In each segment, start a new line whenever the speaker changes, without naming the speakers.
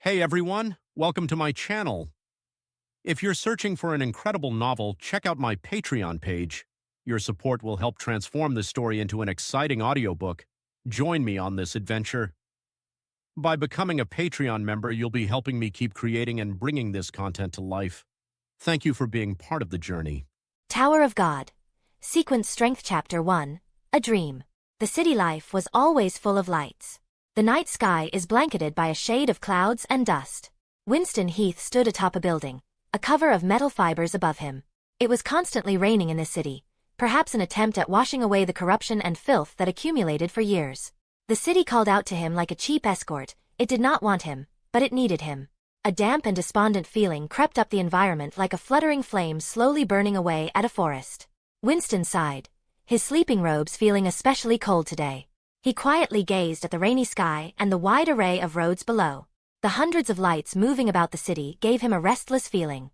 Hey everyone, welcome to my channel. If you're searching for an incredible novel, check out my Patreon page. Your support will help transform this story into an exciting audiobook. Join me on this adventure. By becoming a Patreon member, you'll be helping me keep creating and bringing this content to life. Thank you for being part of the journey.
Tower of God. Sequence Strength Chapter 1. A Dream. The city life was always full of lights. The night sky is blanketed by a shade of clouds and dust. Winston Heath stood atop a building, a cover of metal fibers above him. It was constantly raining in this city, perhaps an attempt at washing away the corruption and filth that accumulated for years. The city called out to him like a cheap escort. It did not want him, but it needed him. A damp and despondent feeling crept up the environment like a fluttering flame slowly burning away at a forest. Winston sighed, his sleeping robes feeling especially cold today. He quietly gazed at the rainy sky and the wide array of roads below. The hundreds of lights moving about the city gave him a restless feeling.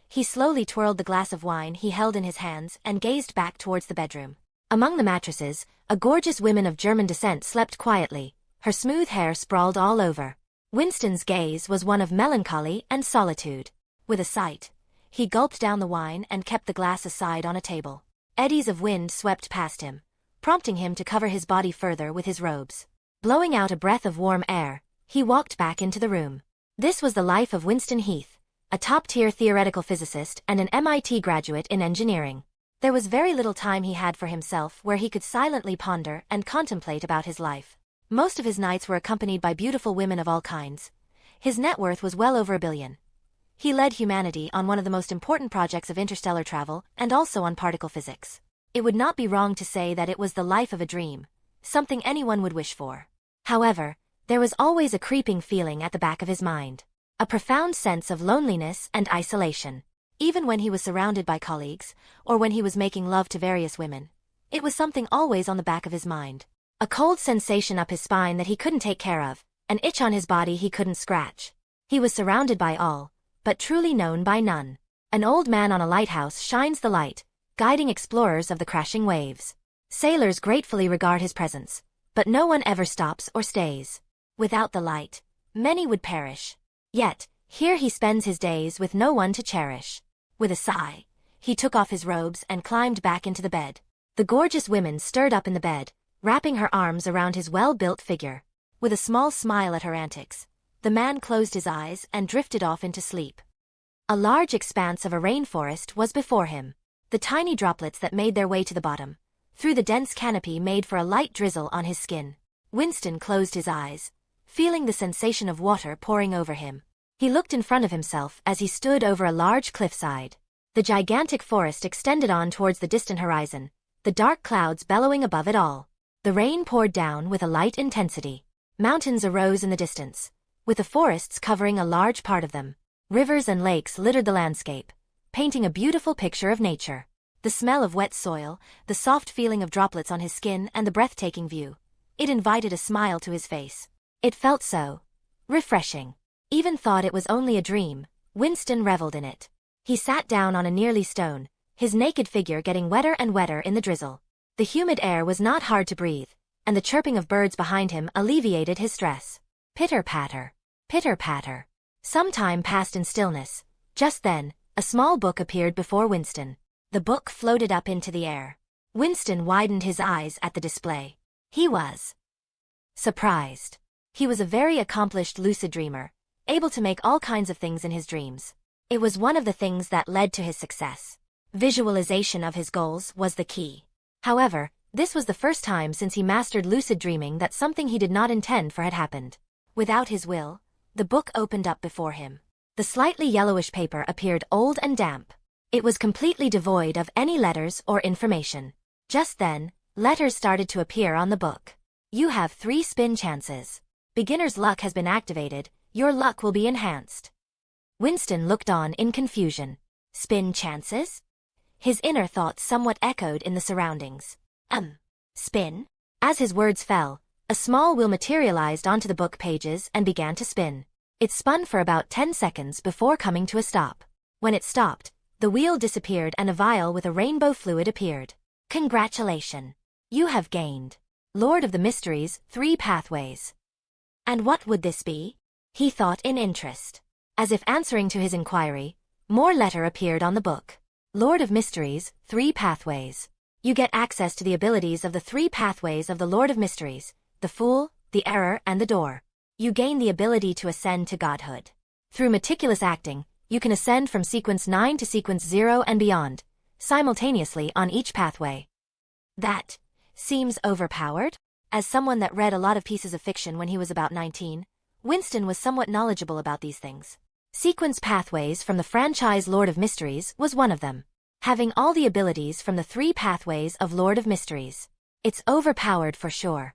He slowly twirled the glass of wine he held in his hands and gazed back towards the bedroom. Among the mattresses, a gorgeous woman of German descent slept quietly, her smooth hair sprawled all over. Winston's gaze was one of melancholy and solitude. With a sigh, he gulped down the wine and kept the glass aside on a table. Eddies of wind swept past him, prompting him to cover his body further with his robes. Blowing out a breath of warm air, he walked back into the room. This was the life of Winston Heath, a top-tier theoretical physicist and an MIT graduate in engineering. There was very little time he had for himself where he could silently ponder and contemplate about his life. Most of his nights were accompanied by beautiful women of all kinds. His net worth was well over $1 billion. He led humanity on one of the most important projects of interstellar travel and also on particle physics. It would not be wrong to say that it was the life of a dream, something anyone would wish for. However, there was always a creeping feeling at the back of his mind, a profound sense of loneliness and isolation. Even when he was surrounded by colleagues, or when he was making love to various women, it was something always on the back of his mind. A cold sensation up his spine that he couldn't take care of, an itch on his body he couldn't scratch. He was surrounded by all, but truly known by none. An old man on a lighthouse shines the light, guiding explorers of the crashing waves. Sailors gratefully regard his presence, but no one ever stops or stays. Without the light, many would perish. Yet, here he spends his days with no one to cherish. With a sigh, he took off his robes and climbed back into the bed. The gorgeous woman stirred up in the bed, wrapping her arms around his well-built figure. With a small smile at her antics, the man closed his eyes and drifted off into sleep. A large expanse of a rainforest was before him. The tiny droplets that made their way to the bottom, through the dense canopy, made for a light drizzle on his skin. Winston closed his eyes, feeling the sensation of water pouring over him. He looked in front of himself as he stood over a large cliffside. The gigantic forest extended on towards the distant horizon, the dark clouds bellowing above it all. The rain poured down with a light intensity. Mountains arose in the distance, with the forests covering a large part of them. Rivers and lakes littered the landscape, painting a beautiful picture of nature. The smell of wet soil, the soft feeling of droplets on his skin, and the breathtaking view. It invited a smile to his face. It felt so refreshing. Even thought it was only a dream, Winston reveled in it. He sat down on a nearly stone, his naked figure getting wetter and wetter in the drizzle. The humid air was not hard to breathe, and the chirping of birds behind him alleviated his stress. Pitter-patter, pitter-patter. Some time passed in stillness. Just then, a small book appeared before Winston. The book floated up into the air. Winston widened his eyes at the display. He was surprised. He was a very accomplished lucid dreamer, able to make all kinds of things in his dreams. It was one of the things that led to his success. Visualization of his goals was the key. However, this was the first time since he mastered lucid dreaming that something he did not intend for had happened. Without his will, the book opened up before him. The slightly yellowish paper appeared old and damp. It was completely devoid of any letters or information. Just then, letters started to appear on the book. You have 3 spin chances. Beginner's luck has been activated. Your luck will be enhanced. Winston looked on in confusion. Spin chances? His inner thoughts somewhat echoed in the surroundings. Spin? As his words fell, a small wheel materialized onto the book pages and began to spin. It spun for about 10 seconds before coming to a stop. When it stopped, the wheel disappeared and a vial with a rainbow fluid appeared. Congratulations! You have gained Lord of the Mysteries 3 pathways. And what would this be? he thought in interest. As if answering to his inquiry, more letter appeared on the book. Lord of Mysteries, 3 Pathways. You get access to the abilities of the 3 pathways of the Lord of Mysteries, the Fool, the Error, and the Door. You gain the ability to ascend to godhood. Through meticulous acting, you can ascend from sequence 9 to sequence 0 and beyond, simultaneously on each pathway. That seems overpowered? As someone that read a lot of pieces of fiction when he was about 19, Winston was somewhat knowledgeable about these things. Sequence pathways from the franchise Lord of Mysteries was one of them. Having all the abilities from the 3 pathways of Lord of Mysteries. It's overpowered for sure.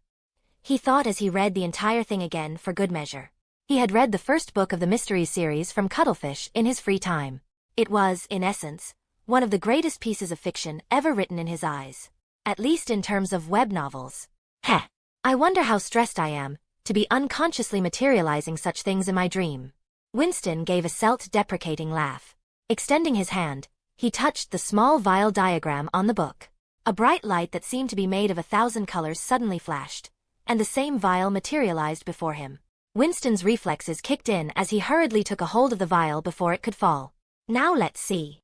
He thought as he read the entire thing again for good measure. He had read the first book of the Mysteries series from Cuttlefish in his free time. It was, in essence, one of the greatest pieces of fiction ever written in his eyes. At least in terms of web novels. Heh. I wonder how stressed I am, to be unconsciously materializing such things in my dream. Winston gave a self-deprecating laugh. Extending his hand, he touched the small vial diagram on the book. A bright light that seemed to be made of 1,000 colors suddenly flashed, and the same vial materialized before him. Winston's reflexes kicked in as he hurriedly took a hold of the vial before it could fall. Now let's see,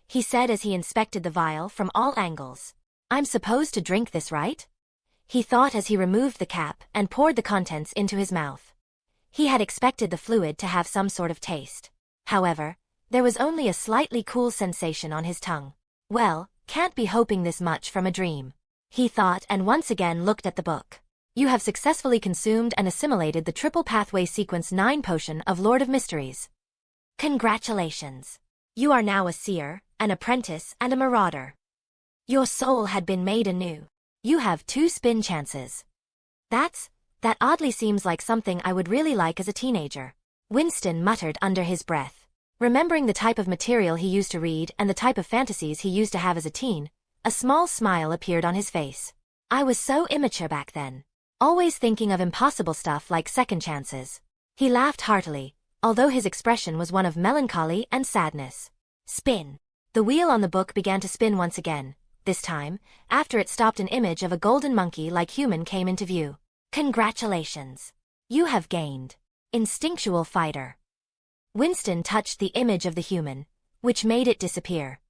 he said as he inspected the vial from all angles. I'm supposed to drink this, right? He thought as he removed the cap and poured the contents into his mouth. He had expected the fluid to have some sort of taste. However, there was only a slightly cool sensation on his tongue. Well, can't be hoping this much from a dream, he thought, and once again looked at the book. You have successfully consumed and assimilated the triple pathway sequence 9 potion of Lord of Mysteries. Congratulations. You are now a seer, an apprentice, and a marauder. Your soul had been made anew. You have 2 spin chances. That oddly seems like something I would really like as a teenager, Winston muttered under his breath. Remembering the type of material he used to read and the type of fantasies he used to have as a teen, a small smile appeared on his face. I was so immature back then. Always thinking of impossible stuff like second chances. He laughed heartily, although his expression was one of melancholy and sadness. Spin. The wheel on the book began to spin once again. This time, after it stopped, an image of a golden monkey-like human came into view. Congratulations. You have gained Instinctual Fighter. Winston touched the image of the human, which made it disappear.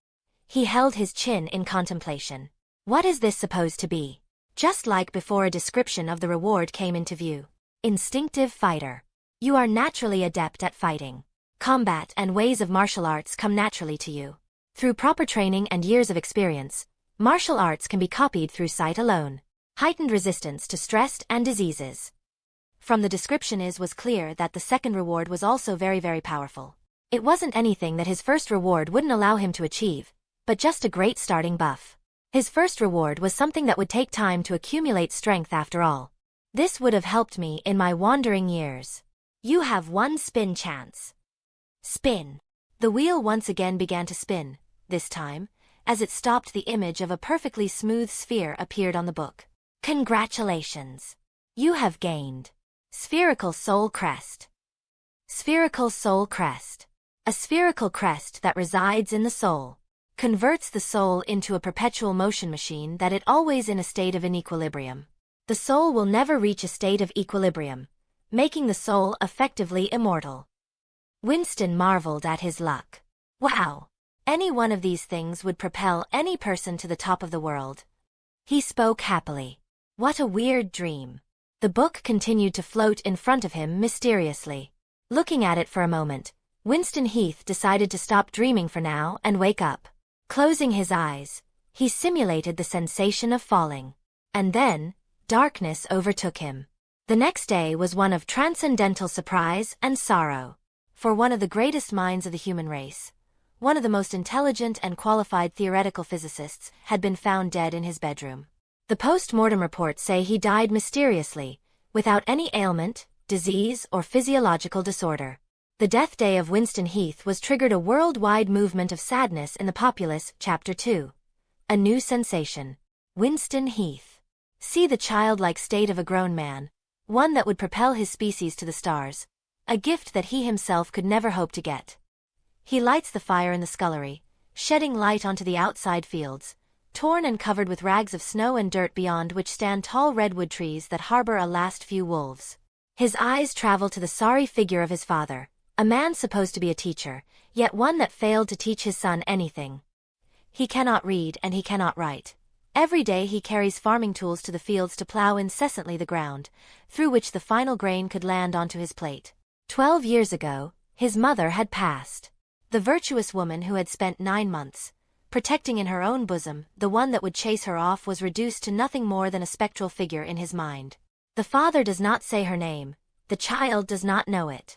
He held his chin in contemplation. What is this supposed to be? Just like before, a description of the reward came into view. Instinctive Fighter. You are naturally adept at fighting. Combat and ways of martial arts come naturally to you. Through proper training and years of experience, martial arts can be copied through sight alone. Heightened resistance to stress and diseases. From the description was clear that the second reward was also very, very powerful. It wasn't anything that his first reward wouldn't allow him to achieve, but just a great starting buff. His first reward was something that would take time to accumulate strength after all. This would have helped me in my wandering years. You have 1 spin chance. Spin. The wheel once again began to spin. This time, as it stopped, the image of a perfectly smooth sphere appeared on the book. Congratulations. You have gained Spherical Soul Crest. Spherical Soul Crest. A spherical crest that resides in the soul. Converts the soul into a perpetual motion machine that it always in a state of inequilibrium. The soul will never reach a state of equilibrium, making the soul effectively immortal. Winston marveled at his luck. Wow! Any one of these things would propel any person to the top of the world. He spoke happily. What a weird dream. The book continued to float in front of him mysteriously. Looking at it for a moment, Winston Heath decided to stop dreaming for now and wake up. Closing his eyes, he simulated the sensation of falling. And then, darkness overtook him. The next day was one of transcendental surprise and sorrow. For one of the greatest minds of the human race, one of the most intelligent and qualified theoretical physicists, had been found dead in his bedroom. The post-mortem reports say he died mysteriously, without any ailment, disease, or physiological disorder. The death day of Winston Heath was triggered a worldwide movement of sadness in the populace. Chapter 2. A new sensation. Winston Heath. See the childlike state of a grown man, one that would propel his species to the stars, a gift that he himself could never hope to get. He lights the fire in the scullery, shedding light onto the outside fields, torn and covered with rags of snow and dirt, beyond which stand tall redwood trees that harbor a last few wolves. His eyes travel to the sorry figure of his father, a man supposed to be a teacher, yet one that failed to teach his son anything. He cannot read and he cannot write. Every day he carries farming tools to the fields to plow incessantly the ground, through which the final grain could land onto his plate. 12 years ago, his mother had passed. The virtuous woman who had spent 9 months, protecting in her own bosom the one that would chase her off, was reduced to nothing more than a spectral figure in his mind. The father does not say her name, the child does not know it.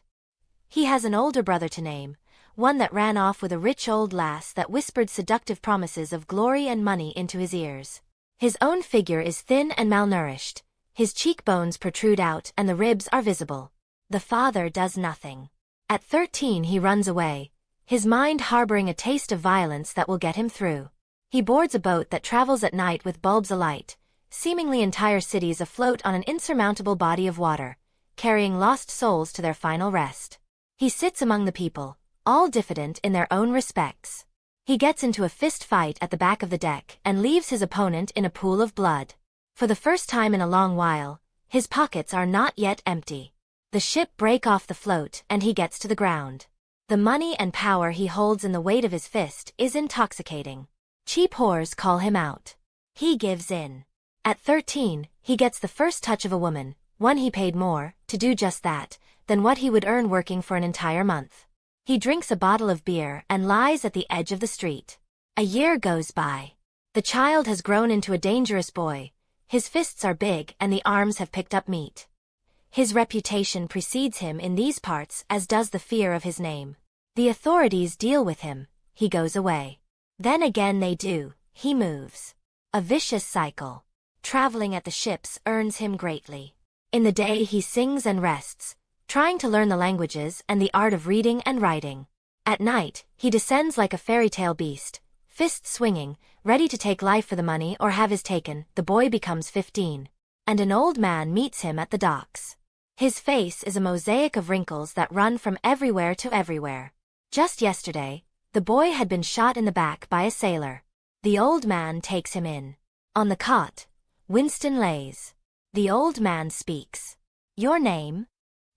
He has an older brother to name, one that ran off with a rich old lass that whispered seductive promises of glory and money into his ears. His own figure is thin and malnourished, his cheekbones protrude out and the ribs are visible. The father does nothing. At 13 he runs away, his mind harboring a taste of violence that will get him through. He boards a boat that travels at night with bulbs alight, seemingly entire cities afloat on an insurmountable body of water, carrying lost souls to their final rest. He sits among the people, all diffident in their own respects. He gets into a fist fight at the back of the deck and leaves his opponent in a pool of blood. For the first time in a long while, his pockets are not yet empty. The ship breaks off the float and he gets to the ground. The money and power he holds in the weight of his fist is intoxicating. Cheap whores call him out. He gives in. At 13, he gets the first touch of a woman, one he paid more, to do just that, than what he would earn working for an entire month. He drinks a bottle of beer and lies at the edge of the street. A year goes by. The child has grown into a dangerous boy. His fists are big and the arms have picked up meat. His reputation precedes him in these parts, as does the fear of his name. The authorities deal with him, he goes away. Then again they do, he moves. A vicious cycle. Traveling at the ships earns him greatly. In the day he sings and rests, trying to learn the languages and the art of reading and writing. At night, he descends like a fairy tale beast, fists swinging, ready to take life for the money or have his taken. The boy becomes 15. And an old man meets him at the docks. His face is a mosaic of wrinkles that run from everywhere to everywhere. Just yesterday, the boy had been shot in the back by a sailor. The old man takes him in. On the cot, Winston lays. The old man speaks. Your name?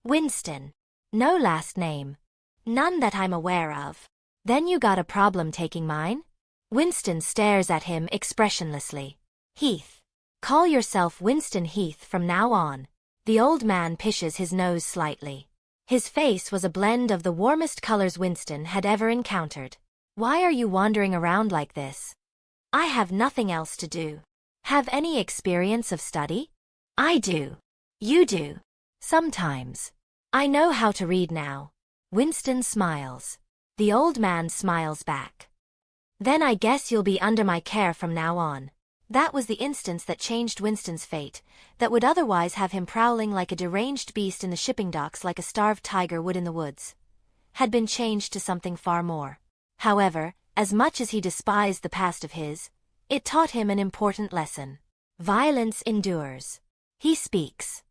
Winston. No last name. None that I'm aware of. Then you got a problem taking mine? Winston stares at him expressionlessly. Heath. Call yourself Winston Heath from now on. The old man pishes his nose slightly. His face was a blend of the warmest colors Winston had ever encountered. Why are you wandering around like this? I have nothing else to do. Have any experience of study? I do. You do. Sometimes. I know how to read now. Winston smiles. The old man smiles back. Then I guess you'll be under my care from now on. That was the instance that changed Winston's fate, that would otherwise have him prowling like a deranged beast in the shipping docks like a starved tiger would in the woods. Had been changed to something far more. However, as much as he despised the past of his, it taught him an important lesson. Violence endures. He speaks.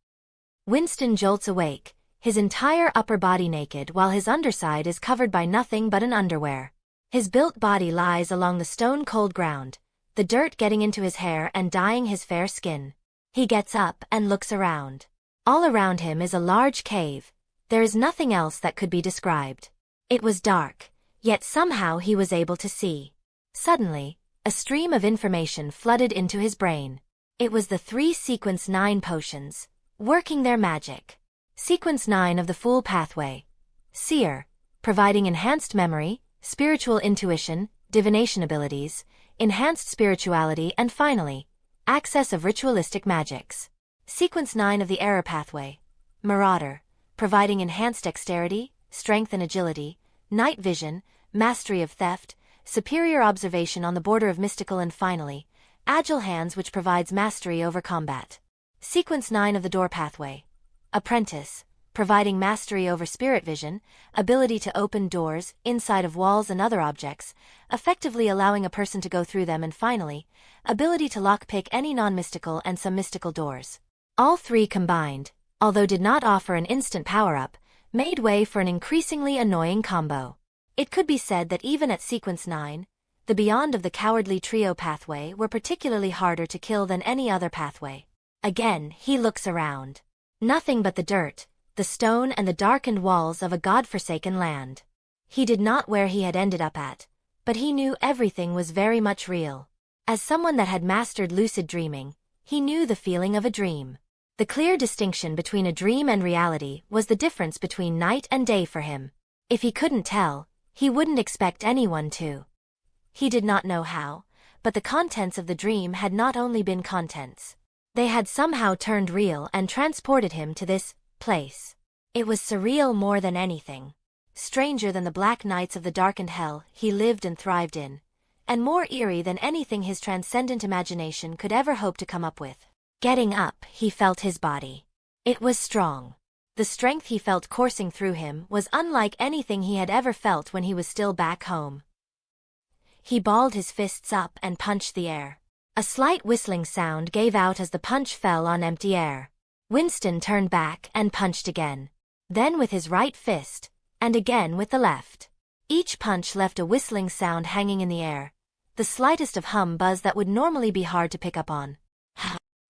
Winston jolts awake, his entire upper body naked while his underside is covered by nothing but an underwear. His built body lies along the stone-cold ground, the dirt getting into his hair and dyeing his fair skin. He gets up and looks around. All around him is a large cave. There is nothing else that could be described. It was dark, yet somehow he was able to see. Suddenly, a stream of information flooded into his brain. It was the 3 Sequence 9 potions, working their magic. Sequence 9 of the Fool Pathway. Seer, providing enhanced memory, spiritual intuition, divination abilities, enhanced spirituality and finally, access of ritualistic magics. Sequence 9 of the Error Pathway. Marauder, providing enhanced dexterity, strength and agility, night vision, mastery of theft, superior observation on the border of mystical and finally, agile hands which provides mastery over combat. Sequence 9 of the Door Pathway. Apprentice, providing mastery over spirit vision, ability to open doors, inside of walls and other objects, effectively allowing a person to go through them and finally, ability to lockpick any non-mystical and some mystical doors. All 3 combined, although did not offer an instant power-up, made way for an increasingly annoying combo. It could be said that even at Sequence 9, the Beyond of the Cowardly Trio pathway were particularly harder to kill than any other pathway. Again, he looks around. Nothing but the dirt, the stone and the darkened walls of a god-forsaken land. He did not where he had ended up at, but he knew everything was very much real. As someone that had mastered lucid dreaming, he knew the feeling of a dream. The clear distinction between a dream and reality was the difference between night and day for him. If he couldn't tell, he wouldn't expect anyone to. He did not know how, but the contents of the dream had not only been contents. They had somehow turned real and transported him to this place. It was surreal more than anything. Stranger than the black nights of the darkened hell he lived and thrived in, and more eerie than anything his transcendent imagination could ever hope to come up with. Getting up, he felt his body. It was strong. The strength he felt coursing through him was unlike anything he had ever felt when he was still back home. He balled his fists up and punched the air. A slight whistling sound gave out as the punch fell on empty air. Winston turned back and punched again. Then with his right fist, and again with the left. Each punch left a whistling sound hanging in the air, the slightest of hum buzz that would normally be hard to pick up on.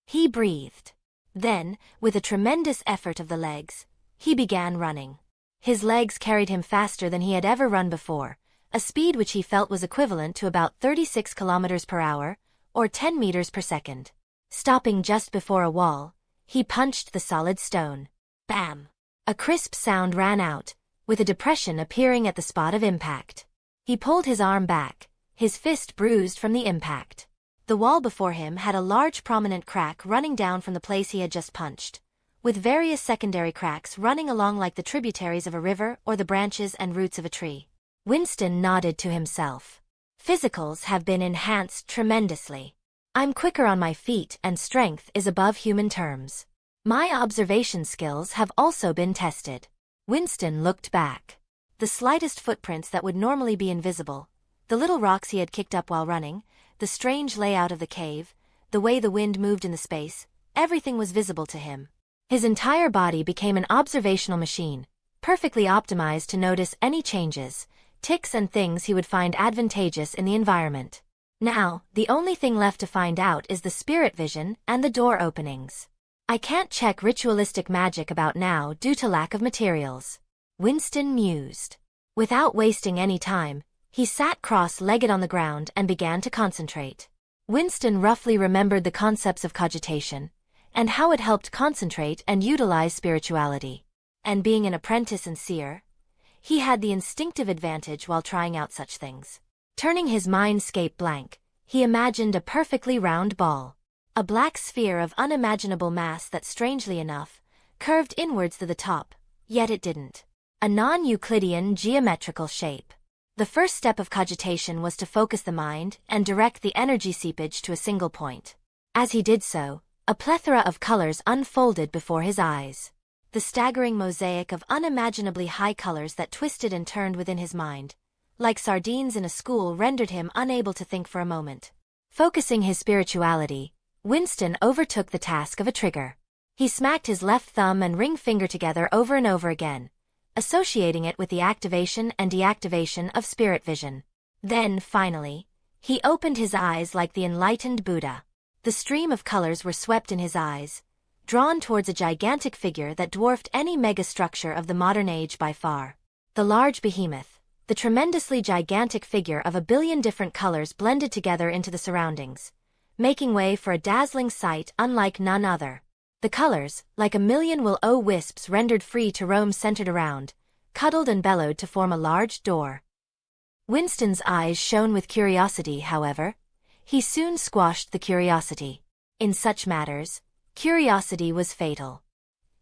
He breathed. Then, with a tremendous effort of the legs, he began running. His legs carried him faster than he had ever run before, a speed which he felt was equivalent to about 36 kilometers per hour, or 10 meters per second. Stopping just before a wall, he punched the solid stone. Bam! A crisp sound ran out, with a depression appearing at the spot of impact. He pulled his arm back, his fist bruised from the impact. The wall before him had a large prominent crack running down from the place he had just punched, with various secondary cracks running along like the tributaries of a river or the branches and roots of a tree. Winston nodded to himself. Physicals have been enhanced tremendously. I'm quicker on my feet and strength is above human terms. My observation skills have also been tested. Winston looked back. The slightest footprints that would normally be invisible, the little rocks he had kicked up while running, the strange layout of the cave, the way the wind moved in the space, everything was visible to him. His entire body became an observational machine, perfectly optimized to notice any changes, ticks and things he would find advantageous in the environment. Now, the only thing left to find out is the spirit vision and the door openings. I can't check ritualistic magic about now due to lack of materials. Winston mused. Without wasting any time, he sat cross-legged on the ground and began to concentrate. Winston roughly remembered the concepts of cogitation, and how it helped concentrate and utilize spirituality. And being an apprentice and seer, he had the instinctive advantage while trying out such things. Turning his mindscape blank, he imagined a perfectly round ball. A black sphere of unimaginable mass that, strangely enough, curved inwards to the top, yet it didn't. A non-Euclidean geometrical shape. The first step of cogitation was to focus the mind and direct the energy seepage to a single point. As he did so, a plethora of colors unfolded before his eyes. The staggering mosaic of unimaginably high colors that twisted and turned within his mind, like sardines in a school, rendered him unable to think for a moment. Focusing his spirituality, Winston overtook the task of a trigger. He smacked his left thumb and ring finger together over and over again, associating it with the activation and deactivation of spirit vision. Then, finally, he opened his eyes like the enlightened Buddha. The stream of colors were swept in his eyes, drawn towards a gigantic figure that dwarfed any megastructure of the modern age by far. The large behemoth, the tremendously gigantic figure of a billion different colors blended together into the surroundings, making way for a dazzling sight unlike none other. The colors, like a million will-o'-wisps rendered free to roam, centered around, cuddled and bellowed to form a large door. Winston's eyes shone with curiosity, however. He soon squashed the curiosity. In such matters, curiosity was fatal.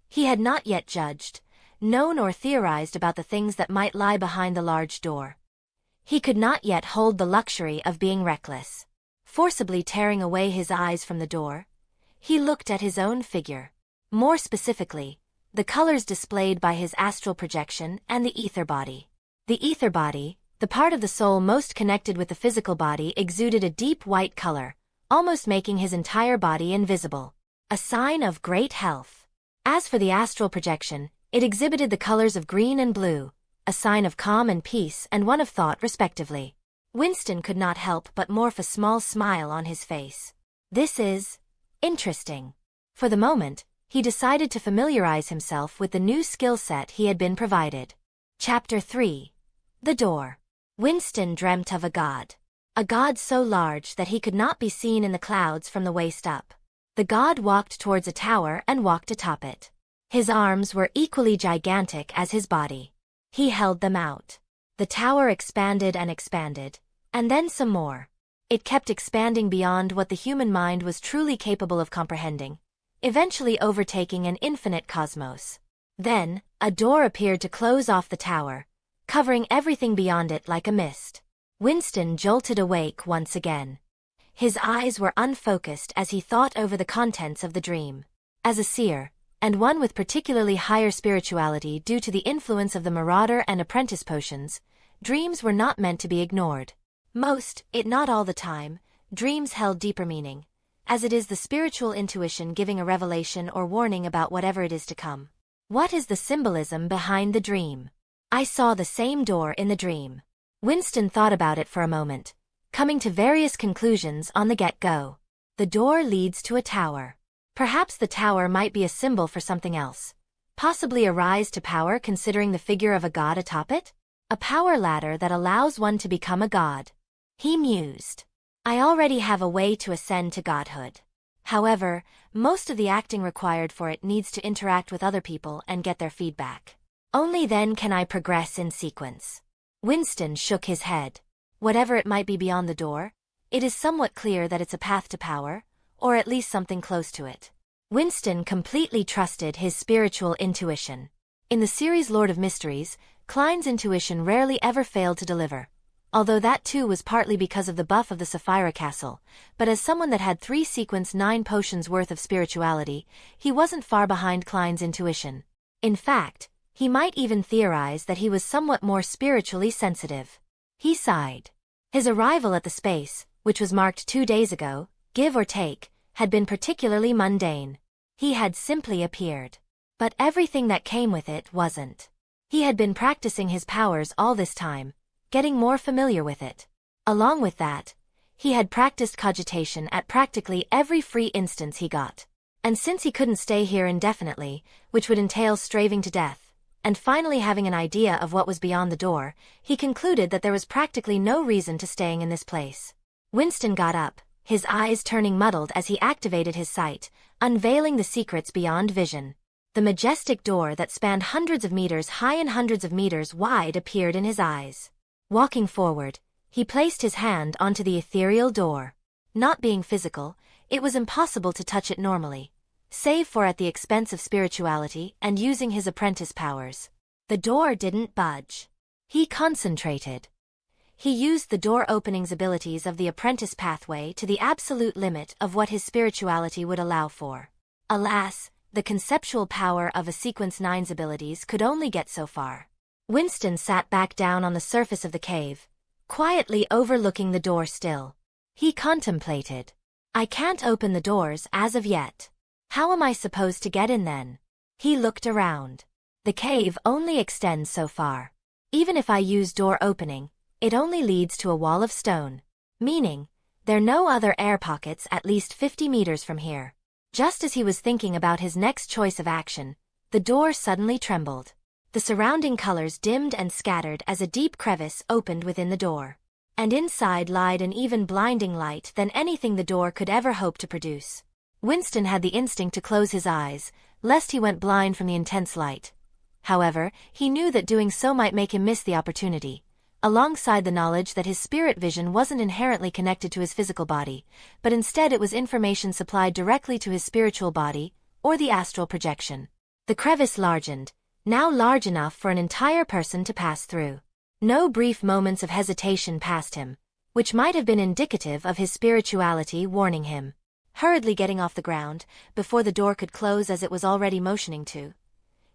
He had not yet judged, known or theorized about the things that might lie behind the large door. He could not yet hold the luxury of being reckless. Forcibly tearing away his eyes from the door, he looked at his own figure. More specifically, the colors displayed by his astral projection and the ether body. The ether body, the part of the soul most connected with the physical body, exuded a deep white color, almost making his entire body invisible. A sign of great health. As for the astral projection, it exhibited the colors of green and blue, a sign of calm and peace and one of thought respectively. Winston could not help but morph a small smile on his face. This is interesting. For the moment, he decided to familiarize himself with the new skill set he had been provided. Chapter 3. The Door. Winston dreamt of a god. A god so large that he could not be seen in the clouds from the waist up. The god walked towards a tower and walked atop it. His arms were equally gigantic as his body. He held them out. The tower expanded, and then some more. It kept expanding beyond what the human mind was truly capable of comprehending, eventually overtaking an infinite cosmos. Then, a door appeared to close off the tower, covering everything beyond it like a mist. Winston jolted awake once again. His eyes were unfocused as he thought over the contents of the dream. As a seer, and one with particularly higher spirituality due to the influence of the Marauder and Apprentice potions, dreams were not meant to be ignored. Most, if not all the time, dreams held deeper meaning, as it is the spiritual intuition giving a revelation or warning about whatever it is to come. What is the symbolism behind the dream? I saw the same door in the dream. Winston thought about it for a moment, coming to various conclusions on the get-go. The door leads to a tower. Perhaps the tower might be a symbol for something else. Possibly a rise to power considering the figure of a god atop it? A power ladder that allows one to become a god. He mused. I already have a way to ascend to godhood. However, most of the acting required for it needs to interact with other people and get their feedback. Only then can I progress in sequence. Winston shook his head. Whatever it might be beyond the door, it is somewhat clear that it's a path to power, or at least something close to it. Winston completely trusted his spiritual intuition. In the series Lord of Mysteries, Klein's intuition rarely ever failed to deliver, although that too was partly because of the buff of the Sapphira Castle, but as someone that had 3 sequence 9 potions worth of spirituality, he wasn't far behind Klein's intuition. In fact, he might even theorize that he was somewhat more spiritually sensitive. He sighed. His arrival at the space, which was marked 2 days ago, give or take, had been particularly mundane. He had simply appeared. But everything that came with it wasn't. He had been practicing his powers all this time, getting more familiar with it. Along with that, he had practiced cogitation at practically every free instance he got. And since he couldn't stay here indefinitely, which would entail striving to death, and finally having an idea of what was beyond the door, he concluded that there was practically no reason to staying in this place. Winston got up, his eyes turning muddled as he activated his sight, unveiling the secrets beyond vision. The majestic door that spanned hundreds of meters high and hundreds of meters wide appeared in his eyes. Walking forward, he placed his hand onto the ethereal door. Not being physical, it was impossible to touch it normally, save for at the expense of spirituality and using his apprentice powers. The door didn't budge. He concentrated. He used the door opening's abilities of the apprentice pathway to the absolute limit of what his spirituality would allow for. Alas, the conceptual power of a Sequence 9's abilities could only get so far. Winston sat back down on the surface of the cave, quietly overlooking the door still. He contemplated. I can't open the doors as of yet. How am I supposed to get in then? He looked around. The cave only extends so far. Even if I use door opening, it only leads to a wall of stone. Meaning, there are no other air pockets at least 50 meters from here. Just as he was thinking about his next choice of action, the door suddenly trembled. The surrounding colors dimmed and scattered as a deep crevice opened within the door. And inside lied an even blinding light than anything the door could ever hope to produce. Winston had the instinct to close his eyes, lest he went blind from the intense light. However, he knew that doing so might make him miss the opportunity, alongside the knowledge that his spirit vision wasn't inherently connected to his physical body, but instead it was information supplied directly to his spiritual body, or the astral projection. The crevice largened, now large enough for an entire person to pass through. No brief moments of hesitation passed him, which might have been indicative of his spirituality warning him. Hurriedly getting off the ground, before the door could close as it was already motioning to,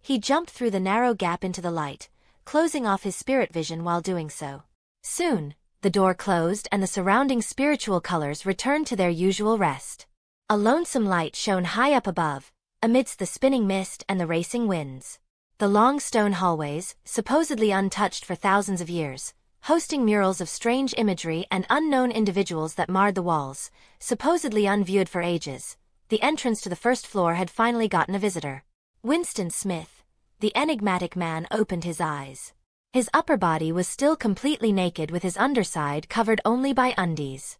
he jumped through the narrow gap into the light, closing off his spirit vision while doing so. Soon, the door closed and the surrounding spiritual colors returned to their usual rest. A lonesome light shone high up above, amidst the spinning mist and the racing winds. The long stone hallways, supposedly untouched for thousands of years, hosting murals of strange imagery and unknown individuals that marred the walls, supposedly unviewed for ages, The entrance to the first floor had finally gotten a visitor. Winston Smith, the enigmatic man, opened his eyes. His upper body was still completely naked with his underside covered only by undies.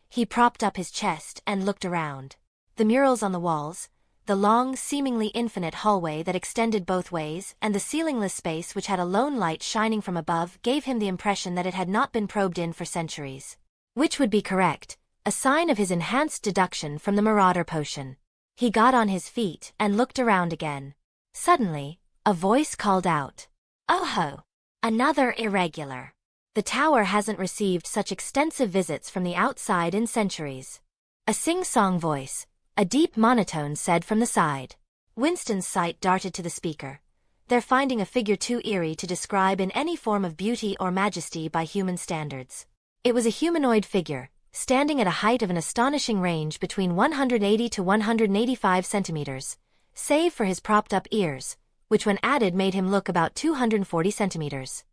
He propped up his chest and looked around. The murals on the walls, the long, seemingly infinite hallway that extended both ways, and the ceilingless space which had a lone light shining from above gave him the impression that it had not been probed in for centuries. Which would be correct, a sign of his enhanced deduction from the Marauder potion. He got on his feet and looked around again. Suddenly, a voice called out, "Oh ho! Another irregular. The tower hasn't received such extensive visits from the outside in centuries." A sing-song voice, a deep monotone, said from the side. Winston's sight darted to the speaker. "They're finding a figure too eerie to describe in any form of beauty or majesty by human standards." It was a humanoid figure, standing at a height of an astonishing range between 180 to 185 centimeters, save for his propped-up ears, which when added made him look about 240 centimeters.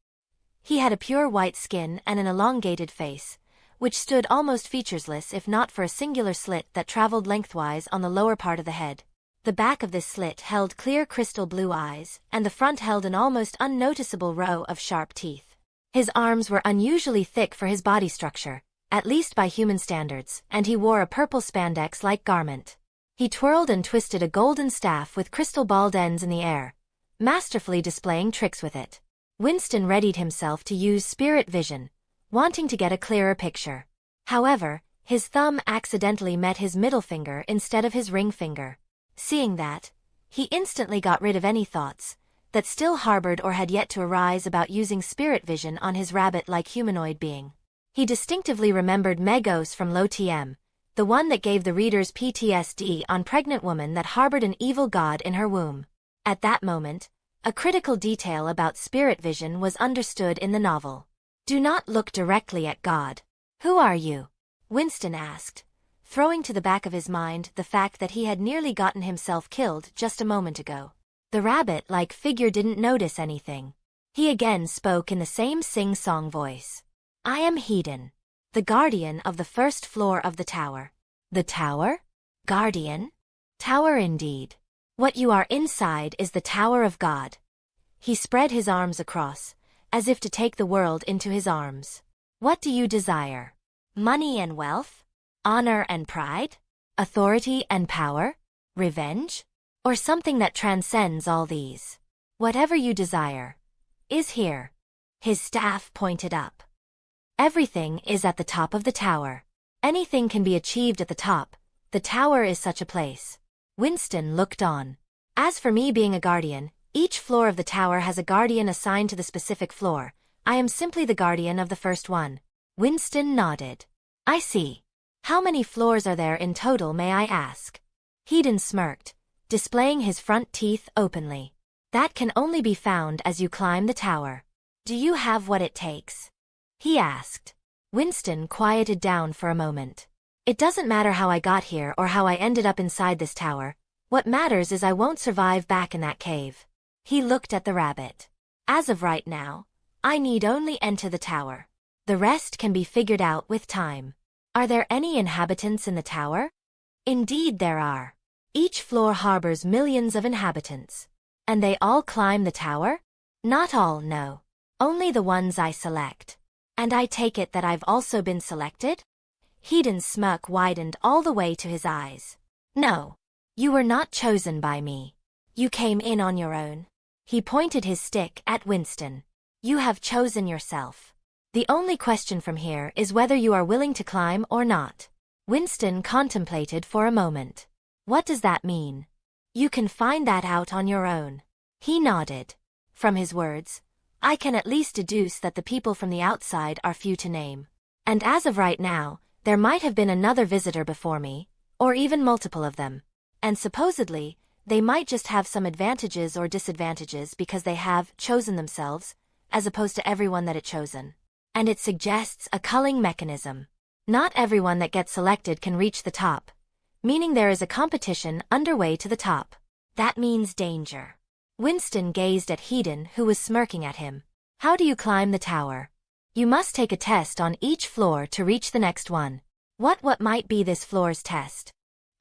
He had a pure white skin and an elongated face, which stood almost featuresless if not for a singular slit that traveled lengthwise on the lower part of the head. The back of this slit held clear crystal blue eyes, and the front held an almost unnoticeable row of sharp teeth. His arms were unusually thick for his body structure, at least by human standards, and he wore a purple spandex-like garment. He twirled and twisted a golden staff with crystal balled ends in the air, masterfully displaying tricks with it. Winston readied himself to use spirit vision, wanting to get a clearer picture. However, his thumb accidentally met his middle finger instead of his ring finger. Seeing that, he instantly got rid of any thoughts that still harbored or had yet to arise about using spirit vision on his rabbit-like humanoid being. He distinctively remembered Megos from Lo TM, the one that gave the readers PTSD on pregnant woman that harbored an evil god in her womb. At that moment, a critical detail about spirit vision was understood in the novel. "Do not look directly at God." "Who are you?" Winston asked, throwing to the back of his mind the fact that he had nearly gotten himself killed just a moment ago. The rabbit-like figure didn't notice anything. He again spoke in the same sing-song voice. "I am Hedon, the guardian of the first floor of the tower." "The tower? Guardian? Tower indeed. What you are inside is the Tower of God." He spread his arms across, as if to take the world into his arms. "What do you desire? Money and wealth? Honor and pride? Authority and power? Revenge? Or something that transcends all these? Whatever you desire is here." His staff pointed up. "Everything is at the top of the tower. Anything can be achieved at the top. The tower is such a place." Winston looked on. "As for me being a guardian, each floor of the tower has a guardian assigned to the specific floor. I am simply the guardian of the first one." Winston nodded. "I see. How many floors are there in total, may I ask?" Hedon smirked, displaying his front teeth openly. "That can only be found as you climb the tower. Do you have what it takes?" he asked. Winston quieted down for a moment. "It doesn't matter how I got here or how I ended up inside this tower. What matters is I won't survive back in that cave." He looked at the rabbit. "As of right now, I need only enter the tower. The rest can be figured out with time." "Are there any inhabitants in the tower?" "Indeed there are. Each floor harbors millions of inhabitants." "And they all climb the tower?" "Not all, no. Only the ones I select." "And I take it that I've also been selected?" Hedon's smirk widened all the way to his eyes. "No. You were not chosen by me. You came in on your own." He pointed his stick at Winston. "You have chosen yourself. The only question from here is whether you are willing to climb or not." Winston contemplated for a moment. "What does that mean?" "You can find that out on your own." He nodded. From his words, I can at least deduce that the people from the outside are few to name. And as of right now, there might have been another visitor before me, or even multiple of them. And supposedly, they might just have some advantages or disadvantages because they have chosen themselves, as opposed to everyone that it chosen. And it suggests a culling mechanism. Not everyone that gets selected can reach the top, meaning there is a competition underway to the top. That means danger. Winston gazed at Hedon, who was smirking at him. "How do you climb the tower?" "You must take a test on each floor to reach the next one." What might be this floor's test?"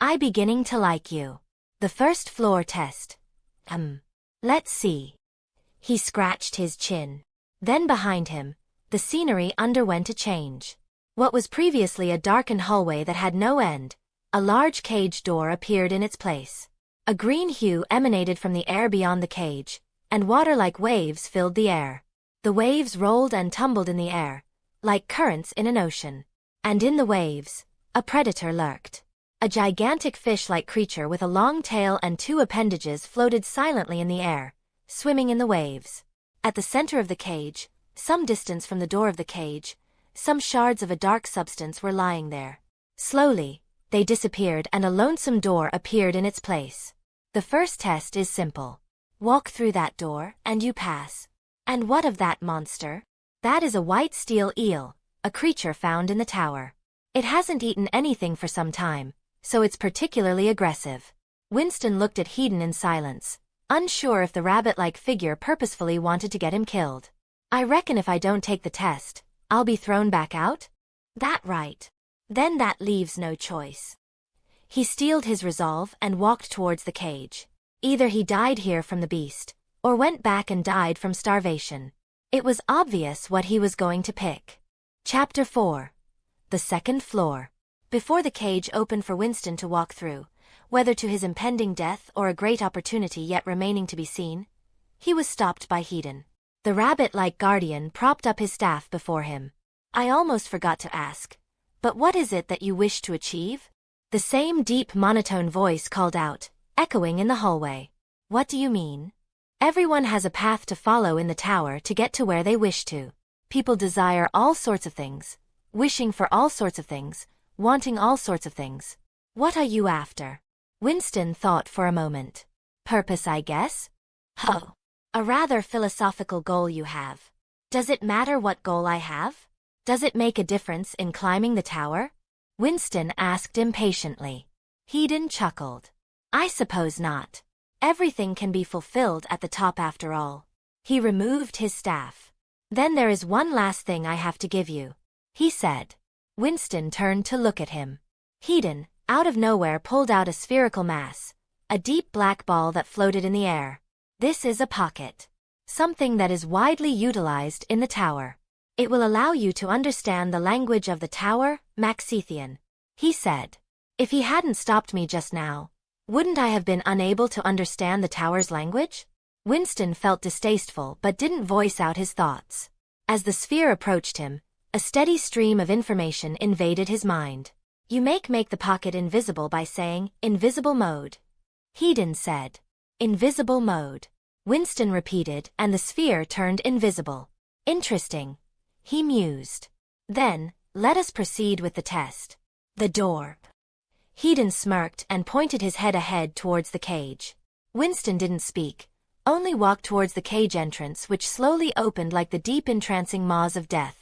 I beginning to like you. The first floor test. Let's see. He scratched his chin. Then behind him, the scenery underwent a change. What was previously a darkened hallway that had no end, a large cage door appeared in its place. A green hue emanated from the air beyond the cage, and water-like waves filled the air. The waves rolled and tumbled in the air, like currents in an ocean. And in the waves, a predator lurked. A gigantic fish-like creature with a long tail and 2 appendages floated silently in the air, swimming in the waves. At the center of the cage, some distance from the door of the cage, some shards of a dark substance were lying there. Slowly, they disappeared and a lonesome door appeared in its place. The first test is simple. Walk through that door, and you pass. And what of that monster? That is a white steel eel, a creature found in the tower. It hasn't eaten anything for some time, so it's particularly aggressive. Winston looked at Heaton in silence, unsure if the rabbit-like figure purposefully wanted to get him killed. I reckon if I don't take the test, I'll be thrown back out? That right. Then that leaves no choice. He steeled his resolve and walked towards the cage. Either he died here from the beast, or went back and died from starvation. It was obvious what he was going to pick. Chapter 4. The second floor. Before the cage opened for Winston to walk through, whether to his impending death or a great opportunity yet remaining to be seen, he was stopped by Heaton. The rabbit-like guardian propped up his staff before him. I almost forgot to ask, but what is it that you wish to achieve? The same deep monotone voice called out, echoing in the hallway. What do you mean? Everyone has a path to follow in the tower to get to where they wish to. People desire all sorts of things, wishing for all sorts of things, wanting all sorts of things. What are you after? Winston thought for a moment. Purpose, I guess? Oh. A rather philosophical goal you have. Does it matter what goal I have? Does it make a difference in climbing the tower? Winston asked impatiently. Heaton chuckled. I suppose not. Everything can be fulfilled at the top after all. He removed his staff. Then there is one last thing I have to give you, he said. Winston turned to look at him. Heaton, out of nowhere, pulled out a spherical mass, a deep black ball that floated in the air. This is a pocket. Something that is widely utilized in the tower. It will allow you to understand the language of the tower, Maxethian, he said. If he hadn't stopped me just now, wouldn't I have been unable to understand the tower's language? Winston felt distasteful but didn't voice out his thoughts. As the sphere approached him, a steady stream of information invaded his mind. You make the pocket invisible by saying, invisible mode. Heaton said. Invisible mode. Winston repeated, and the sphere turned invisible. Interesting. He mused. Then, let us proceed with the test. The door. Heaton smirked and pointed his head ahead towards the cage. Winston didn't speak, only walked towards the cage entrance, which slowly opened like the deep entrancing maws of death.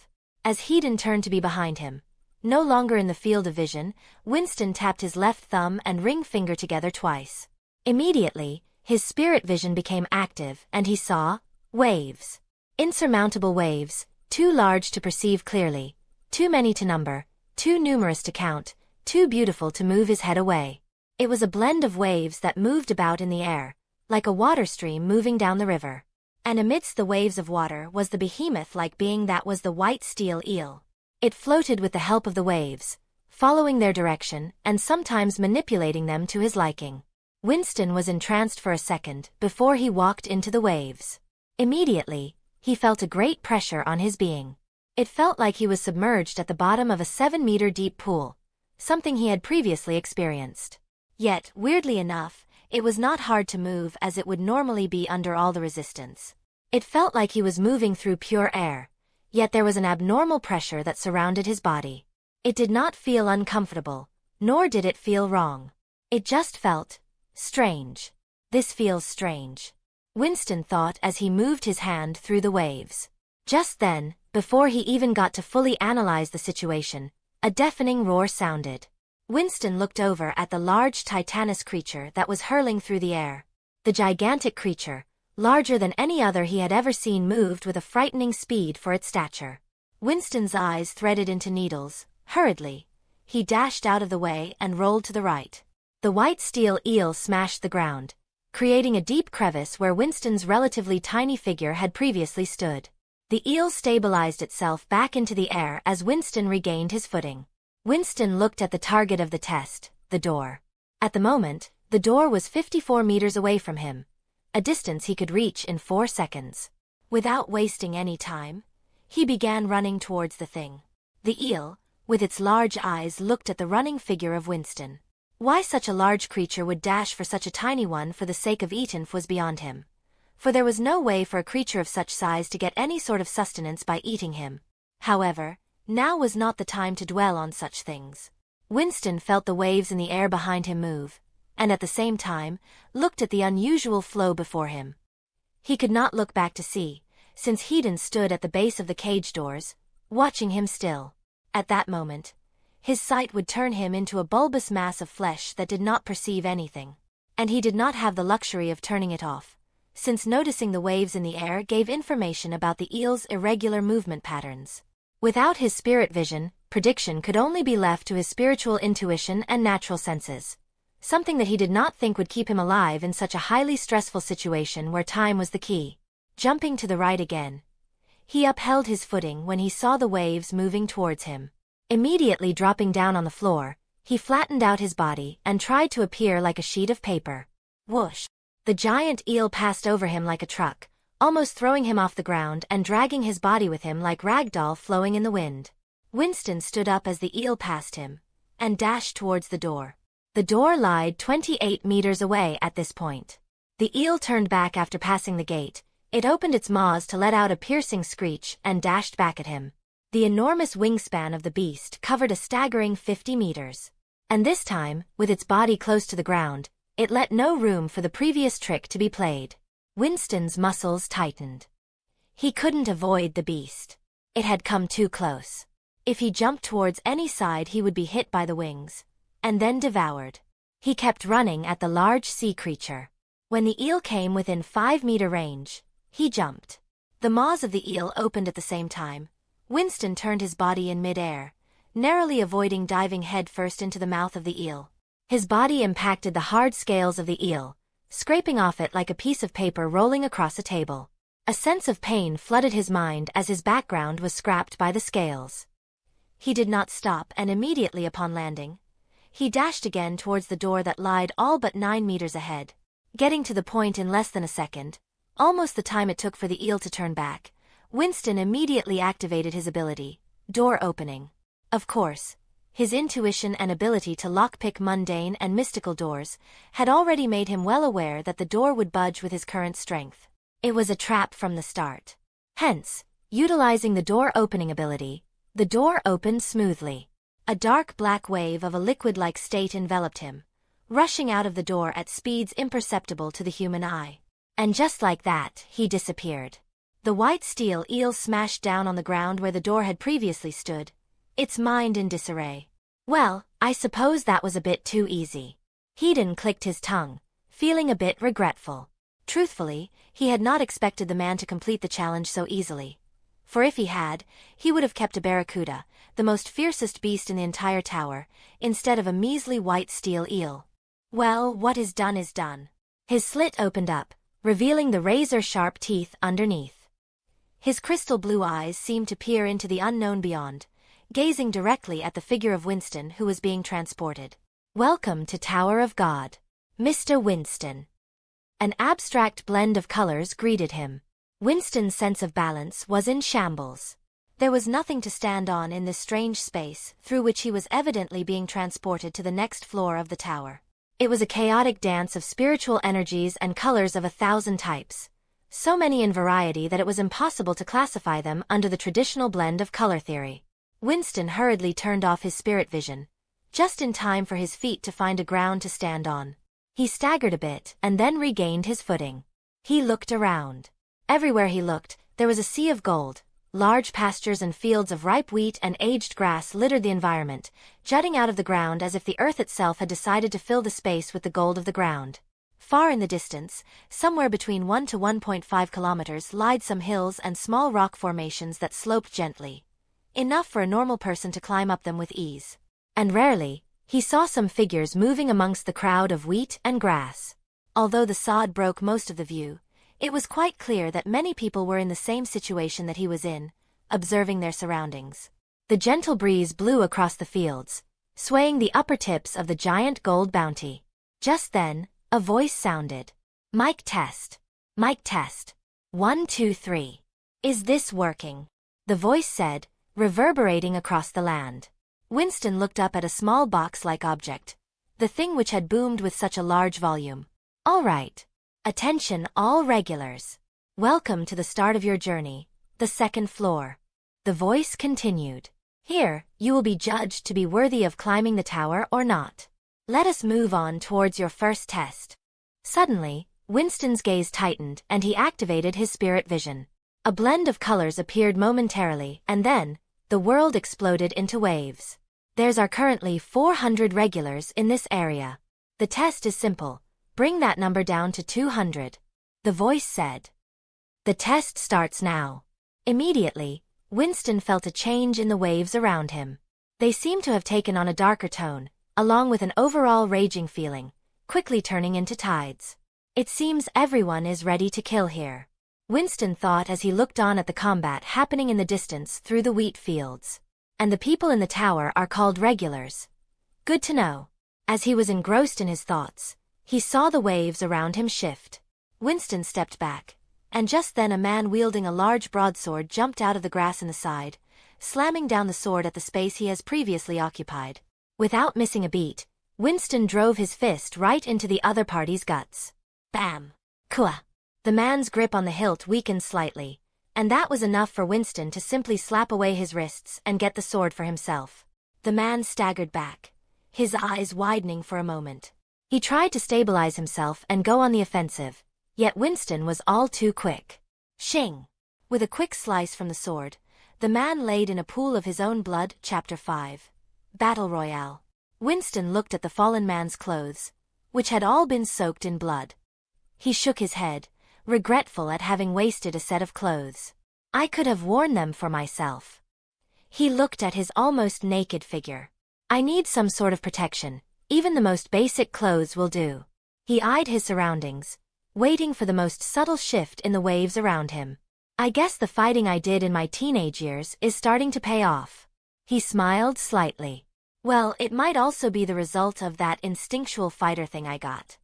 As Heaton turned to be behind him, no longer in the field of vision, Winston tapped his left thumb and ring finger together twice. Immediately, his spirit vision became active and he saw waves. Insurmountable waves, too large to perceive clearly, too many to number, too numerous to count, too beautiful to move his head away. It was a blend of waves that moved about in the air, like a water stream moving down the river. And amidst the waves of water was the behemoth-like being that was the white steel eel. It floated with the help of the waves, following their direction and sometimes manipulating them to his liking. Winston was entranced for a second before he walked into the waves. Immediately, he felt a great pressure on his being. It felt like he was submerged at the bottom of a 7-meter deep pool, something he had previously experienced. Yet, weirdly enough, it was not hard to move as it would normally be under all the resistance. It felt like he was moving through pure air, yet there was an abnormal pressure that surrounded his body. It did not feel uncomfortable, nor did it feel wrong. It just felt strange. This feels strange, Winston thought as he moved his hand through the waves. Just then, before he even got to fully analyze the situation, a deafening roar sounded. Winston looked over at the large titanous creature that was hurling through the air. The gigantic creature, larger than any other he had ever seen, moved with a frightening speed for its stature. Winston's eyes threaded into needles. Hurriedly, he dashed out of the way and rolled to the right. The white steel eel smashed the ground, creating a deep crevice where Winston's relatively tiny figure had previously stood. The eel stabilized itself back into the air as Winston regained his footing. Winston looked at the target of the test, the door. At the moment, the door was 54 meters away from him, a distance he could reach in 4 seconds. Without wasting any time, he began running towards the thing. The eel, with its large eyes, looked at the running figure of Winston. Why such a large creature would dash for such a tiny one for the sake of eating was beyond him. For there was no way for a creature of such size to get any sort of sustenance by eating him. However, now was not the time to dwell on such things. Winston felt the waves in the air behind him move, and at the same time, looked at the unusual flow before him. He could not look back to see, since Hedon stood at the base of the cage doors, watching him still. At that moment, his sight would turn him into a bulbous mass of flesh that did not perceive anything. And he did not have the luxury of turning it off, since noticing the waves in the air gave information about the eel's irregular movement patterns. Without his spirit vision, prediction could only be left to his spiritual intuition and natural senses. Something that he did not think would keep him alive in such a highly stressful situation where time was the key. Jumping to the right again, he upheld his footing when he saw the waves moving towards him. Immediately dropping down on the floor, he flattened out his body and tried to appear like a sheet of paper. Whoosh! The giant eel passed over him like a truck, almost throwing him off the ground and dragging his body with him like ragdoll flowing in the wind. Winston stood up as the eel passed him, and dashed towards the door. The door lied 28 meters away at this point. The eel turned back after passing the gate. It opened its maws to let out a piercing screech and dashed back at him. The enormous wingspan of the beast covered a staggering 50 meters. And this time, with its body close to the ground, it let no room for the previous trick to be played. Winston's muscles tightened. He couldn't avoid the beast. It had come too close. If he jumped towards any side, he would be hit by the wings, and then devoured. He kept running at the large sea creature. When the eel came within 5-meter range, he jumped. The maws of the eel opened at the same time. Winston turned his body in mid-air, narrowly avoiding diving headfirst into the mouth of the eel. His body impacted the hard scales of the eel, scraping off it like a piece of paper rolling across a table. A sense of pain flooded his mind as his background was scrapped by the scales. He did not stop, and immediately upon landing, he dashed again towards the door that lied all but 9 meters ahead. Getting to the point in less than a second, almost the time it took for the eel to turn back, Winston immediately activated his ability, door opening. Of course, his intuition and ability to lockpick mundane and mystical doors had already made him well aware that the door would budge with his current strength. It was a trap from the start. Hence, utilizing the door opening ability, the door opened smoothly. A dark black wave of a liquid-like state enveloped him, rushing out of the door at speeds imperceptible to the human eye. And just like that, he disappeared. The white steel eel smashed down on the ground where the door had previously stood, its mind in disarray. Well, I suppose that was a bit too easy. Hedon clicked his tongue, feeling a bit regretful. Truthfully, he had not expected the man to complete the challenge so easily. For if he had, he would have kept a barracuda, the most fiercest beast in the entire tower, instead of a measly white steel eel. Well, what is done is done. His slit opened up, revealing the razor-sharp teeth underneath. His crystal blue eyes seemed to peer into the unknown beyond, gazing directly at the figure of Winston who was being transported. Welcome to Tower of God, Mr. Winston. An abstract blend of colors greeted him. Winston's sense of balance was in shambles. There was nothing to stand on in this strange space through which he was evidently being transported to the next floor of the tower. It was a chaotic dance of spiritual energies and colors of 1,000 types, so many in variety that it was impossible to classify them under the traditional blend of color theory. Winston hurriedly turned off his spirit vision, just in time for his feet to find a ground to stand on. He staggered a bit and then regained his footing. He looked around. Everywhere he looked, there was a sea of gold. Large pastures and fields of ripe wheat and aged grass littered the environment, jutting out of the ground as if the earth itself had decided to fill the space with the gold of the ground. Far in the distance, somewhere between 1 to 1.5 kilometers, lied some hills and small rock formations that sloped gently, enough for a normal person to climb up them with ease. And rarely, He saw some figures moving amongst the crowd of wheat and grass. Although the sod broke most of the view, it was quite clear that many people were in the same situation that he was in, observing their surroundings. The gentle breeze blew across the fields, swaying the upper tips of the giant gold bounty. Just then, a voice sounded. Mic test. Mic test. 1 2 3. Is this working? The voice said, reverberating across the land. Winston looked up at a small box-like object, the thing which had boomed with such a large volume. All right. Attention all regulars. Welcome to the start of your journey, the second floor. The voice continued. Here, you will be judged to be worthy of climbing the tower or not. Let us move on towards your first test. Suddenly, Winston's gaze tightened and he activated his spirit vision. A blend of colors appeared momentarily and then, the world exploded into waves. There's are currently 400 regulars in this area. The test is simple. Bring that number down to 200. The voice said. The test starts now. Immediately, Winston felt a change in the waves around him. They seemed to have taken on a darker tone, along with an overall raging feeling, quickly turning into tides. It seems everyone is ready to kill here. Winston thought as he looked on at the combat happening in the distance through the wheat fields. And the people in the tower are called regulars. Good to know. As he was engrossed in his thoughts, he saw the waves around him shift. Winston stepped back, and just then a man wielding a large broadsword jumped out of the grass in the side, slamming down the sword at the space he has previously occupied. Without missing a beat, Winston drove his fist right into the other party's guts. Bam! Kua! The man's grip on the hilt weakened slightly, and that was enough for Winston to simply slap away his wrists and get the sword for himself. The man staggered back, his eyes widening for a moment. He tried to stabilize himself and go on the offensive, yet Winston was all too quick. Shing! With a quick slice from the sword, the man laid in a pool of his own blood. Chapter 5. Battle Royale. Winston looked at the fallen man's clothes, which had all been soaked in blood. He shook his head, regretful at having wasted a set of clothes. I could have worn them for myself. He looked at his almost naked figure. I need some sort of protection, even the most basic clothes will do. He eyed his surroundings, waiting for the most subtle shift in the waves around him. I guess the fighting I did in my teenage years is starting to pay off. He smiled slightly. Well, it might also be the result of that instinctual fighter thing I got.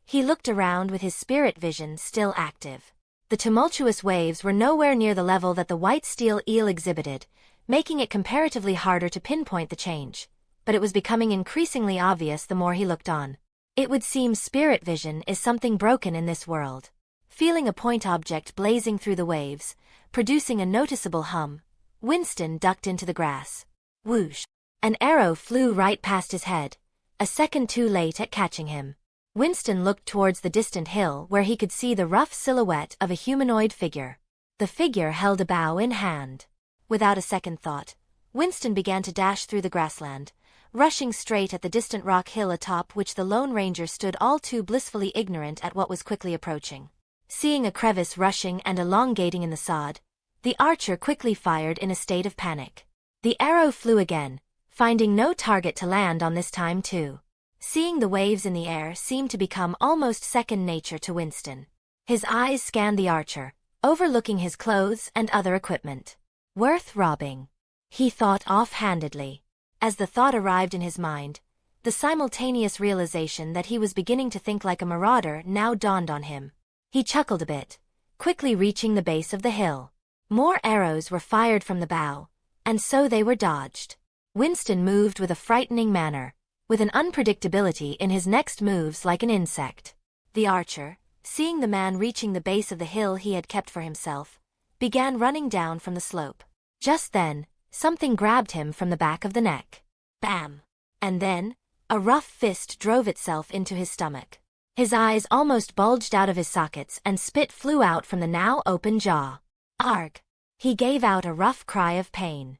He looked around with his spirit vision still active. The tumultuous waves were nowhere near the level that the white steel eel exhibited, making it comparatively harder to pinpoint the change. But it was becoming increasingly obvious the more he looked on. It would seem spirit vision is something broken in this world. Feeling a point object blazing through the waves, producing a noticeable hum, Winston ducked into the grass. Whoosh! An arrow flew right past his head, a second too late at catching him. Winston looked towards the distant hill where he could see the rough silhouette of a humanoid figure. The figure held a bow in hand. Without a second thought, Winston began to dash through the grassland, rushing straight at the distant rock hill atop which the Lone Ranger stood all too blissfully ignorant at what was quickly approaching. Seeing a crevice rushing and elongating in the sod, the archer quickly fired in a state of panic. The arrow flew again, finding no target to land on this time too. Seeing the waves in the air seemed to become almost second nature to Winston. His eyes scanned the archer, overlooking his clothes and other equipment. Worth robbing, he thought offhandedly. As the thought arrived in his mind, the simultaneous realization that he was beginning to think like a marauder now dawned on him. He chuckled a bit, quickly reaching the base of the hill. More arrows were fired from the bow, and so they were dodged. Winston moved with a frightening manner, with an unpredictability in his next moves like an insect. The archer, seeing the man reaching the base of the hill he had kept for himself, began running down from the slope. Just then, something grabbed him from the back of the neck. Bam! And then, a rough fist drove itself into his stomach. His eyes almost bulged out of his sockets and spit flew out from the now open jaw. Arg! He gave out a rough cry of pain.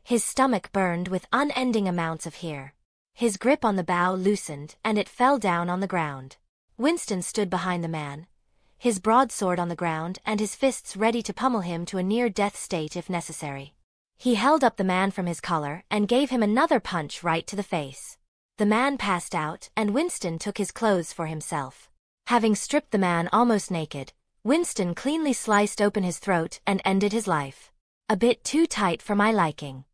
His stomach burned with unending amounts of hair. His grip on the bow loosened and it fell down on the ground. Winston stood behind the man, his broadsword on the ground and his fists ready to pummel him to a near-death state if necessary. He held up the man from his collar and gave him another punch right to the face. The man passed out, and Winston took his clothes for himself. Having stripped the man almost naked, Winston cleanly sliced open his throat and ended his life. A bit too tight for my liking,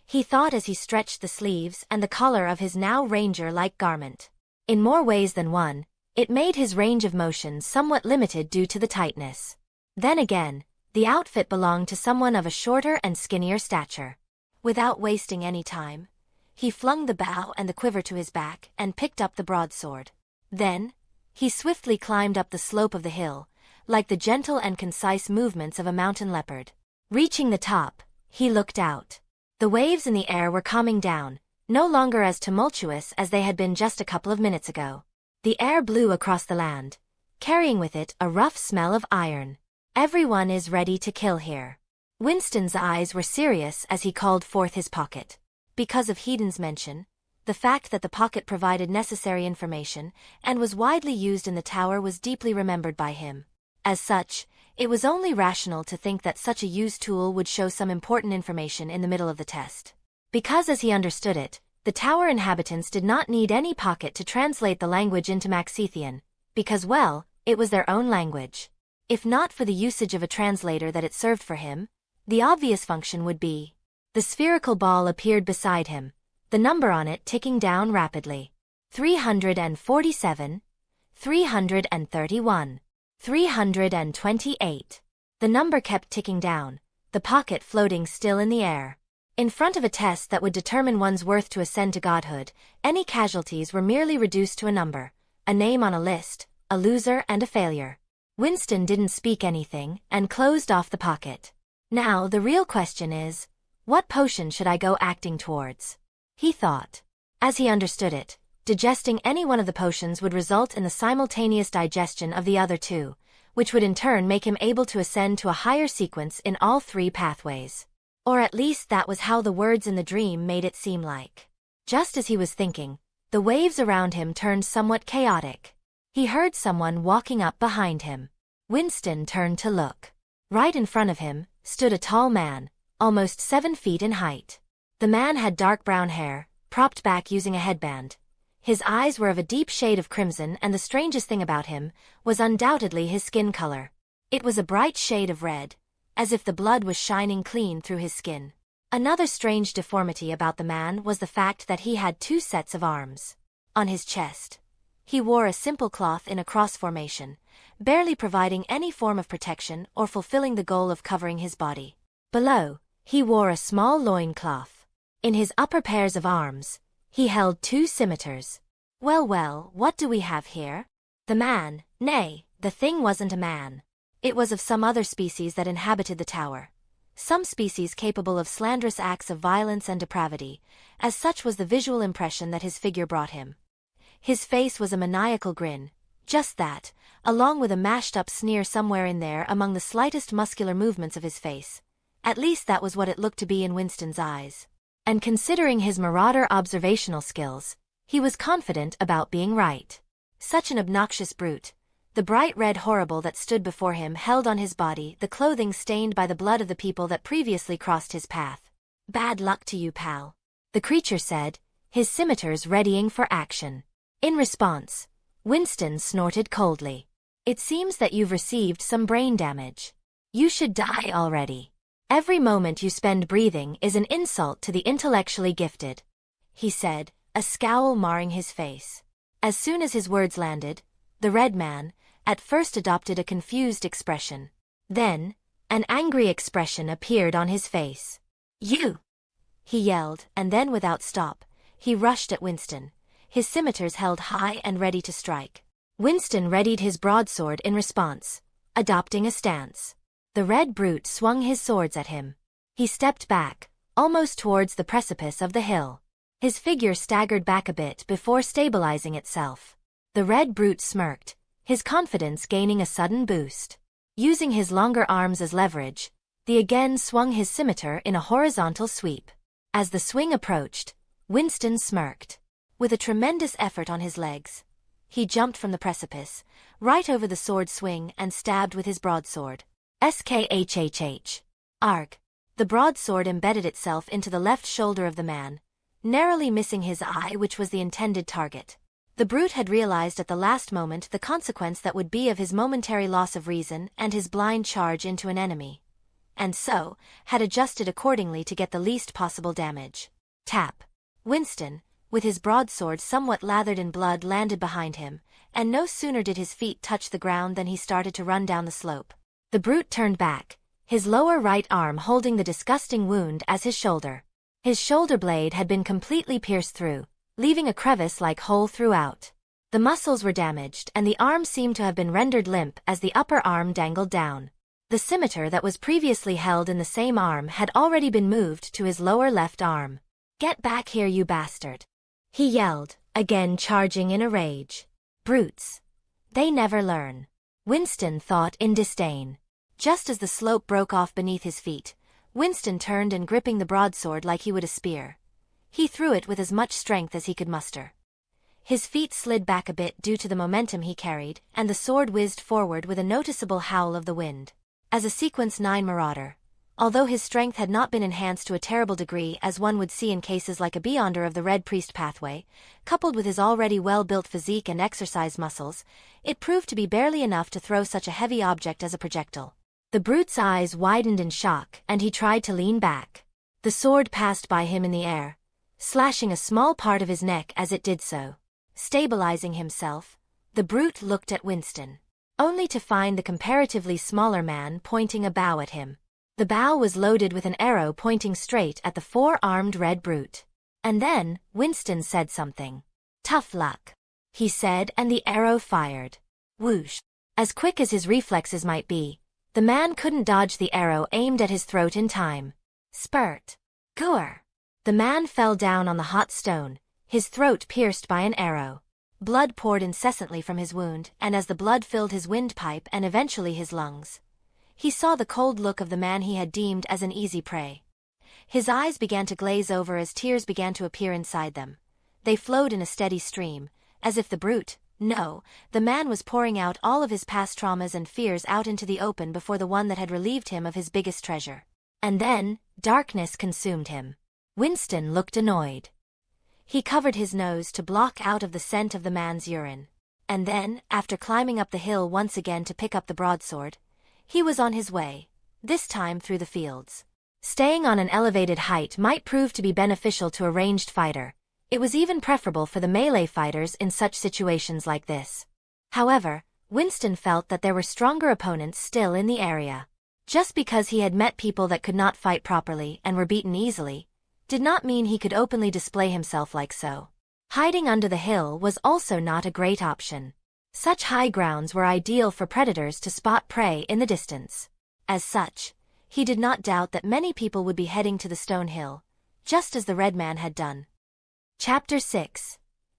he thought as he stretched the sleeves and the collar of his now ranger-like garment. In more ways than one, it made his range of motion somewhat limited due to the tightness. Then again, the outfit belonged to someone of a shorter and skinnier stature. Without wasting any time, he flung the bow and the quiver to his back and picked up the broadsword. Then, he swiftly climbed up the slope of the hill, like the gentle and concise movements of a mountain leopard. Reaching the top, he looked out. The waves in the air were calming down, no longer as tumultuous as they had been just a couple of minutes ago. The air blew across the land, carrying with it a rough smell of iron. Everyone is ready to kill here. Winston's eyes were serious as he called forth his pocket. Because of Hedon's mention, the fact that the pocket provided necessary information and was widely used in the tower was deeply remembered by him. As such, it was only rational to think that such a used tool would show some important information in the middle of the test. Because as he understood it, the tower inhabitants did not need any pocket to translate the language into Maxithian, because well, it was their own language. If not for the usage of a translator that it served for him, the obvious function would be. The spherical ball appeared beside him, the number on it ticking down rapidly. 347, 331, 328. The number kept ticking down, the pocket floating still in the air. In front of a test that would determine one's worth to ascend to godhood, any casualties were merely reduced to a number, a name on a list, a loser and a failure. Winston didn't speak anything and closed off the pocket. Now the real question is, what potion should I go acting towards? He thought. As he understood it, digesting any one of the potions would result in the simultaneous digestion of the other two, which would in turn make him able to ascend to a higher sequence in all three pathways. Or at least that was how the words in the dream made it seem like. Just as he was thinking, the waves around him turned somewhat chaotic. He heard someone walking up behind him. Winston turned to look. Right in front of him stood a tall man, almost 7 feet in height. The man had dark brown hair, propped back using a headband. His eyes were of a deep shade of crimson, and the strangest thing about him was undoubtedly his skin color. It was a bright shade of red, as if the blood was shining clean through his skin. Another strange deformity about the man was the fact that he had 2 sets of arms. On his chest, he wore a simple cloth in a cross formation, barely providing any form of protection or fulfilling the goal of covering his body. Below, he wore a small loincloth. In his upper pairs of arms, he held 2 scimitars. Well, what do we have here? The man, nay, the thing wasn't a man. It was of some other species that inhabited the tower. Some species capable of slanderous acts of violence and depravity, as such was the visual impression that his figure brought him. His face was a maniacal grin, just that, along with a mashed-up sneer somewhere in there among the slightest muscular movements of his face. At least that was what it looked to be in Winston's eyes. And considering his marauder observational skills, he was confident about being right. Such an obnoxious brute. The bright red horrible that stood before him held on his body the clothing stained by the blood of the people that previously crossed his path. "Bad luck to you, pal," the creature said, his scimitars readying for action. In response, Winston snorted coldly. "It seems that you've received some brain damage. You should die already. Every moment you spend breathing is an insult to the intellectually gifted," he said, a scowl marring his face. As soon as his words landed, the red man, at first adopted a confused expression. Then, an angry expression appeared on his face. "You!" he yelled, and then without stop, he rushed at Winston, his scimitars held high and ready to strike. Winston readied his broadsword in response, adopting a stance. The red brute swung his swords at him. He stepped back, almost towards the precipice of the hill. His figure staggered back a bit before stabilizing itself. The red brute smirked, his confidence gaining a sudden boost. Using his longer arms as leverage, the again swung his scimitar in a horizontal sweep. As the swing approached, Winston smirked. With a tremendous effort on his legs, he jumped from the precipice, right over the sword swing and stabbed with his broadsword. Skhhh. Arg. The broadsword embedded itself into the left shoulder of the man, narrowly missing his eye, which was the intended target. The brute had realized at the last moment the consequence that would be of his momentary loss of reason and his blind charge into an enemy, and so had adjusted accordingly to get the least possible damage. Tap. Winston, with his broadsword somewhat lathered in blood, landed behind him, and no sooner did his feet touch the ground than he started to run down the slope. The brute turned back, his lower right arm holding the disgusting wound as his shoulder. His shoulder blade had been completely pierced through, leaving a crevice-like hole throughout. The muscles were damaged and the arm seemed to have been rendered limp as the upper arm dangled down. The scimitar that was previously held in the same arm had already been moved to his lower left arm. "Get back here, you bastard!" he yelled, again charging in a rage. Brutes. They never learn. Winston thought in disdain. Just as the slope broke off beneath his feet, Winston turned and, gripping the broadsword like he would a spear, he threw it with as much strength as he could muster. His feet slid back a bit due to the momentum he carried, and the sword whizzed forward with a noticeable howl of the wind. As a Sequence 9 marauder, although his strength had not been enhanced to a terrible degree as one would see in cases like a Beyonder of the Red Priest pathway, coupled with his already well-built physique and exercised muscles, it proved to be barely enough to throw such a heavy object as a projectile. The brute's eyes widened in shock and he tried to lean back. The sword passed by him in the air, slashing a small part of his neck as it did so. Stabilizing himself, the brute looked at Winston, only to find the comparatively smaller man pointing a bow at him. The bow was loaded with an arrow pointing straight at the four-armed red brute. And then, Winston said something. "Tough luck," he said, and the arrow fired. Whoosh. As quick as his reflexes might be, the man couldn't dodge the arrow aimed at his throat in time. Spurt. Gore. The man fell down on the hot stone, his throat pierced by an arrow. Blood poured incessantly from his wound, and as the blood filled his windpipe and eventually his lungs, he saw the cold look of the man he had deemed as an easy prey. His eyes began to glaze over as tears began to appear inside them. They flowed in a steady stream, as if the brute, no, the man was pouring out all of his past traumas and fears out into the open before the one that had relieved him of his biggest treasure. And then, darkness consumed him. Winston looked annoyed. He covered his nose to block out of the scent of the man's urine. And then, after climbing up the hill once again to pick up the broadsword, he was on his way, this time through the fields. Staying on an elevated height might prove to be beneficial to a ranged fighter. It was even preferable for the melee fighters in such situations like this. However, Winston felt that there were stronger opponents still in the area. Just because he had met people that could not fight properly and were beaten easily, did not mean he could openly display himself like so. Hiding under the hill was also not a great option. Such high grounds were ideal for predators to spot prey in the distance. As such, he did not doubt that many people would be heading to the stone hill, just as the red man had done. Chapter 6.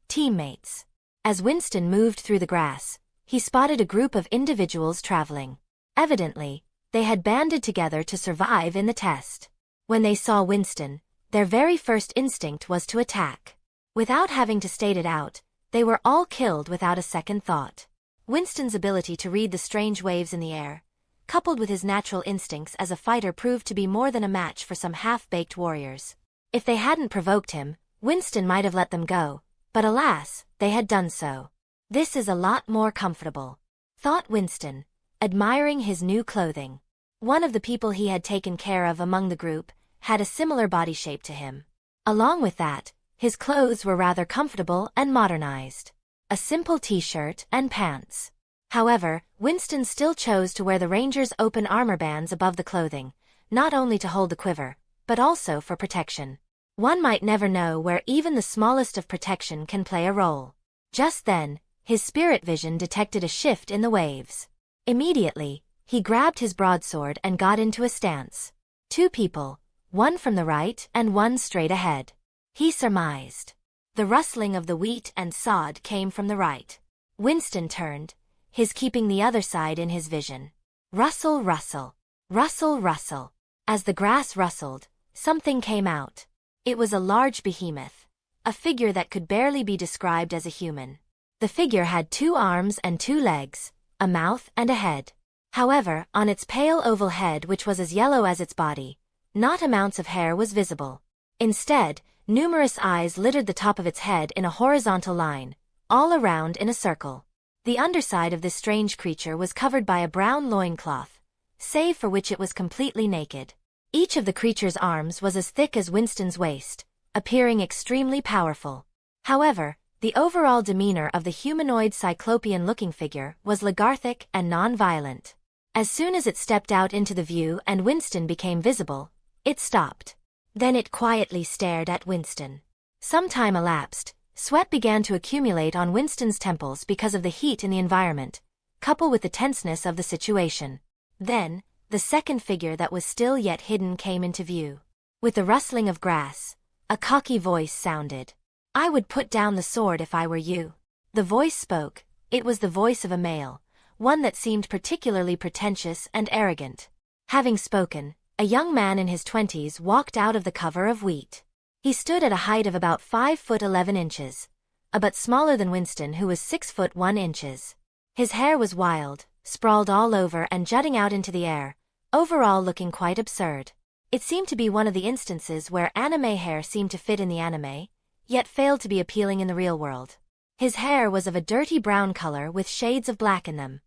Teammates. As Winston moved through the grass, he spotted a group of individuals traveling. Evidently, they had banded together to survive in the test. When they saw Winston, their very first instinct was to attack. Without having to state it out, they were all killed without a second thought. Winston's ability to read the strange waves in the air, coupled with his natural instincts as a fighter, proved to be more than a match for some half-baked warriors. If they hadn't provoked him, Winston might have let them go, but alas, they had done so. This is a lot more comfortable, thought Winston, admiring his new clothing. One of the people he had taken care of among the group had a similar body shape to him. Along with that, his clothes were rather comfortable and modernized. A simple t-shirt and pants. However, Winston still chose to wear the Ranger's open armor bands above the clothing, not only to hold the quiver, but also for protection. One might never know where even the smallest of protection can play a role. Just then, his spirit vision detected a shift in the waves. Immediately, he grabbed his broadsword and got into a stance. Two people, one from the right and one straight ahead. He surmised. The rustling of the wheat and sod came from the right. Winston turned, his keeping the other side in his vision. Rustle, rustle. Rustle, rustle. As the grass rustled, something came out. It was a large behemoth, a figure that could barely be described as a human. The figure had 2 arms and 2 legs, a mouth and a head. However, on its pale oval head, which was as yellow as its body, not amounts of hair was visible. Instead, Numerous eyes littered the top of its head in a horizontal line, all around in a circle. The underside of this strange creature was covered by a brown loincloth, save for which it was completely naked. Each of the creature's arms was as thick as Winston's waist, appearing extremely powerful. However, the overall demeanor of the humanoid cyclopean-looking figure was lethargic and non-violent. As soon as it stepped out into the view and Winston became visible, it stopped. Then it quietly stared at Winston. Some time elapsed. Sweat began to accumulate on Winston's temples because of the heat in the environment, coupled with the tenseness of the situation. Then, the second figure that was still yet hidden came into view. With the rustling of grass, a cocky voice sounded. "I would put down the sword if I were you." The voice spoke. It was the voice of a male, one that seemed particularly pretentious and arrogant. Having spoken, a young man in his 20s walked out of the cover of wheat. He stood at a height of about 5 foot 11 inches, a bit smaller than Winston, who was 6 foot 1 inches. His hair was wild, sprawled all over and jutting out into the air, overall looking quite absurd. It seemed to be one of the instances where anime hair seemed to fit in the anime, yet failed to be appealing in the real world. His hair was of a dirty brown color with shades of black in them.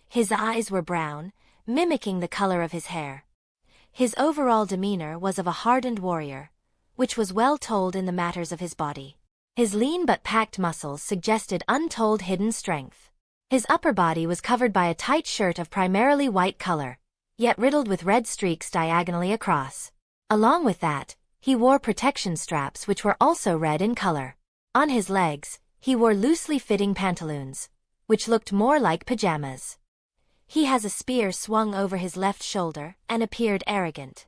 His eyes were brown, mimicking the color of his hair. His overall demeanor was of a hardened warrior, which was well told in the matters of his body. His lean but packed muscles suggested untold hidden strength. His upper body was covered by a tight shirt of primarily white color, yet riddled with red streaks diagonally across. Along with that, he wore protection straps which were also red in color. On his legs, he wore loosely fitting pantaloons, which looked more like pajamas. He has a spear swung over his left shoulder and appeared arrogant.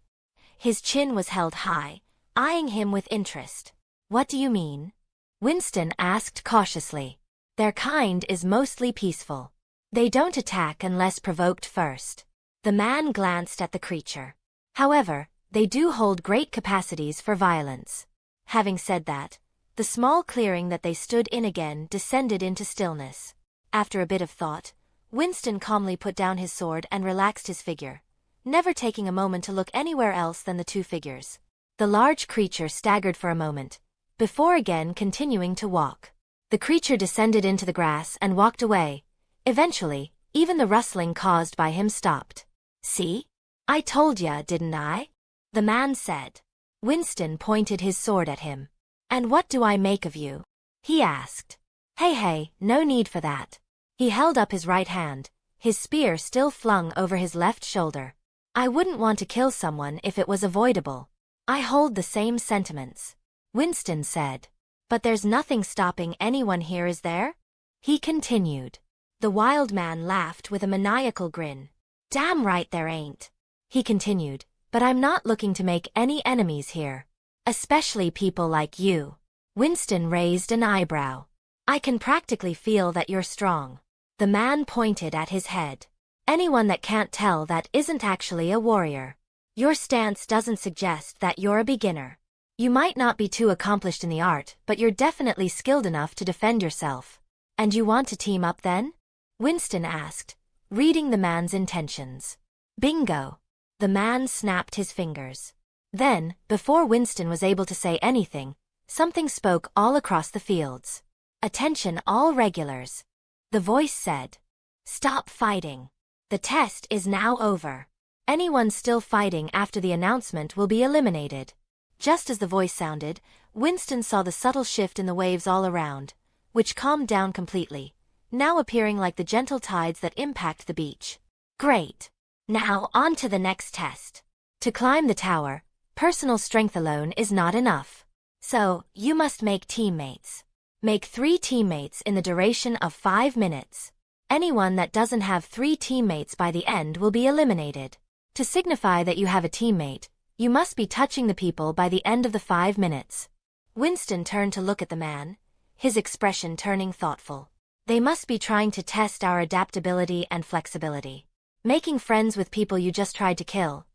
His chin was held high, eyeing him with interest. "What do you mean?" Winston asked cautiously. "Their kind is mostly peaceful. They don't attack unless provoked first." The man glanced at the creature. "However, they do hold great capacities for violence." Having said that, the small clearing that they stood in again descended into stillness. After a bit of thought, Winston calmly put down his sword and relaxed his figure, never taking a moment to look anywhere else than the two figures. The large creature staggered for a moment, before again continuing to walk. The creature descended into the grass and walked away. Eventually, even the rustling caused by him stopped. "See? I told ya, didn't I?" the man said. Winston pointed his sword at him. "And what do I make of you?" he asked. Hey, no need for that." He held up his right hand, his spear still flung over his left shoulder. "I wouldn't want to kill someone if it was avoidable." "I hold the same sentiments," Winston said. "But there's nothing stopping anyone here, is there?" he continued. The wild man laughed with a maniacal grin. "Damn right there ain't," he continued, "but I'm not looking to make any enemies here. Especially people like you." Winston raised an eyebrow. "I can practically feel that you're strong." The man pointed at his head. "Anyone that can't tell that isn't actually a warrior. Your stance doesn't suggest that you're a beginner. You might not be too accomplished in the art, but you're definitely skilled enough to defend yourself." "And you want to team up then?" Winston asked, reading the man's intentions. "Bingo." The man snapped his fingers. Then, before Winston was able to say anything, something spoke all across the fields. "Attention all regulars," the voice said. "Stop fighting. The test is now over. Anyone still fighting after the announcement will be eliminated." Just as the voice sounded, Winston saw the subtle shift in the waves all around, which calmed down completely, now appearing like the gentle tides that impact the beach. "Great. Now on to the next test. To climb the tower, personal strength alone is not enough. So, you must make teammates. Make 3 teammates in the duration of 5 minutes. Anyone that doesn't have 3 teammates by the end will be eliminated. To signify that you have a teammate, you must be touching the people by the end of the 5 minutes." Winston turned to look at the man, his expression turning thoughtful. "They must be trying to test our adaptability and flexibility. Making friends with people you just tried to kill.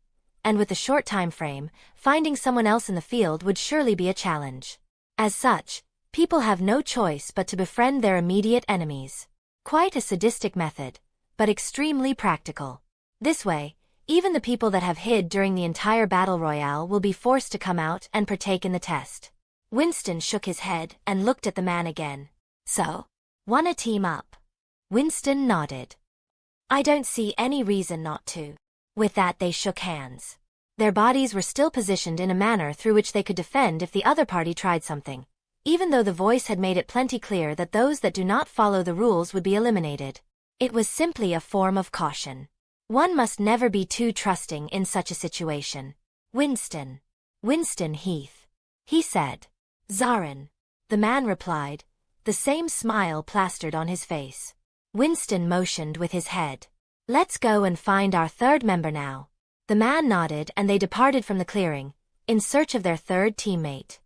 And with a short time frame, finding someone else in the field would surely be a challenge. As such, people have no choice but to befriend their immediate enemies. Quite a sadistic method, but extremely practical. This way, even the people that have hid during the entire battle royale will be forced to come out and partake in the test. Winston shook his head and looked at the man again. So, wanna team up? Winston nodded. I don't see any reason not to. With that they shook hands. Their bodies were still positioned in a manner through which they could defend if the other party tried something, even though the voice had made it plenty clear that those that do not follow the rules would be eliminated. It was simply a form of caution. One must never be too trusting in such a situation. Winston Heath, he said. Zarin, the man replied, the same smile plastered on his face. Winston motioned with his head. Let's go and find our third member now. The man nodded and they departed from the clearing, in search of their third teammate.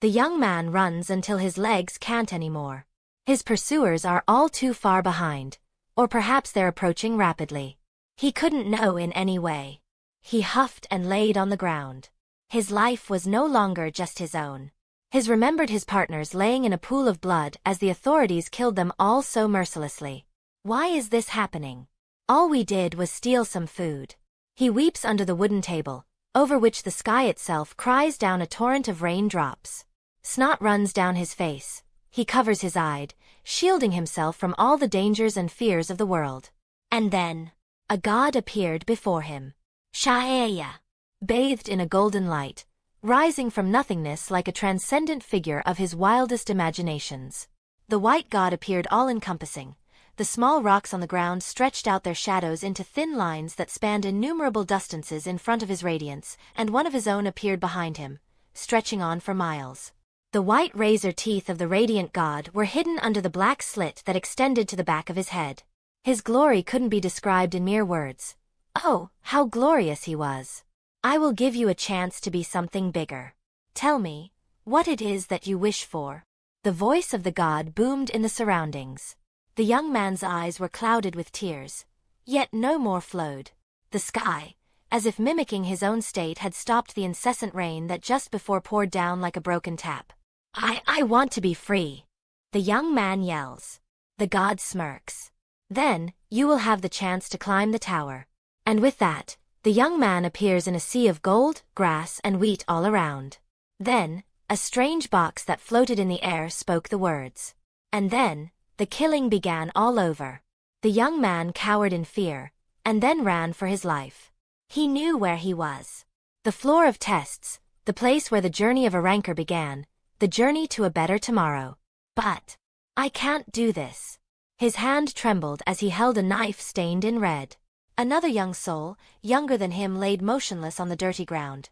The young man runs until his legs can't anymore. His pursuers are all too far behind, or perhaps they're approaching rapidly. He couldn't know in any way. He huffed and laid on the ground. His life was no longer just his own. His remembered his partners laying in a pool of blood as the authorities killed them all so mercilessly. Why is this happening? All we did was steal some food. He weeps under the wooden table, over which the sky itself cries down a torrent of raindrops. Snot runs down his face. He covers his eye, shielding himself from all the dangers and fears of the world. And then, a god appeared before him. Shaeya, bathed in a golden light, rising from nothingness like a transcendent figure of his wildest imaginations. The white god appeared all-encompassing. The small rocks on the ground stretched out their shadows into thin lines that spanned innumerable distances in front of his radiance, and one of his own appeared behind him, stretching on for miles. The white razor teeth of the radiant god were hidden under the black slit that extended to the back of his head. His glory couldn't be described in mere words. Oh, how glorious he was! I will give you a chance to be something bigger. Tell me, what it is that you wish for. The voice of the god boomed in the surroundings. The young man's eyes were clouded with tears, yet no more flowed. The sky, as if mimicking his own state, had stopped the incessant rain that just before poured down like a broken tap. I want to be free. The young man yells. The god smirks. Then, you will have the chance to climb the tower. And with that, the young man appears in a sea of gold, grass, and wheat all around. Then, a strange box that floated in the air spoke the words. And then, the killing began all over. The young man cowered in fear, and then ran for his life. He knew where he was. The floor of tests, the place where the journey of a ranker began, the journey to a better tomorrow. But, I can't do this. His hand trembled as he held a knife stained in red. Another young soul, younger than him, laid motionless on the dirty ground.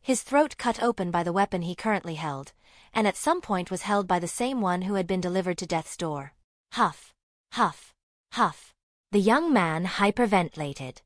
His throat cut open by the weapon he currently held, and at some point was held by the same one who had been delivered to death's door. Huff, huff, huff. The young man hyperventilated.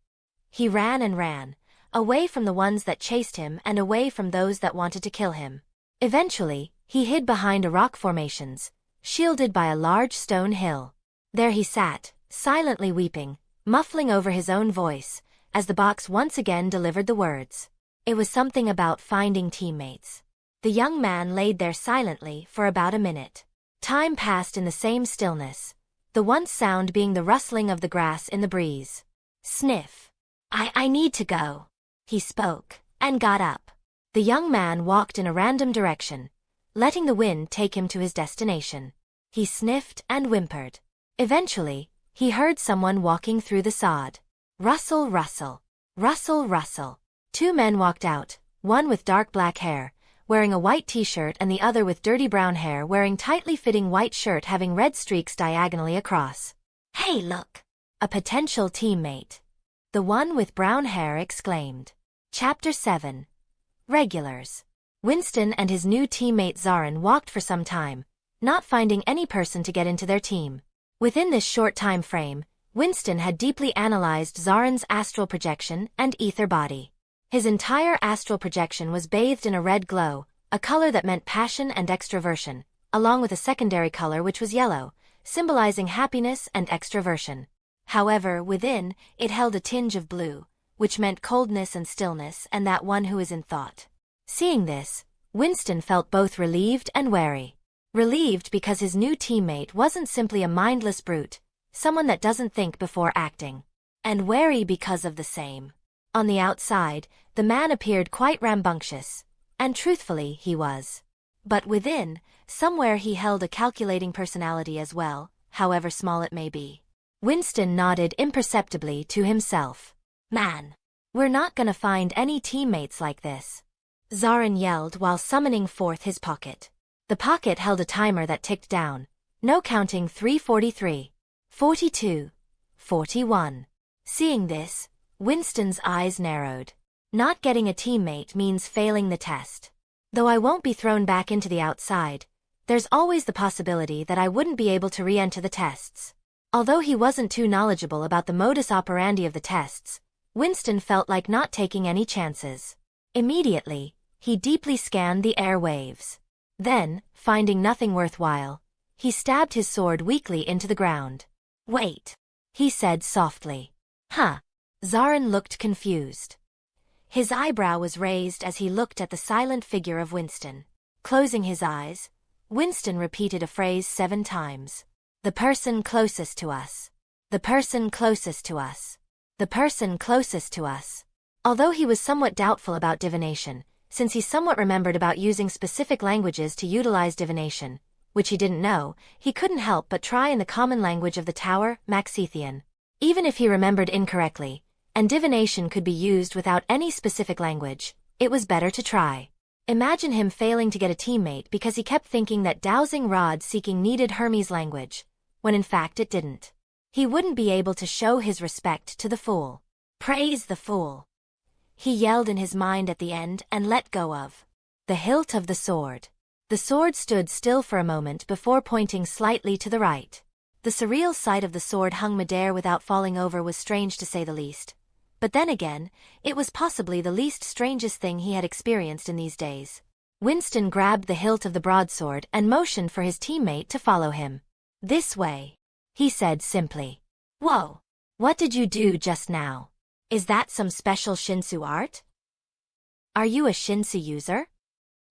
He ran and ran, away from the ones that chased him and away from those that wanted to kill him. Eventually, he hid behind a rock formations, shielded by a large stone hill. There he sat, silently weeping, muffling over his own voice, as the box once again delivered the words. It was something about finding teammates. The young man laid there silently for about a minute. Time passed in the same stillness, the one sound being the rustling of the grass in the breeze. Sniff. I need to go. He spoke, and got up. The young man walked in a random direction, letting the wind take him to his destination. He sniffed and whimpered. Eventually, he heard someone walking through the sod. Rustle, rustle. Rustle, rustle. Two men walked out, one with dark black hair, wearing a white t-shirt, and the other with dirty brown hair, wearing tightly fitting white shirt having red streaks diagonally across. Hey, look! A potential teammate. The one with brown hair exclaimed. Chapter 7. Regulars. Winston and his new teammate Zarin walked for some time, not finding any person to get into their team. Within this short time frame, Winston had deeply analyzed Zarin's astral projection and ether body. His entire astral projection was bathed in a red glow, a color that meant passion and extroversion, along with a secondary color which was yellow, symbolizing happiness and extroversion. However, within, it held a tinge of blue, which meant coldness and stillness and that one who is in thought. Seeing this, Winston felt both relieved and wary. Relieved because his new teammate wasn't simply a mindless brute, someone that doesn't think before acting. And wary because of the same. On the outside, the man appeared quite rambunctious, and truthfully he was. But within, somewhere he held a calculating personality as well, however small it may be. Winston nodded imperceptibly to himself. Man, we're not gonna find any teammates like this, Zarin yelled while summoning forth his pocket. The pocket held a timer that ticked down. No counting 3:43, 42, 41. Seeing this, Winston's eyes narrowed. Not getting a teammate means failing the test. Though I won't be thrown back into the outside, there's always the possibility that I wouldn't be able to re-enter the tests. Although he wasn't too knowledgeable about the modus operandi of the tests, Winston felt like not taking any chances. Immediately, he deeply scanned the airwaves. Then, finding nothing worthwhile, he stabbed his sword weakly into the ground. Wait, he said softly. Huh? Zarin looked confused. His eyebrow was raised as he looked at the silent figure of Winston. Closing his eyes, Winston repeated a phrase 7 times. The person closest to us. The person closest to us. The person closest to us. Although he was somewhat doubtful about divination, since he somewhat remembered about using specific languages to utilize divination, which he didn't know, he couldn't help but try in the common language of the tower, Maxithian. Even if he remembered incorrectly, and divination could be used without any specific language, it was better to try. Imagine him failing to get a teammate because he kept thinking that dowsing rod seeking needed Hermes language, when in fact it didn't. He wouldn't be able to show his respect to the fool. Praise the fool, he yelled in his mind at the end and let go of the hilt of the sword. The sword stood still for a moment before pointing slightly to the right. The surreal sight of the sword hung midair without falling over was strange to say the least. But then again, it was possibly the least strangest thing he had experienced in these days. Winston grabbed the hilt of the broadsword and motioned for his teammate to follow him. This way, he said simply. Whoa! What did you do just now? Is that some special Shinsu art? Are you a Shinsu user?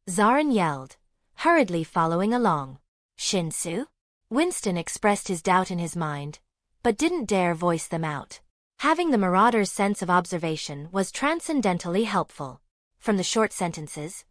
Zarin yelled, hurriedly following along. Shinsu? Winston expressed his doubt in his mind, but didn't dare voice them out. Having the marauder's sense of observation was transcendentally helpful. From the short sentences,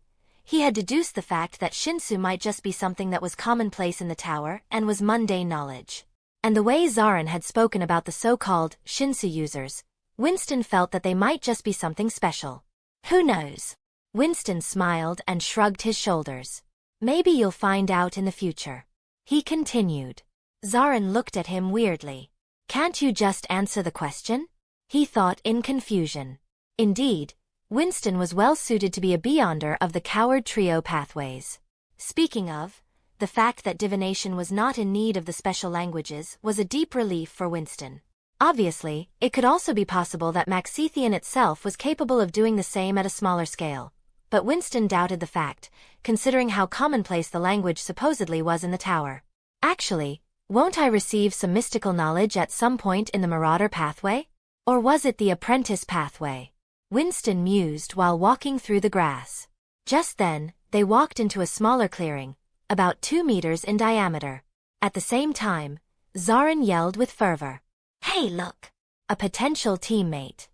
he had deduced the fact that Shinsu might just be something that was commonplace in the tower and was mundane knowledge. And the way Zarin had spoken about the so-called Shinsu users, Winston felt that they might just be something special. Who knows? Winston smiled and shrugged his shoulders. Maybe you'll find out in the future. He continued. Zarin looked at him weirdly. Can't you just answer the question? He thought in confusion. Indeed, Winston was well suited to be a beyonder of the coward trio pathways. Speaking of, the fact that divination was not in need of the special languages was a deep relief for Winston. Obviously, it could also be possible that Maxithian itself was capable of doing the same at a smaller scale. But Winston doubted the fact, considering how commonplace the language supposedly was in the tower. Actually, won't I receive some mystical knowledge at some point in the Marauder pathway? Or was it the Apprentice pathway? Winston mused while walking through the grass. Just then, they walked into a smaller clearing, about 2 meters in diameter. At the same time, Zarin yelled with fervor. Hey look! A potential teammate.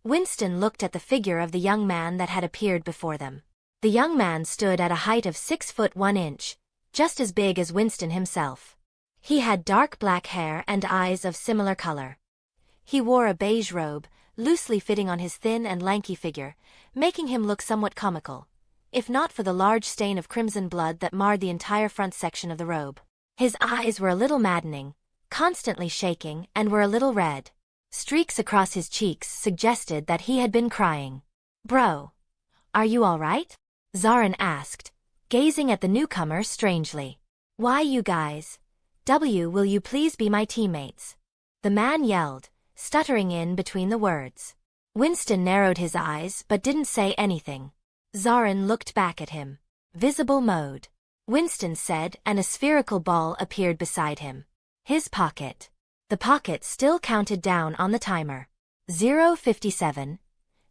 Winston looked at the figure of the young man that had appeared before them. The young man stood at a height of 6 foot 1 inch, just as big as Winston himself. He had dark black hair and eyes of similar color. He wore a beige robe, loosely fitting on his thin and lanky figure, making him look somewhat comical, if not for the large stain of crimson blood that marred the entire front section of the robe. His eyes were a little maddening, constantly shaking, and were a little red. Streaks across his cheeks suggested that he had been crying. Bro, are you all right? Zarin asked, gazing at the newcomer strangely. Why you guys? Will you please be my teammates? The man yelled, stuttering in between the words. Winston narrowed his eyes but didn't say anything. Zarin looked back at him. Visible mode. Winston said, and a spherical ball appeared beside him. His pocket. The pocket still counted down on the timer. 0:57,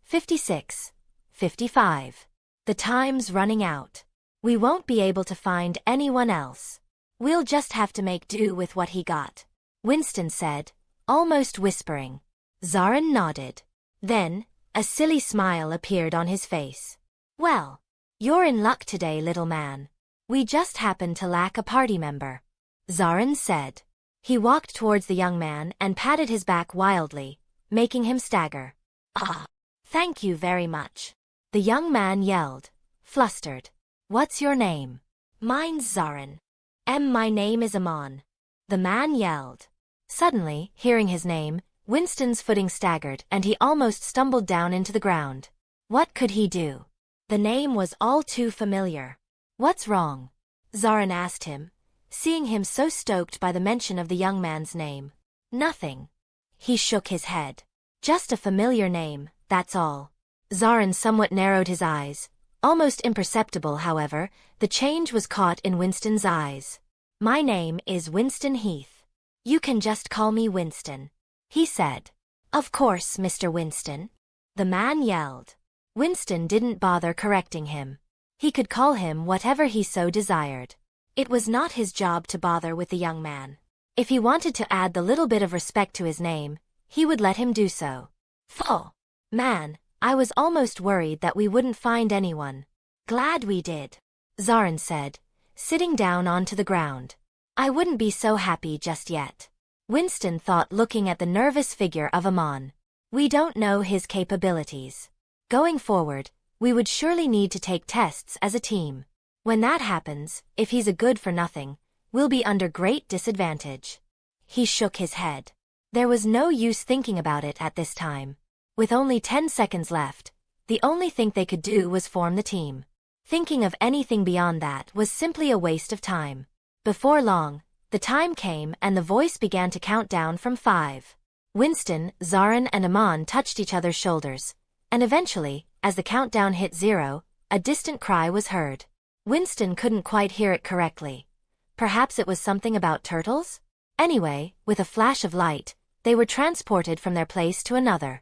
56, 55. The time's running out. We won't be able to find anyone else. We'll just have to make do with what he got, Winston said, almost whispering. Zarin nodded. Then, a silly smile appeared on his face. Well, you're in luck today, little man. We just happen to lack a party member, Zarin said. He walked towards the young man and patted his back wildly, making him stagger. Ah, thank you very much, the young man yelled, flustered. What's your name? Mine's Zarin. My name is Amon, the man yelled. Suddenly, hearing his name, Winston's footing staggered and he almost stumbled down into the ground. What could he do? The name was all too familiar. What's wrong? Zarin asked him, seeing him so stoked by the mention of the young man's name. Nothing. He shook his head. Just a familiar name, that's all. Zarin somewhat narrowed his eyes. Almost imperceptible, however, the change was caught in Winston's eyes. My name is Winston Heath. You can just call me Winston, he said. Of course, Mr. Winston, the man yelled. Winston didn't bother correcting him. He could call him whatever he so desired. It was not his job to bother with the young man. If he wanted to add the little bit of respect to his name, he would let him do so. Phew! Man, I was almost worried that we wouldn't find anyone. Glad we did, Zarin said, sitting down onto the ground. I wouldn't be so happy just yet, Winston thought, looking at the nervous figure of Amon. We don't know his capabilities. Going forward, we would surely need to take tests as a team. When that happens, if he's a good-for-nothing, we'll be under great disadvantage. He shook his head. There was no use thinking about it at this time. With only 10 seconds left, the only thing they could do was form the team. Thinking of anything beyond that was simply a waste of time. Before long, the time came and the voice began to count down from 5. Winston, Zarin and Amon touched each other's shoulders, and eventually, as the countdown hit 0, a distant cry was heard. Winston couldn't quite hear it correctly. Perhaps it was something about turtles? Anyway, with a flash of light, they were transported from their place to another.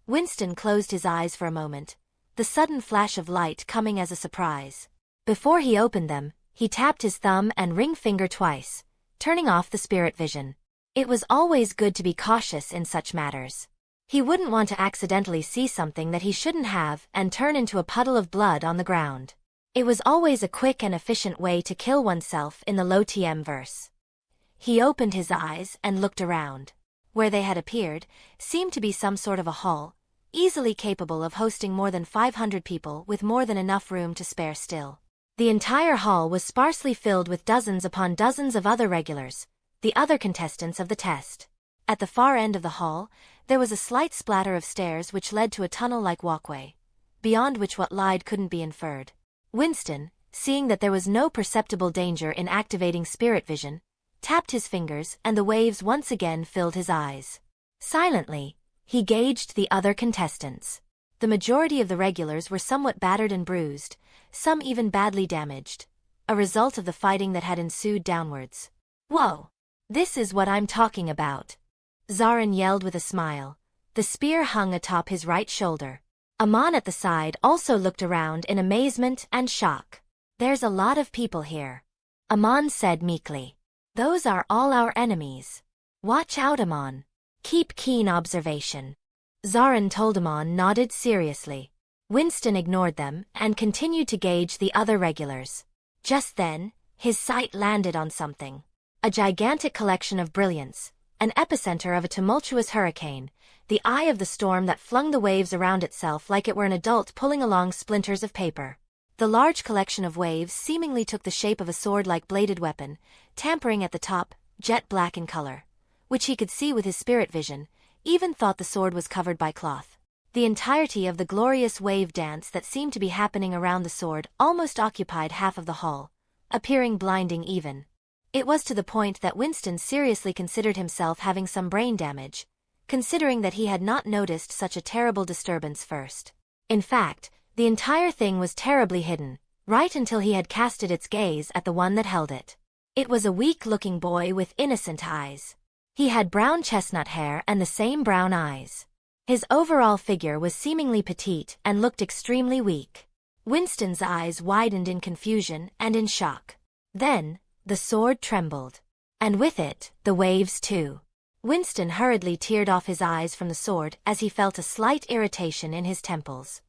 Winston closed his eyes for a moment, the sudden flash of light coming as a surprise. Before he opened them, he tapped his thumb and ring finger twice, turning off the spirit vision. It was always good to be cautious in such matters. He wouldn't want to accidentally see something that he shouldn't have and turn into a puddle of blood on the ground. It was always a quick and efficient way to kill oneself in the low TM verse. He opened his eyes and looked around. Where they had appeared, seemed to be some sort of a hall, easily capable of hosting more than 500 people with more than enough room to spare still. The entire hall was sparsely filled with dozens upon dozens of other regulars, the other contestants of the test. At the far end of the hall, there was a slight splatter of stairs which led to a tunnel-like walkway, beyond which what lied couldn't be inferred. Winston, seeing that there was no perceptible danger in activating spirit vision, tapped his fingers and the waves once again filled his eyes. Silently, he gauged the other contestants. The majority of the regulars were somewhat battered and bruised, some even badly damaged, a result of the fighting that had ensued downwards. Whoa! This is what I'm talking about, Zarin yelled with a smile. The spear hung atop his right shoulder. Amon at the side also looked around in amazement and shock. There's a lot of people here, Amon said meekly. Those are all our enemies. Watch out, Amon. Keep keen observation. Zarin told Amon, nodded seriously. Winston ignored them and continued to gauge the other regulars. Just then, his sight landed on something. A gigantic collection of brilliance, an epicenter of a tumultuous hurricane, the eye of the storm that flung the waves around itself like it were an adult pulling along splinters of paper. The large collection of waves seemingly took the shape of a sword-like bladed weapon, tampering at the top, jet black in color, which he could see with his spirit vision, even thought the sword was covered by cloth. The entirety of the glorious wave dance that seemed to be happening around the sword almost occupied half of the hall, appearing blinding even. It was to the point that Winston seriously considered himself having some brain damage, considering that he had not noticed such a terrible disturbance first. In fact, the entire thing was terribly hidden, right until he had casted its gaze at the one that held it. It was a weak-looking boy with innocent eyes. He had brown chestnut hair and the same brown eyes. His overall figure was seemingly petite and looked extremely weak. Winston's eyes widened in confusion and in shock. Then, the sword trembled. And with it, the waves too. Winston hurriedly teared off his eyes from the sword as he felt a slight irritation in his temples.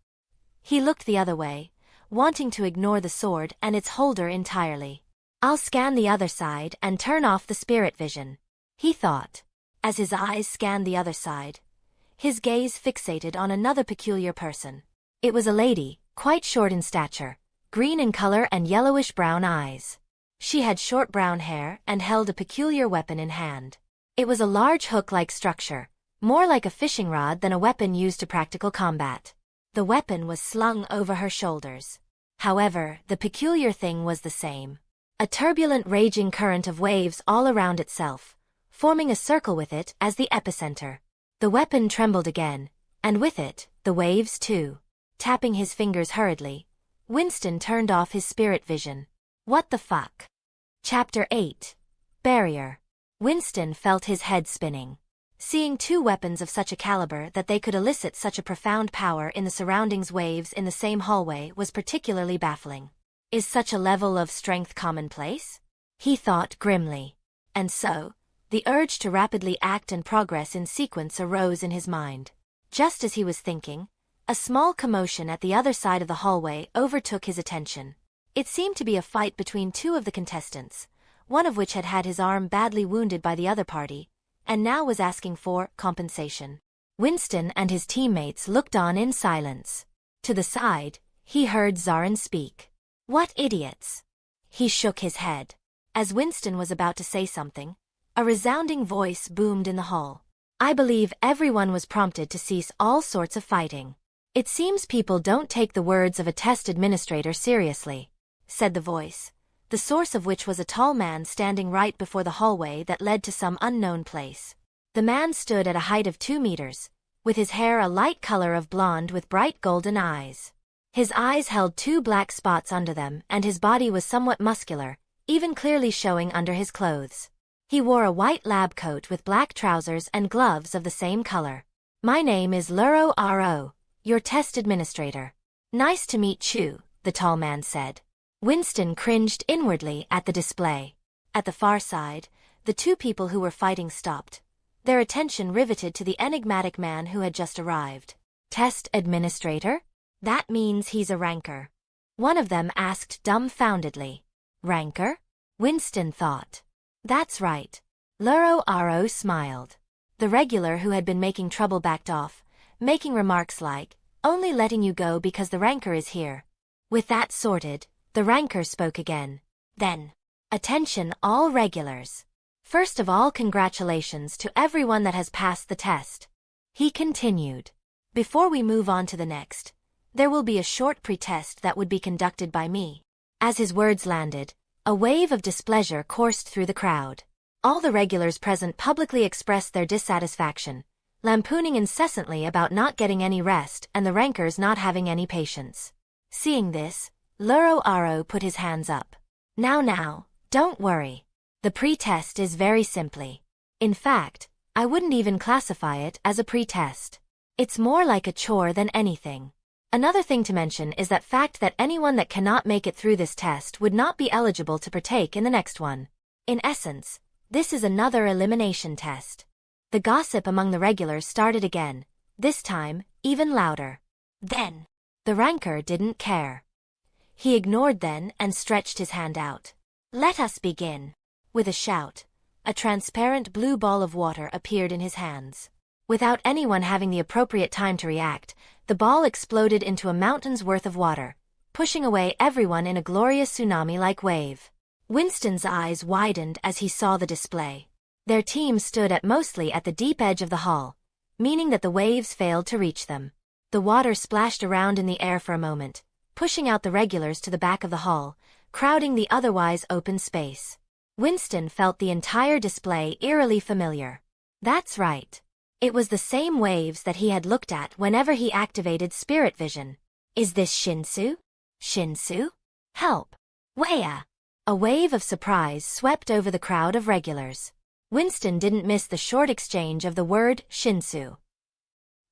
He looked the other way, wanting to ignore the sword and its holder entirely. "I'll scan the other side and turn off the spirit vision," he thought. As his eyes scanned the other side, his gaze fixated on another peculiar person. It was a lady, quite short in stature, green in color and yellowish-brown eyes. She had short brown hair and held a peculiar weapon in hand. It was a large hook-like structure, more like a fishing rod than a weapon used to practical combat. The weapon was slung over her shoulders. However, the peculiar thing was the same. A turbulent raging current of waves all around itself, forming a circle with it as the epicenter. The weapon trembled again, and with it, the waves too. Tapping his fingers hurriedly, Winston turned off his spirit vision. What the fuck? Chapter 8. Barrier. Winston felt his head spinning. Seeing two weapons of such a caliber that they could elicit such a profound power in the surroundings waves in the same hallway was particularly baffling. Is such a level of strength commonplace? He thought grimly. And so, the urge to rapidly act and progress in sequence arose in his mind. Just as he was thinking, a small commotion at the other side of the hallway overtook his attention. It seemed to be a fight between two of the contestants, one of which had had his arm badly wounded by the other party, and now was asking for compensation. Winston and his teammates looked on in silence. To the side, he heard Zarin speak. "What idiots!" He shook his head. As Winston was about to say something, a resounding voice boomed in the hall. "I believe everyone was prompted to cease all sorts of fighting. It seems people don't take the words of a test administrator seriously," said the voice, the source of which was a tall man standing right before the hallway that led to some unknown place. The man stood at a height of 2 meters, with his hair a light color of blonde with bright golden eyes. His eyes held 2 black spots under them and his body was somewhat muscular, even clearly showing under his clothes. He wore a white lab coat with black trousers and gloves of the same color. "My name is Luro R.O., your test administrator." "Nice to meet you," the tall man said. Winston cringed inwardly at the display. At the far side, the two people who were fighting stopped, their attention riveted to the enigmatic man who had just arrived. "Test administrator? That means he's a ranker," one of them asked dumbfoundedly. "Ranker?" Winston thought. "That's right." Luro R.O. smiled. The regular who had been making trouble backed off, making remarks like, "Only letting you go because the ranker is here." With that sorted, the ranker spoke again. Then, "Attention all regulars. First of all, congratulations to everyone that has passed the test." He continued. "Before we move on to the next, there will be a short pre-test that would be conducted by me." As his words landed, a wave of displeasure coursed through the crowd. All the regulars present publicly expressed their dissatisfaction, lampooning incessantly about not getting any rest and the rankers not having any patience. Seeing this, Luro R.O. put his hands up. Now, don't worry. The pre-test is very simply. In fact, I wouldn't even classify it as a pre-test. It's more like a chore than anything. Another thing to mention is that fact that anyone that cannot make it through this test would not be eligible to partake in the next one. In essence, this is another elimination test. The gossip among the regulars started again, this time, even louder. Then, the ranker didn't care. He ignored then and stretched his hand out. "Let us begin." With a shout, a transparent blue ball of water appeared in his hands. Without anyone having the appropriate time to react, the ball exploded into a mountain's worth of water, pushing away everyone in a glorious tsunami-like wave. Winston's eyes widened as he saw the display. Their team stood mostly at the deep edge of the hall, meaning that the waves failed to reach them. The water splashed around in the air for a moment, pushing out the regulars to the back of the hall, crowding the otherwise open space. Winston felt the entire display eerily familiar. That's right. It was the same waves that he had looked at whenever he activated spirit vision. Is this Shinsu? Shinsu? Help! Wea! A wave of surprise swept over the crowd of regulars. Winston didn't miss the short exchange of the word Shinsu.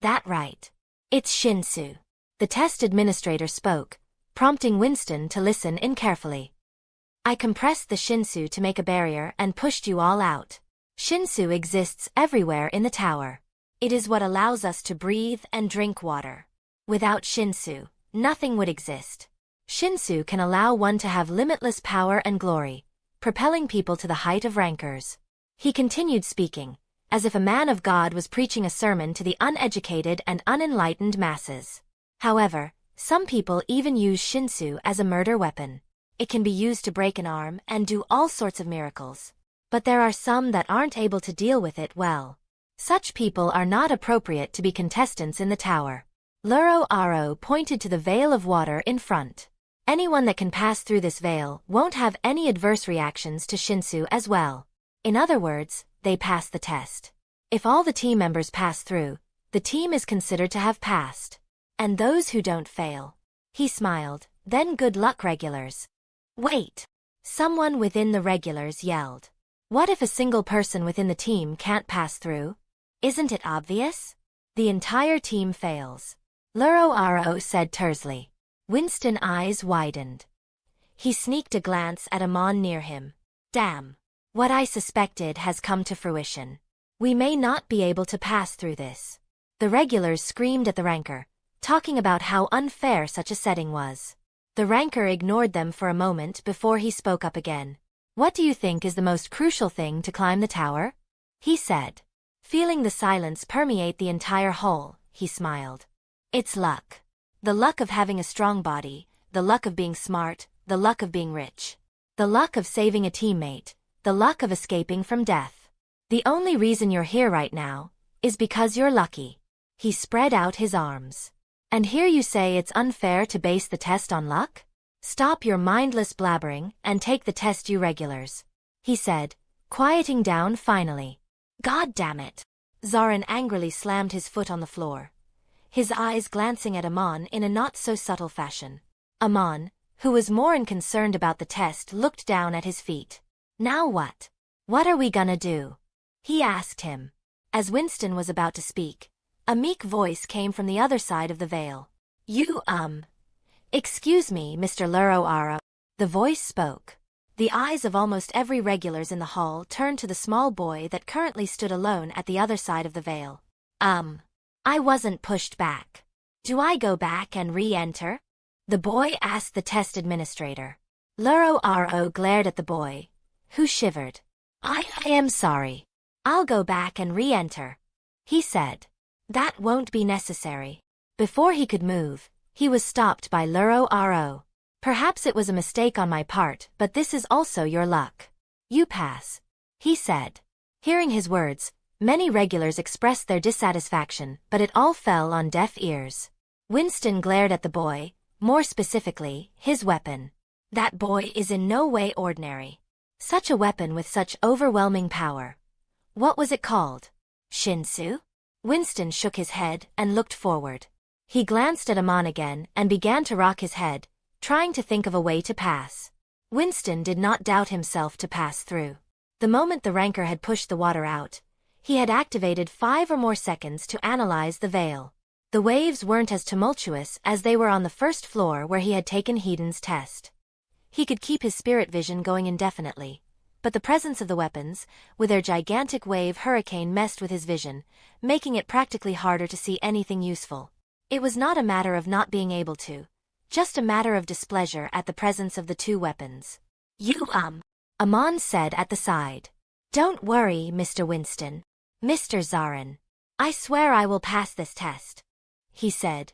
That right. It's Shinsu. The test administrator spoke, prompting Winston to listen in carefully. "I compressed the Shinsu to make a barrier and pushed you all out. Shinsu exists everywhere in the tower. It is what allows us to breathe and drink water. Without Shinsu, nothing would exist. Shinsu can allow one to have limitless power and glory, propelling people to the height of rankers. He continued speaking, as if a man of God was preaching a sermon to the uneducated and unenlightened masses. However, some people even use Shinsu as a murder weapon. It can be used to break an arm and do all sorts of miracles. But there are some that aren't able to deal with it well. Such people are not appropriate to be contestants in the tower. Luro Aro pointed to the veil of water in front. Anyone that can pass through this veil won't have any adverse reactions to Shinsu as well. In other words, they pass the test. If all the team members pass through, the team is considered to have passed. And those who don't fail. He smiled, then good luck, regulars. Wait! Someone within the regulars yelled. What if a single person within the team can't pass through? Isn't it obvious? The entire team fails. Luro Aro said tersely. Winston's eyes widened. He sneaked a glance at Amon near him. Damn. What I suspected has come to fruition. We may not be able to pass through this. The regulars screamed at the ranker, talking about how unfair such a setting was. The ranker ignored them for a moment before he spoke up again. What do you think is the most crucial thing to climb the tower? He said. Feeling the silence permeate the entire hall, he smiled. It's luck. The luck of having a strong body, the luck of being smart, the luck of being rich. The luck of saving a teammate, the luck of escaping from death. The only reason you're here right now is because you're lucky. He spread out his arms. And here you say it's unfair to base the test on luck? Stop your mindless blabbering and take the test, you regulars. He said, quieting down finally. God damn it. Zarin angrily slammed his foot on the floor, his eyes glancing at Amon in a not-so-subtle fashion. Amon, who was more concerned about the test, looked down at his feet. Now what? What are we gonna do? He asked him. As Winston was about to speak, a meek voice came from the other side of the veil. Excuse me, Mr. Luro Aro. The voice spoke. The eyes of almost every regulars in the hall turned to the small boy that currently stood alone at the other side of the veil. I wasn't pushed back. Do I go back and re-enter? The boy asked the test administrator. Luro Aro glared at the boy, who shivered. I am sorry. I'll go back and re-enter, he said. That won't be necessary. Before he could move, he was stopped by Luro Aro. Perhaps it was a mistake on my part, but this is also your luck. You pass, he said. Hearing his words, many regulars expressed their dissatisfaction, but it all fell on deaf ears. Winston glared at the boy, more specifically, his weapon. That boy is in no way ordinary. Such a weapon with such overwhelming power. What was it called? Shinsu? Winston shook his head and looked forward. He glanced at Amon again and began to rock his head, trying to think of a way to pass. Winston did not doubt himself to pass through. The moment the ranker had pushed the water out, he had activated 5 or more seconds to analyze the veil. The waves weren't as tumultuous as they were on the first floor where he had taken Hedon's test. He could keep his spirit vision going indefinitely, but the presence of the weapons, with their gigantic wave hurricane, messed with his vision, making it practically harder to see anything useful. It was not a matter of not being able to, just a matter of displeasure at the presence of the two weapons. Amon said at the side. Don't worry, Mr. Winston. Mr. Zarin. I swear I will pass this test, he said,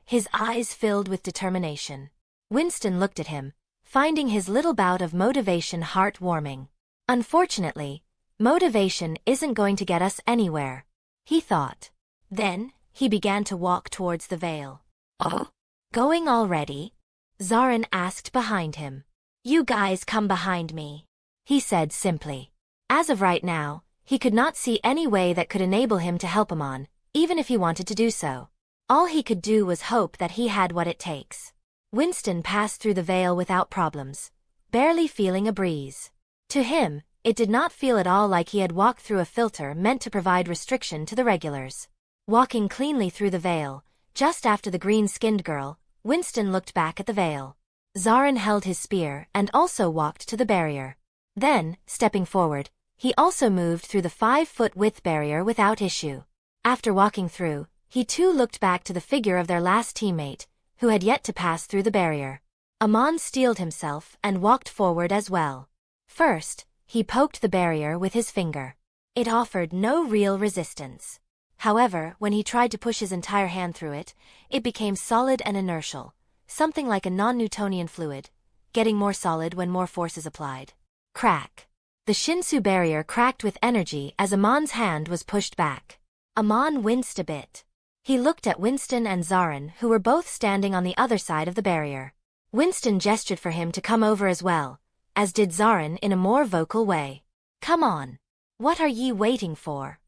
his eyes filled with determination. Winston looked at him, finding his little bout of motivation heartwarming. Unfortunately, motivation isn't going to get us anywhere, he thought. Then, he began to walk towards the veil. Oh? Going already? Zarin asked behind him. You guys come behind me, he said simply. As of right now, he could not see any way that could enable him to help Amon, even if he wanted to do so. All he could do was hope that he had what it takes. Winston passed through the veil without problems, barely feeling a breeze. To him, it did not feel at all like he had walked through a filter meant to provide restriction to the regulars. Walking cleanly through the veil, just after the green-skinned girl, Winston looked back at the veil. Zarin held his spear and also walked to the barrier. Then, stepping forward, he also moved through the 5-foot width barrier without issue. After walking through, he too looked back to the figure of their last teammate, who had yet to pass through the barrier. Amon steeled himself and walked forward as well. First, he poked the barrier with his finger. It offered no real resistance. However, when he tried to push his entire hand through it, it became solid and inertial, something like a non-Newtonian fluid, getting more solid when more force is applied. Crack. The Shinsu barrier cracked with energy as Amon's hand was pushed back. Amon winced a bit. He looked at Winston and Zarin, who were both standing on the other side of the barrier. Winston gestured for him to come over as well, as did Zarin in a more vocal way. "Come on. What are ye waiting for?"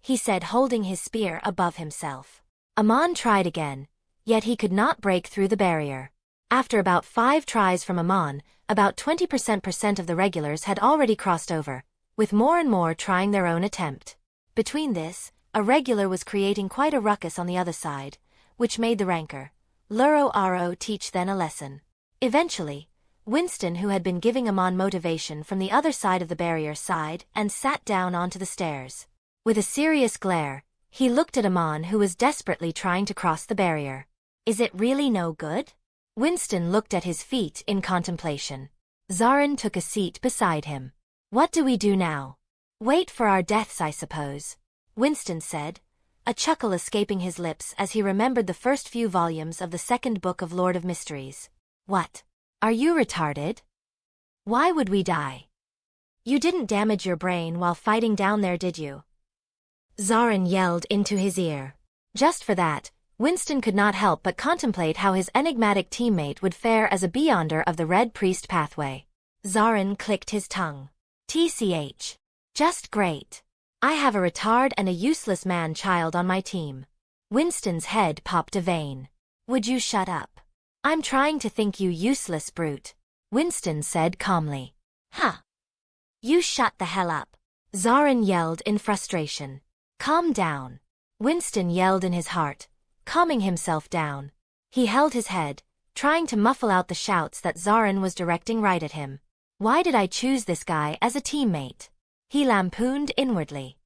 he said, holding his spear above himself. Amon tried again, yet he could not break through the barrier. After about 5 tries from Amon, about 20% of the regulars had already crossed over, with more and more trying their own attempt. Between this, a regular was creating quite a ruckus on the other side, which made the ranker, Luro Aro, teach then a lesson. Eventually, Winston, who had been giving Amon motivation from the other side of the barrier, sighed and sat down onto the stairs. With a serious glare, he looked at Amon, who was desperately trying to cross the barrier. "Is it really no good?" Winston looked at his feet in contemplation. Zarin took a seat beside him. "What do we do now?" "Wait for our deaths, I suppose," Winston said, a chuckle escaping his lips as he remembered the first few volumes of the second book of Lord of Mysteries. "What? Are you retarded? Why would we die? You didn't damage your brain while fighting down there, did you?" Zarin yelled into his ear. Just for that, Winston could not help but contemplate how his enigmatic teammate would fare as a beyonder of the Red Priest pathway. Zarin clicked his tongue. "TCH. Just great. I have a retard and a useless man-child on my team." Winston's head popped a vein. "Would you shut up? I'm trying to think, you useless brute," Winston said calmly. "Huh. You shut the hell up," Zarin yelled in frustration. "Calm down," Winston yelled in his heart, calming himself down. He held his head, trying to muffle out the shouts that Zarin was directing right at him. "Why did I choose this guy as a teammate?" he lampooned inwardly.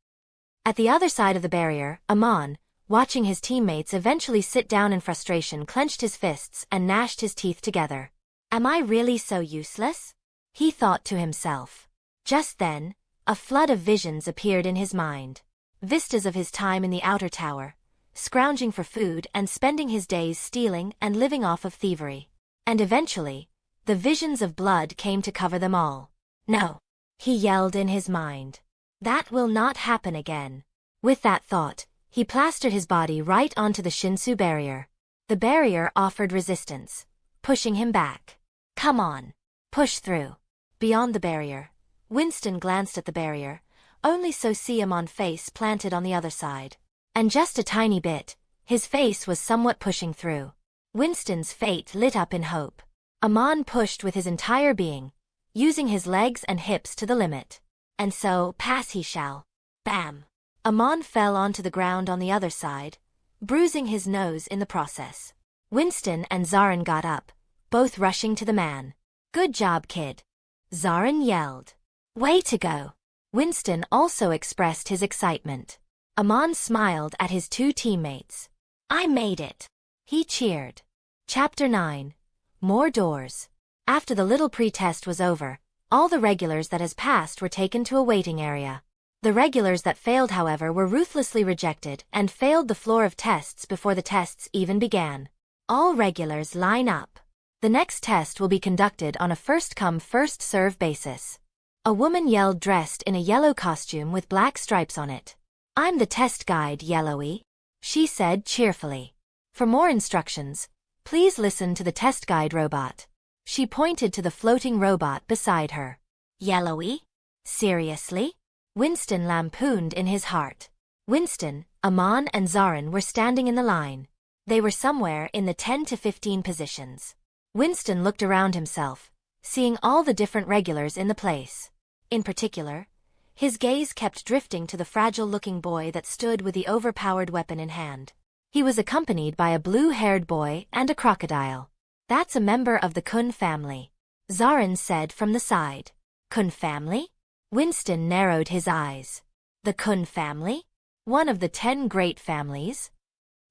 At the other side of the barrier, Amon, watching his teammates eventually sit down in frustration, clenched his fists and gnashed his teeth together. "Am I really so useless?" he thought to himself. Just then, a flood of visions appeared in his mind. Vistas of his time in the outer tower, scrounging for food and spending his days stealing and living off of thievery. And eventually, the visions of blood came to cover them all. "No," he yelled in his mind. "That will not happen again." With that thought, he plastered his body right onto the Shinsu barrier. The barrier offered resistance, pushing him back. "Come on. Push through." Beyond the barrier, Winston glanced at the barrier, only so see Amon face planted on the other side. And just a tiny bit, his face was somewhat pushing through. Winston's fate lit up in hope. Amon pushed with his entire being, using his legs and hips to the limit. And so, pass he shall. Bam! Amon fell onto the ground on the other side, bruising his nose in the process. Winston and Zarin got up, both rushing to the man. "Good job, kid," Zarin yelled. "Way to go." Winston also expressed his excitement. Amon smiled at his 2 teammates. "I made it," he cheered. Chapter 9. More Doors. After the little pre-test was over, all the regulars that has passed were taken to a waiting area. The regulars that failed, however, were ruthlessly rejected and failed the floor of tests before the tests even began. All regulars line up. The next test will be conducted on a first-come, first-serve basis. A woman yelled, dressed in a yellow costume with black stripes on it. "I'm the test guide, Yellowy," she said cheerfully. "For more instructions, please listen to the test guide robot." She pointed to the floating robot beside her. "Yellowy? Seriously?" Winston lampooned in his heart. Winston, Amon and Zarin were standing in the line. They were somewhere in the 10 to 15 positions. Winston looked around himself, seeing all the different regulars in the place. In particular, his gaze kept drifting to the fragile-looking boy that stood with the overpowered weapon in hand. He was accompanied by a blue-haired boy and a crocodile. "That's a member of the Kun family," Zarin said from the side. "Kun family?" Winston narrowed his eyes. "The Kun family? One of the 10 great families?"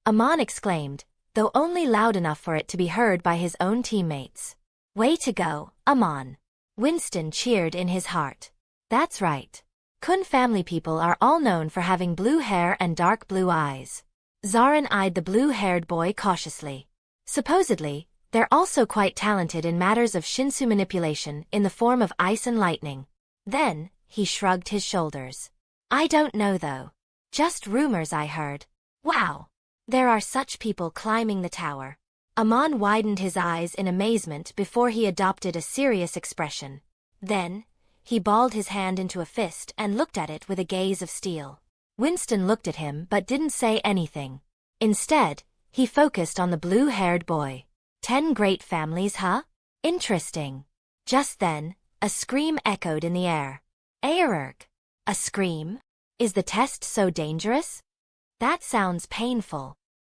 Amon exclaimed, though only loud enough for it to be heard by his own teammates. Way to go, Amon. Winston cheered in his heart. That's right. Kun family people are all known for having blue hair and dark blue eyes. Zarin eyed the blue-haired boy cautiously. Supposedly, they're also quite talented in matters of Shinsu manipulation in the form of ice and lightning. Then, he shrugged his shoulders. I don't know though. Just rumors I heard. Wow. There are such people climbing the tower. Amon widened his eyes in amazement before he adopted a serious expression. Then, he balled his hand into a fist and looked at it with a gaze of steel. Winston looked at him but didn't say anything. Instead, he focused on the blue-haired boy. 10 great families, huh? Interesting. Just then, a scream echoed in the air. Aerg. A scream? Is the test so dangerous? That sounds painful.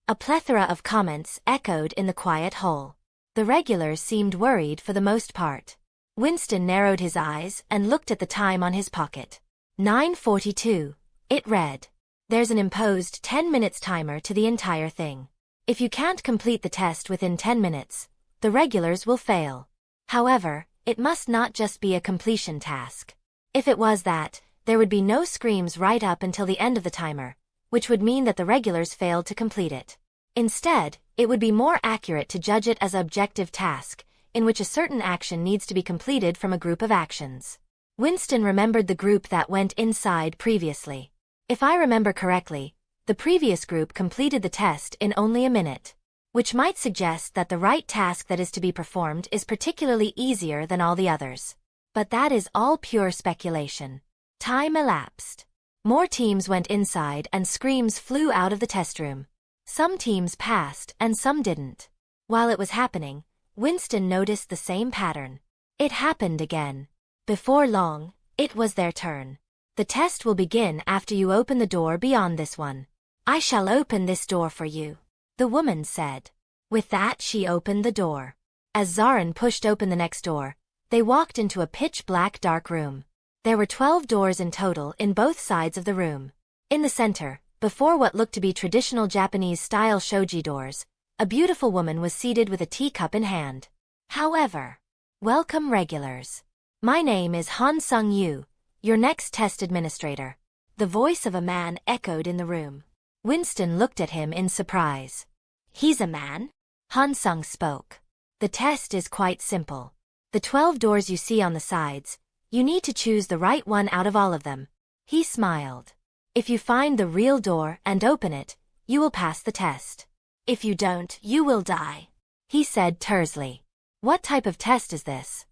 A plethora of comments echoed in the quiet hole. The regulars seemed worried for the most part. Winston narrowed his eyes and looked at the time on his pocket. 9:42. It read. There's an imposed 10 minutes timer to the entire thing. If you can't complete the test within 10 minutes, the regulars will fail. However, it must not just be a completion task. If it was that, there would be no screams right up until the end of the timer, which would mean that the regulars failed to complete it. Instead, it would be more accurate to judge it as an objective task, in which a certain action needs to be completed from a group of actions. Winston remembered the group that went inside previously. If I remember correctly, the previous group completed the test in only a minute, which might suggest that the right task that is to be performed is particularly easier than all the others. But that is all pure speculation. Time elapsed. More teams went inside and screams flew out of the test room. Some teams passed and some didn't. While it was happening, Winston noticed the same pattern. It happened again. Before long, it was their turn. The test will begin after you open the door beyond this one. I shall open this door for you, the woman said. With that she opened the door. As Zarin pushed open the next door, they walked into a pitch-black dark room. There were 12 doors in total in both sides of the room. In the center, before what looked to be traditional Japanese-style shoji doors, a beautiful woman was seated with a teacup in hand. However, welcome regulars. My name is Han Sung-yu, your next test administrator. The voice of a man echoed in the room. Winston looked at him in surprise. He's a man? Han Sung spoke. The test is quite simple. The 12 doors you see on the sides, you need to choose the right one out of all of them. He smiled. If you find the real door and open it, you will pass the test. If you don't, you will die. He said tersely. What type of test is this?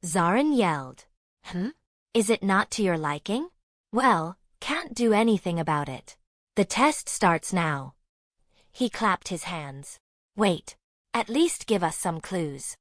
Zarin yelled. Is it not to your liking? Well, can't do anything about it. The test starts now. He clapped his hands. Wait. At least give us some clues.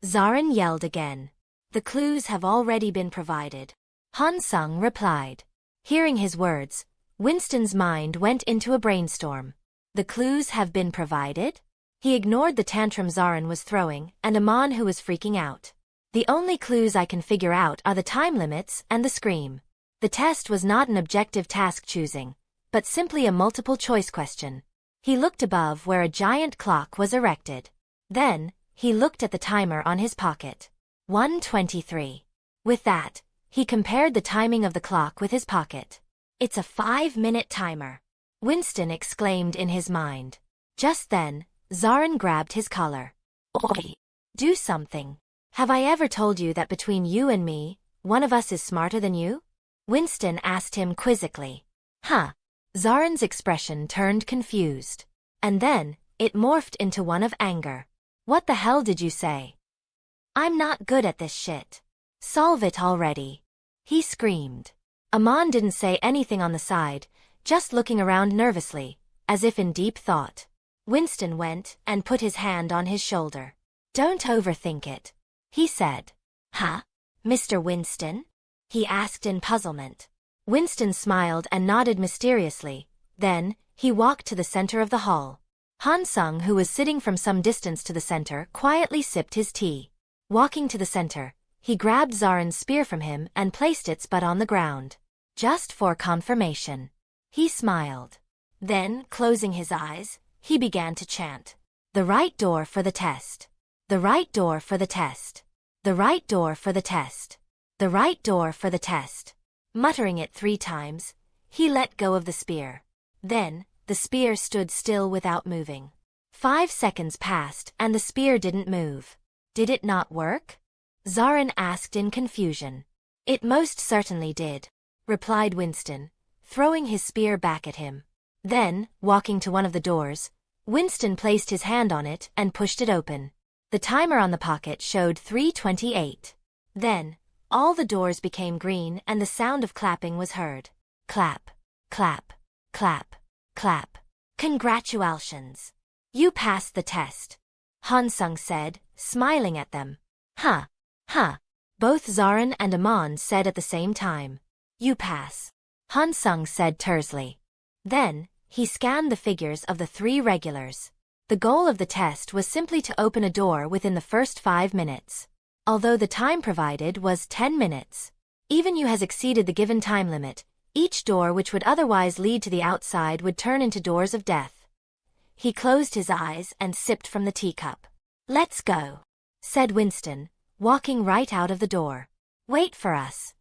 Zarin yelled again. The clues have already been provided. Han Sung replied. Hearing his words, Winston's mind went into a brainstorm. The clues have been provided? He ignored the tantrum Zarin was throwing and Amon who was freaking out. The only clues I can figure out are the time limits and the scream. The test was not an objective task choosing, but simply a multiple-choice question. He looked above where a giant clock was erected. Then, he looked at the timer on his pocket. 1:23. With that, he compared the timing of the clock with his pocket. It's a 5-minute timer. Winston exclaimed in his mind. Just then, Zarin grabbed his collar. Oi! Do something. Have I ever told you that between you and me, one of us is smarter than you? Winston asked him quizzically. Huh. Zarin's expression turned confused. And then, it morphed into one of anger. What the hell did you say? I'm not good at this shit. Solve it already. He screamed. Amon didn't say anything on the side, just looking around nervously, as if in deep thought. Winston went and put his hand on his shoulder. Don't overthink it, he said. Huh? Mr. Winston? He asked in puzzlement. Winston smiled and nodded mysteriously. Then, he walked to the center of the hall. Han Sung, who was sitting from some distance to the center, quietly sipped his tea. Walking to the center, he grabbed Zarin's spear from him and placed its butt on the ground. Just for confirmation. He smiled. Then, closing his eyes, he began to chant. The right door for the test. The right door for the test. The right door for the test. The right door for the test. Muttering it 3 times, he let go of the spear. Then, the spear stood still without moving. 5 seconds passed and the spear didn't move. Did it not work? Zarin asked in confusion. It most certainly did, replied Winston, throwing his spear back at him. Then, walking to one of the doors, Winston placed his hand on it and pushed it open. The timer on the pocket showed 3:28. Then, all the doors became green and the sound of clapping was heard. Clap, clap, clap, clap. Congratulations. You passed the test, Hansung said, smiling at them. Huh, huh. Both Zarin and Amon said at the same time. You pass, Hansung said tersely. Then, he scanned the figures of the 3 regulars. The goal of the test was simply to open a door within the first 5 minutes. Although the time provided was 10 minutes. Even you has exceeded the given time limit, each door which would otherwise lead to the outside would turn into doors of death. He closed his eyes and sipped from the teacup. Let's go, said Winston, walking right out of the door. Wait for us,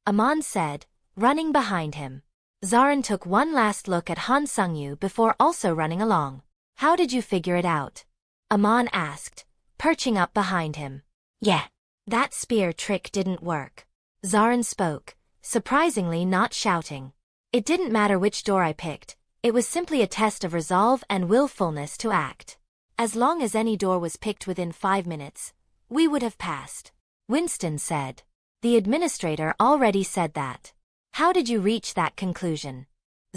Amon said, running behind him. Zarin took one last look at Han Sung-yu before also running along. How did you figure it out? Amon asked, perching up behind him. Yeah, that spear trick didn't work. Zarin spoke, surprisingly not shouting. It didn't matter which door I picked, it was simply a test of resolve and willfulness to act. As long as any door was picked within 5 minutes, we would have passed, Winston said. The administrator already said that. How did you reach that conclusion?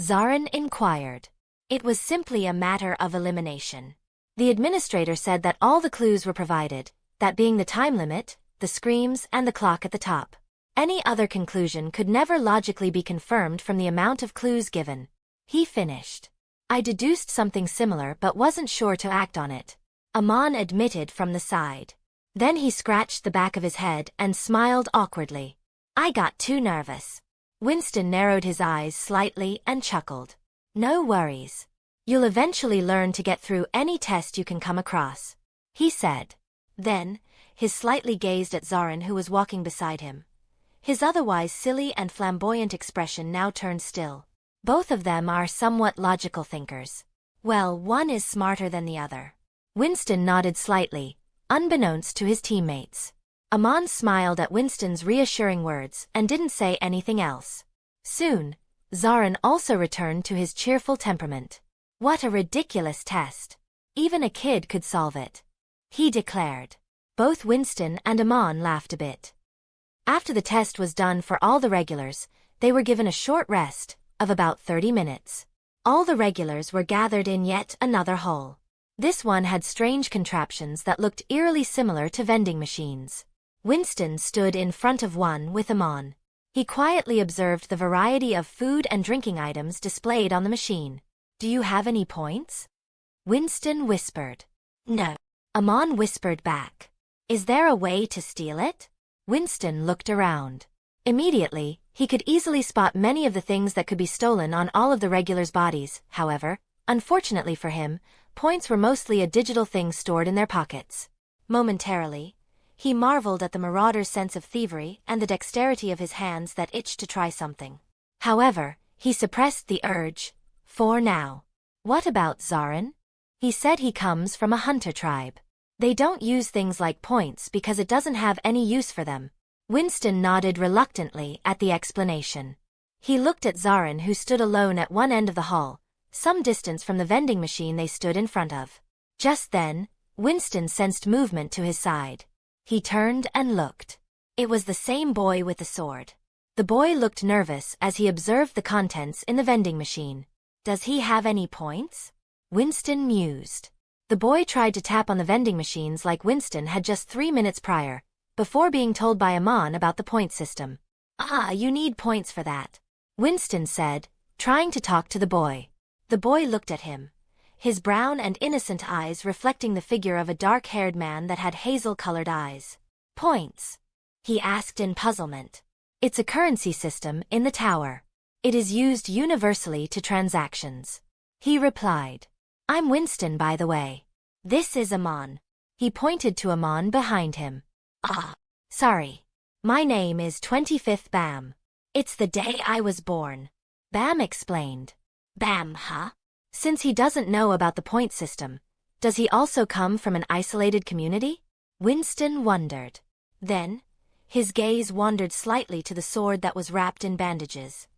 Zarin inquired. It was simply a matter of elimination. The administrator said that all the clues were provided, that being the time limit, the screams and the clock at the top. Any other conclusion could never logically be confirmed from the amount of clues given. He finished. I deduced something similar but wasn't sure to act on it, Amon admitted from the side. Then he scratched the back of his head and smiled awkwardly. I got too nervous. Winston narrowed his eyes slightly and chuckled. No worries. You'll eventually learn to get through any test you can come across, he said. Then, he slightly gazed at Zarin who was walking beside him. His otherwise silly and flamboyant expression now turned still. Both of them are somewhat logical thinkers. Well, one is smarter than the other. Winston nodded slightly, unbeknownst to his teammates. Amon smiled at Winston's reassuring words and didn't say anything else. Soon, Zarin also returned to his cheerful temperament. What a ridiculous test. Even a kid could solve it, he declared. Both Winston and Amon laughed a bit. After the test was done for all the regulars, they were given a short rest of about 30 minutes. All the regulars were gathered in yet another hall. This one had strange contraptions that looked eerily similar to vending machines. Winston stood in front of one with Amon. He quietly observed the variety of food and drinking items displayed on the machine. Do you have any points? Winston whispered. No. Amon whispered back. Is there a way to steal it? Winston looked around. Immediately, he could easily spot many of the things that could be stolen on all of the regulars' bodies. However, unfortunately for him, points were mostly a digital thing stored in their pockets. Momentarily, he marveled at the marauder's sense of thievery and the dexterity of his hands that itched to try something. However, he suppressed the urge, for now. What about Zarin? He said he comes from a hunter tribe. They don't use things like points because it doesn't have any use for them. Winston nodded reluctantly at the explanation. He looked at Zarin who stood alone at one end of the hall, some distance from the vending machine they stood in front of. Just then, Winston sensed movement to his side. He turned and looked. It was the same boy with the sword. The boy looked nervous as he observed the contents in the vending machine. Does he have any points? Winston mused. The boy tried to tap on the vending machines like Winston had just 3 minutes prior, before being told by Amon about the point system. Ah, you need points for that, Winston said, trying to talk to the boy. The boy looked at him, his brown and innocent eyes reflecting the figure of a dark-haired man that had hazel-colored eyes. Points? He asked in puzzlement. It's a currency system in the tower. It is used universally to transactions. He replied. I'm Winston, by the way. This is Amon. He pointed to Amon behind him. Ah. Sorry. My name is 25th Bam. It's the day I was born. Bam explained. Bam, huh? Since he doesn't know about the point system, does he also come from an isolated community? Winston wondered. Then, his gaze wandered slightly to the sword that was wrapped in bandages.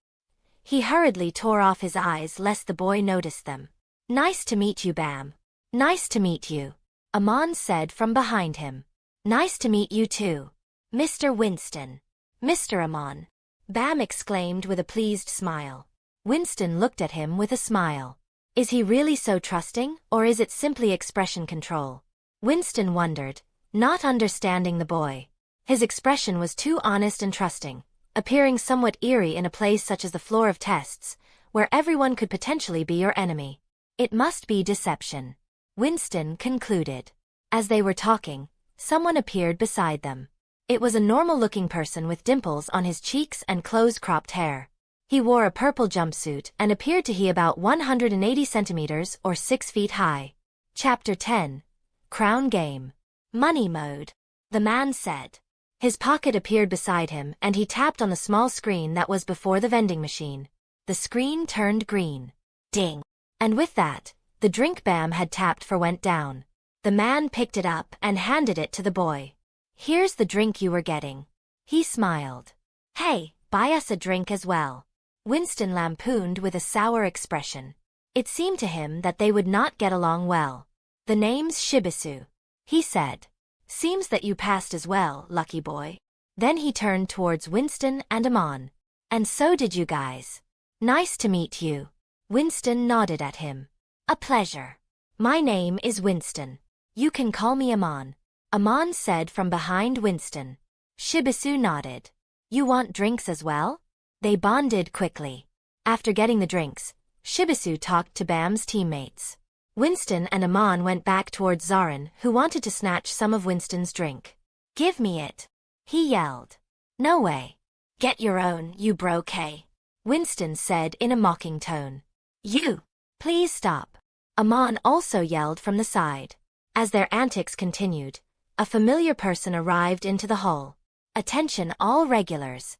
He hurriedly tore off his eyes lest the boy notice them. Nice to meet you, Bam. Nice to meet you, Amon said from behind him. Nice to meet you too, Mr. Winston. Mr. Amon, Bam exclaimed with a pleased smile. Winston looked at him with a smile. Is he really so trusting, or is it simply expression control? Winston wondered, not understanding the boy. His expression was too honest and trusting, appearing somewhat eerie in a place such as the floor of tests, where everyone could potentially be your enemy. It must be deception, Winston concluded. As they were talking, someone appeared beside them. It was a normal-looking person with dimples on his cheeks and close-cropped hair. He wore a purple jumpsuit and appeared to be about 180 centimeters or 6 feet high. Chapter 10. Crown Game. Money Mode. The man said. His pocket appeared beside him and he tapped on the small screen that was before the vending machine. The screen turned green. Ding. And with that, the drink Bam had tapped for went down. The man picked it up and handed it to the boy. Here's the drink you were getting. He smiled. Hey, buy us a drink as well. Winston lampooned with a sour expression. It seemed to him that they would not get along well. The name's Shibisu, he said. Seems that you passed as well, lucky boy. Then he turned towards Winston and Amon. And so did you guys. Nice to meet you. Winston nodded at him. A pleasure. My name is Winston. You can call me Amon. Amon said from behind Winston. Shibisu nodded. You want drinks as well? They bonded quickly. After getting the drinks, Shibisu talked to Bam's teammates. Winston and Amon went back towards Zarin, who wanted to snatch some of Winston's drink. Give me it, he yelled. No way. Get your own, you bro-K, Winston said in a mocking tone. You. Please stop. Amon also yelled from the side. As their antics continued, a familiar person arrived into the hall. Attention all regulars.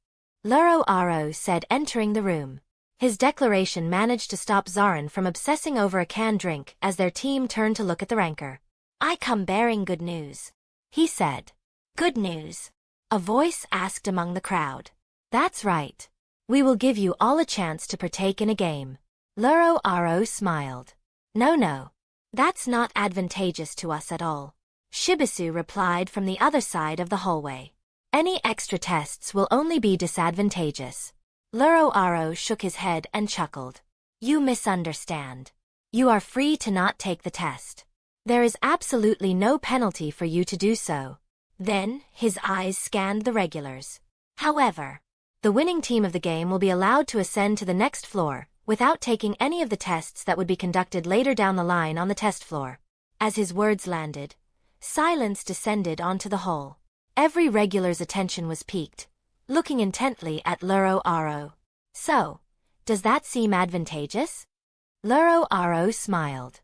Luro Aro said entering the room. His declaration managed to stop Zarin from obsessing over a canned drink as their team turned to look at the ranker. I come bearing good news, he said. Good news? A voice asked among the crowd. That's right. We will give you all a chance to partake in a game. Luro Aro smiled. No. That's not advantageous to us at all. Shibisu replied from the other side of the hallway. Any extra tests will only be disadvantageous. Luro Aro shook his head and chuckled. You misunderstand. You are free to not take the test. There is absolutely no penalty for you to do so. Then, his eyes scanned the regulars. However, the winning team of the game will be allowed to ascend to the next floor, without taking any of the tests that would be conducted later down the line on the test floor. As his words landed, silence descended onto the hall. Every regular's attention was piqued, looking intently at Luro Aro. So, does that seem advantageous? Luro Aro smiled.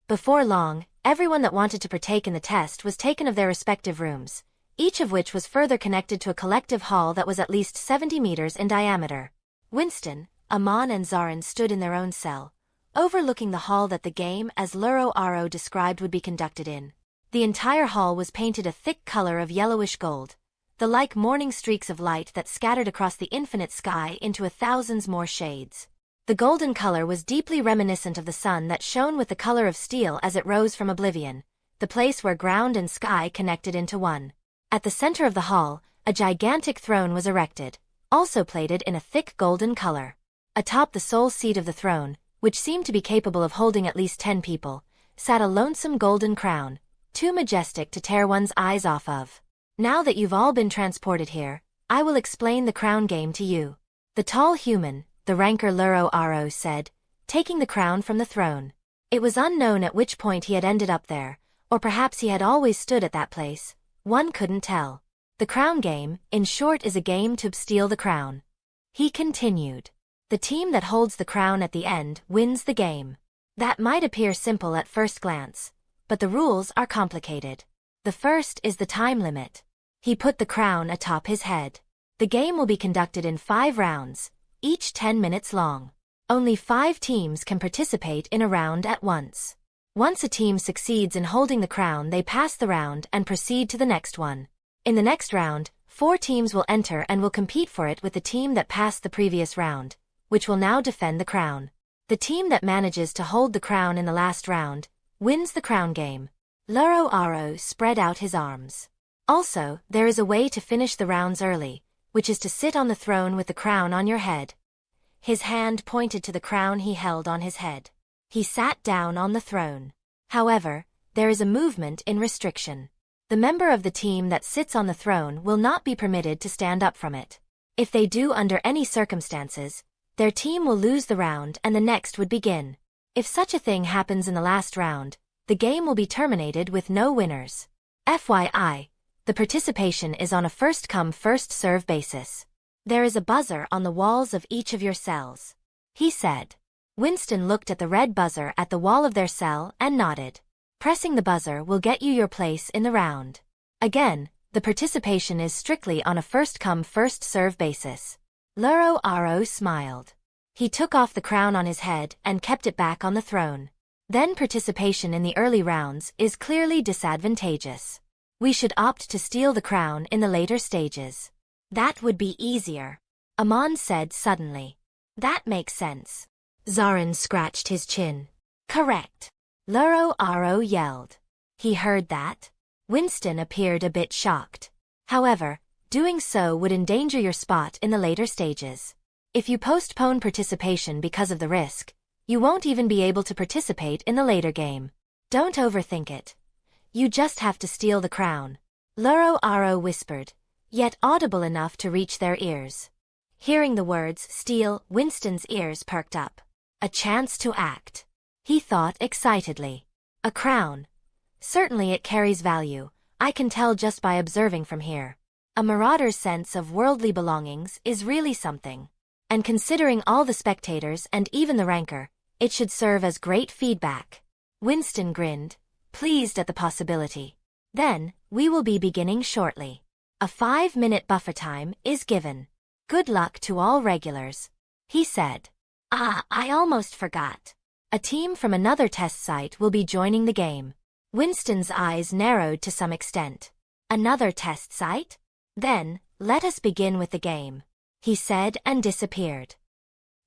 Before long, everyone that wanted to partake in the test was taken of their respective rooms, each of which was further connected to a collective hall that was at least 70 meters in diameter. Winston, Amon and Zarin stood in their own cell, overlooking the hall that the game as Luro Aro described would be conducted in. The entire hall was painted a thick color of yellowish gold, the like morning streaks of light that scattered across the infinite sky into 1,000 more shades. The golden color was deeply reminiscent of the sun that shone with the color of steel as it rose from oblivion, the place where ground and sky connected into one. At the center of the hall, a gigantic throne was erected, also plated in a thick golden color. Atop the sole seat of the throne, which seemed to be capable of holding at least 10 people, sat a lonesome golden crown, too majestic to tear one's eyes off of. Now that you've all been transported here, I will explain the crown game to you. The tall human, the ranker Luro Aro said, taking the crown from the throne. It was unknown at which point he had ended up there, or perhaps he had always stood at that place. One couldn't tell. The crown game, in short, is a game to steal the crown. He continued. The team that holds the crown at the end wins the game. That might appear simple at first glance, but the rules are complicated. The first is the time limit. He put the crown atop his head. The game will be conducted in 5 rounds, each 10 minutes long. Only 5 teams can participate in a round at once. Once a team succeeds in holding the crown, they pass the round and proceed to the next one. In the next round, 4 teams will enter and will compete for it with the team that passed the previous round, which will now defend the crown. The team that manages to hold the crown in the last round wins the crown game. Loro spread out his arms. Also, there is a way to finish the rounds early, which is to sit on the throne with the crown on your head. His hand pointed to the crown he held on his head. He sat down on the throne. However, there is a movement in restriction. The member of the team that sits on the throne will not be permitted to stand up from it. If they do under any circumstances, their team will lose the round and the next would begin. If such a thing happens in the last round, the game will be terminated with no winners. FYI, the participation is on a first-come, first-serve basis. There is a buzzer on the walls of each of your cells, he said. Winston looked at the red buzzer at the wall of their cell and nodded. Pressing the buzzer will get you your place in the round. Again, the participation is strictly on a first-come, first-serve basis. Loro smiled. He took off the crown on his head and kept it back on the throne. Then participation in the early rounds is clearly disadvantageous. We should opt to steal the crown in the later stages. That would be easier, Amon said suddenly. That makes sense. Zarin scratched his chin. Correct. Loro yelled. He heard that. Winston appeared a bit shocked. However, doing so would endanger your spot in the later stages. If you postpone participation because of the risk, you won't even be able to participate in the later game. Don't overthink it. You just have to steal the crown. Loro whispered, yet audible enough to reach their ears. Hearing the words steal, Winston's ears perked up. A chance to act. He thought excitedly. A crown. Certainly it carries value, I can tell just by observing from here. A marauder's sense of worldly belongings is really something. And considering all the spectators and even the ranker, it should serve as great feedback. Winston grinned, pleased at the possibility. Then, we will be beginning shortly. A 5-minute buffer time is given. Good luck to all regulars, he said. I almost forgot. A team from another test site will be joining the game. Winston's eyes narrowed to some extent. Another test site? Then, let us begin with the game, he said and disappeared.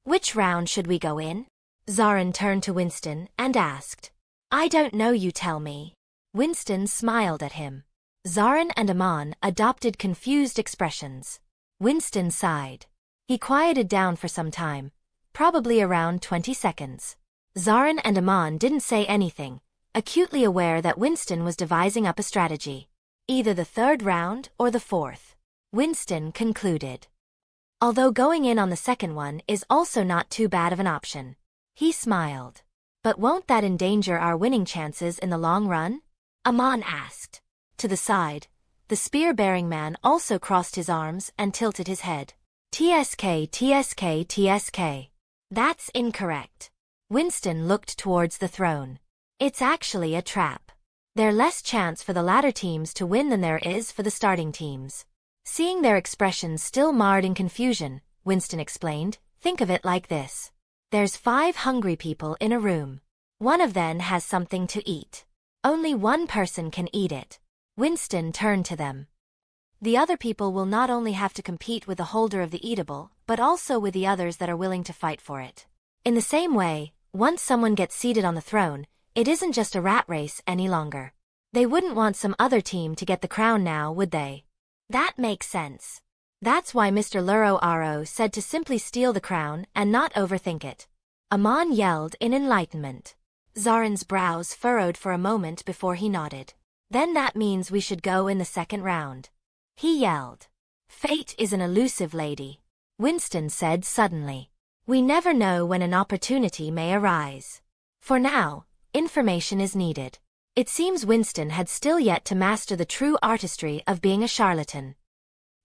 Which round should we go in? Zarin turned to Winston and asked. I don't know, you tell me. Winston smiled at him. Zarin and Amon adopted confused expressions. Winston sighed. He quieted down for some time, probably around 20 seconds. Zarin and Amon didn't say anything, acutely aware that Winston was devising up a strategy. Either the 3rd round or the 4th. Winston concluded. Although going in on the 2nd one is also not too bad of an option. He smiled. But won't that endanger our winning chances in the long run? Amon asked. To the side, the spear-bearing man also crossed his arms and tilted his head. TSK. That's incorrect. Winston looked towards the throne. It's actually a trap. There's less chance for the latter teams to win than there is for the starting teams. Seeing their expressions still marred in confusion, Winston explained, think of it like this. There's 5 hungry people in a room. One of them has something to eat. Only one person can eat it. Winston turned to them. The other people will not only have to compete with the holder of the eatable, but also with the others that are willing to fight for it. In the same way, once someone gets seated on the throne, it isn't just a rat race any longer. They wouldn't want some other team to get the crown now, would they? That makes sense. That's why Mr. Loro said to simply steal the crown and not overthink it. Amon yelled in enlightenment. Zarin's brows furrowed for a moment before he nodded. Then that means we should go in the 2nd round. He yelled. Fate is an elusive lady, Winston said suddenly. We never know when an opportunity may arise. For now, information is needed. It seems Winston had still yet to master the true artistry of being a charlatan.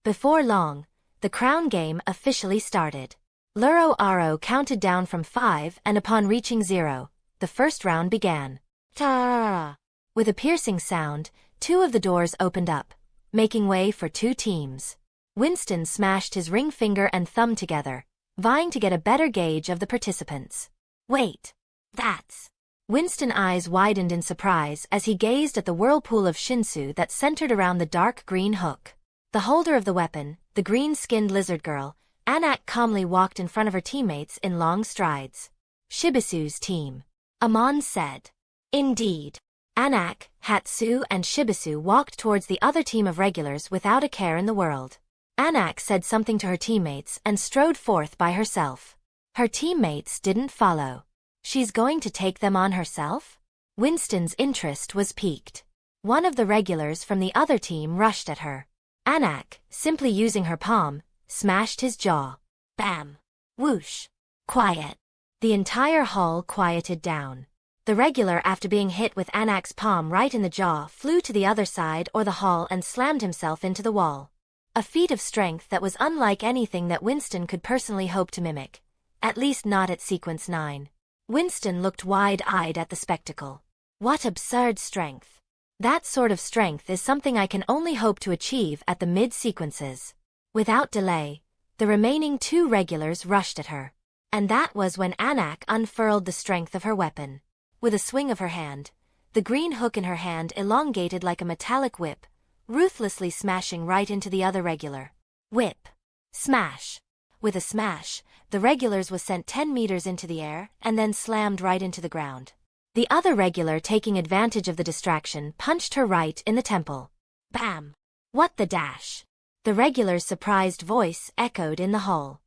Before long, the crown game officially started. Loro counted down from 5 and upon reaching 0, the first round began. Ta! With a piercing sound, two of the doors opened up, making way for two teams. Winston smashed his ring finger and thumb together, vying to get a better gauge of the participants. Wait. That's... Winston's eyes widened in surprise as he gazed at the whirlpool of shinsu that centered around the dark green hook. The holder of the weapon, the green-skinned lizard girl, Anak calmly walked in front of her teammates in long strides. Shibasu's team. Amon said. Indeed. Anak, Hatsu and Shibasu walked towards the other team of regulars without a care in the world. Anak said something to her teammates and strode forth by herself. Her teammates didn't follow. She's going to take them on herself? Winston's interest was piqued. One of the regulars from the other team rushed at her. Anak, simply using her palm, smashed his jaw. Bam! Whoosh! Quiet. The entire hall quieted down. The regular, after being hit with Anak's palm right in the jaw, flew to the other side or the hall and slammed himself into the wall. A feat of strength that was unlike anything that Winston could personally hope to mimic. At least not at Sequence 9. Winston looked wide-eyed at the spectacle. What absurd strength. That sort of strength is something I can only hope to achieve at the mid-sequences. Without delay, the remaining two regulars rushed at her. And that was when Anak unfurled the strength of her weapon. With a swing of her hand, the green hook in her hand elongated like a metallic whip, ruthlessly smashing right into the other regular. Whip. Smash. With a smash, the regulars was sent 10 meters into the air and then slammed right into the ground. The other regular, taking advantage of the distraction, punched her right in the temple. Bam! What the dash? The regular's surprised voice echoed in the hall.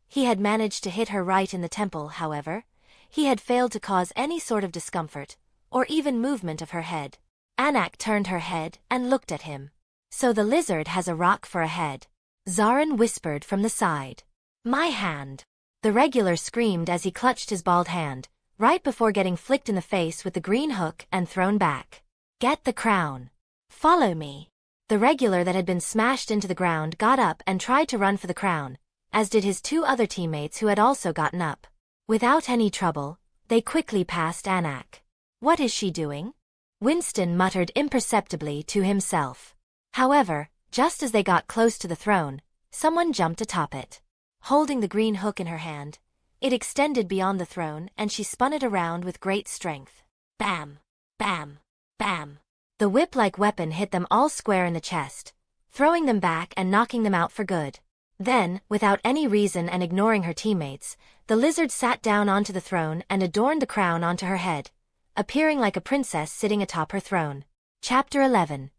He had managed to hit her right in the temple, however. He had failed to cause any sort of discomfort, or even movement of her head. Anak turned her head and looked at him. So the lizard has a rock for a head. Zarin whispered from the side. My hand. The regular screamed as he clutched his bald hand, right before getting flicked in the face with the green hook and thrown back. Get the crown. Follow me. The regular that had been smashed into the ground got up and tried to run for the crown, as did his two other teammates who had also gotten up. Without any trouble, they quickly passed Anak. What is she doing? Winston muttered imperceptibly to himself. However, just as they got close to the throne, someone jumped atop it. Holding the green hook in her hand, it extended beyond the throne and she spun it around with great strength. Bam! Bam! Bam! The whip-like weapon hit them all square in the chest, throwing them back and knocking them out for good. Then, without any reason and ignoring her teammates, the lizard sat down onto the throne and adorned the crown onto her head, appearing like a princess sitting atop her throne. Chapter 11.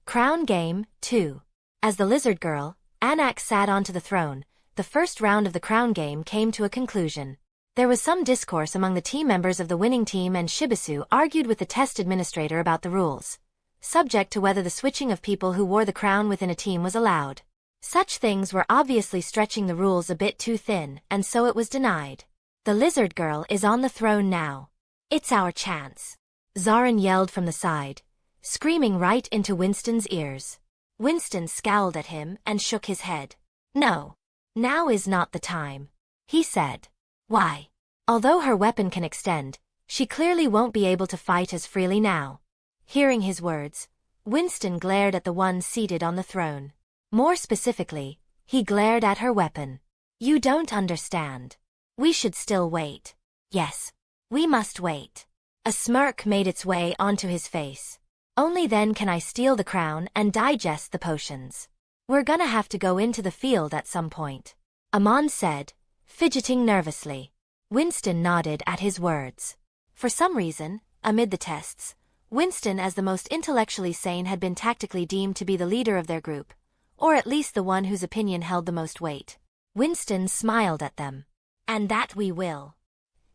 Crown Game 2. As the lizard girl, Anak sat onto the throne, the first round of the crown game came to a conclusion. There was some discourse among the team members of the winning team, and Shibasu argued with the test administrator about the rules, subject to whether the switching of people who wore the crown within a team was allowed. Such things were obviously stretching the rules a bit too thin, and so it was denied. The lizard girl is on the throne now. It's our chance. Zarin yelled from the side, screaming right into Winston's ears. Winston scowled at him and shook his head. No. Now is not the time, he said. Why? Although her weapon can extend, she clearly won't be able to fight as freely now. Hearing his words, Winston glared at the one seated on the throne. More specifically, he glared at her weapon. You don't understand. We should still wait. Yes. We must wait. A smirk made its way onto his face. Only then can I steal the crown and digest the potions. We're gonna have to go into the field at some point. Amon said, fidgeting nervously. Winston nodded at his words. For some reason, amid the tests, Winston, as the most intellectually sane, had been tactically deemed to be the leader of their group, or at least the one whose opinion held the most weight. Winston smiled at them. And that we will.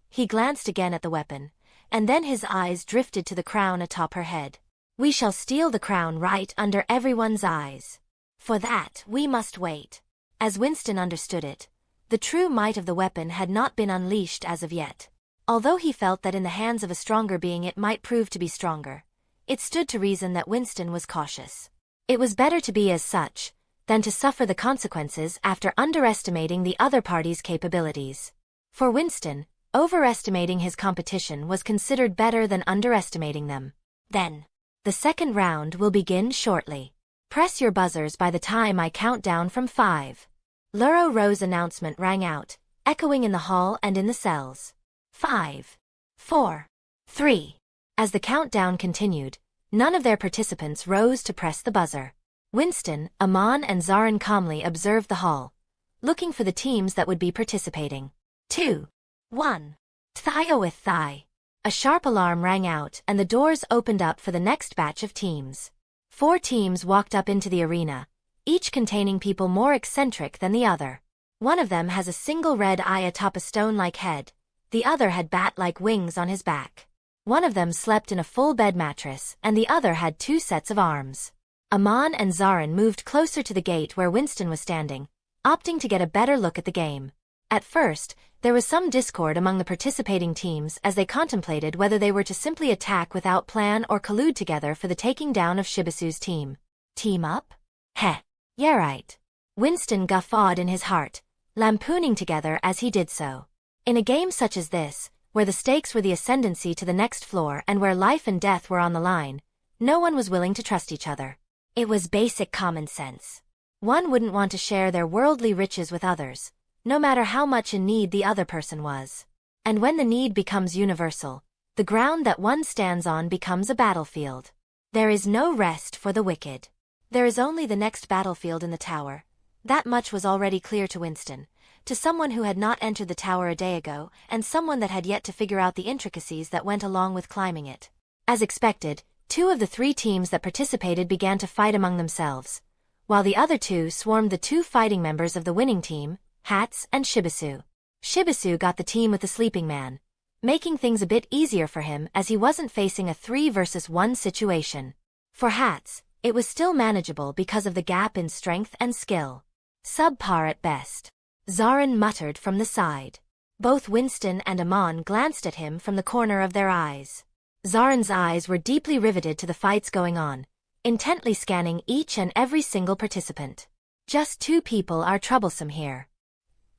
He glanced again at the weapon, and then his eyes drifted to the crown atop her head. We shall steal the crown right under everyone's eyes. For that, we must wait. As Winston understood it, the true might of the weapon had not been unleashed as of yet. Although he felt that in the hands of a stronger being it might prove to be stronger, it stood to reason that Winston was cautious. It was better to be as such, than to suffer the consequences after underestimating the other party's capabilities. For Winston, overestimating his competition was considered better than underestimating them. Then, The second round will begin shortly. Press your buzzers by the time I count down from 5. Luro Ro's announcement rang out, echoing in the hall and in the cells. 5, 4, 3. As the countdown continued, none of their participants rose to press the buzzer. Winston, Amon and Zarin calmly observed the hall, looking for the teams that would be participating. 2, 1. Thigh with thigh. A sharp alarm rang out and the doors opened up for the next batch of teams. 4 teams walked up into the arena, each containing people more eccentric than the other. One of them has a single red eye atop a stone-like head, the other had bat-like wings on his back. One of them slept in a full bed mattress and the other had 2 sets of arms. Amon and Zarin moved closer to the gate where Winston was standing, opting to get a better look at the game. At first, there was some discord among the participating teams as they contemplated whether they were to simply attack without plan or collude together for the taking down of Shibasu's team. Team up? Heh. Yeah right. Winston guffawed in his heart, lampooning together as he did so. In a game such as this, where the stakes were the ascendancy to the next floor and where life and death were on the line, no one was willing to trust each other. It was basic common sense. One wouldn't want to share their worldly riches with others, no matter how much in need the other person was. And when the need becomes universal, the ground that one stands on becomes a battlefield. There is no rest for the wicked. There is only the next battlefield in the tower. That much was already clear to Winston, to someone who had not entered the tower a day ago, and someone that had yet to figure out the intricacies that went along with climbing it. As expected, 2 of the 3 teams that participated began to fight among themselves, while the other 2 swarmed the 2 fighting members of the winning team, Hats and Shibasu. Shibasu got the team with the sleeping man, making things a bit easier for him as he wasn't facing a 3 versus 1 situation. For Hats, it was still manageable because of the gap in strength and skill. Subpar at best. Zarin muttered from the side. Both Winston and Amon glanced at him from the corner of their eyes. Zarin's eyes were deeply riveted to the fights going on, intently scanning each and every single participant. Just 2 people are troublesome here.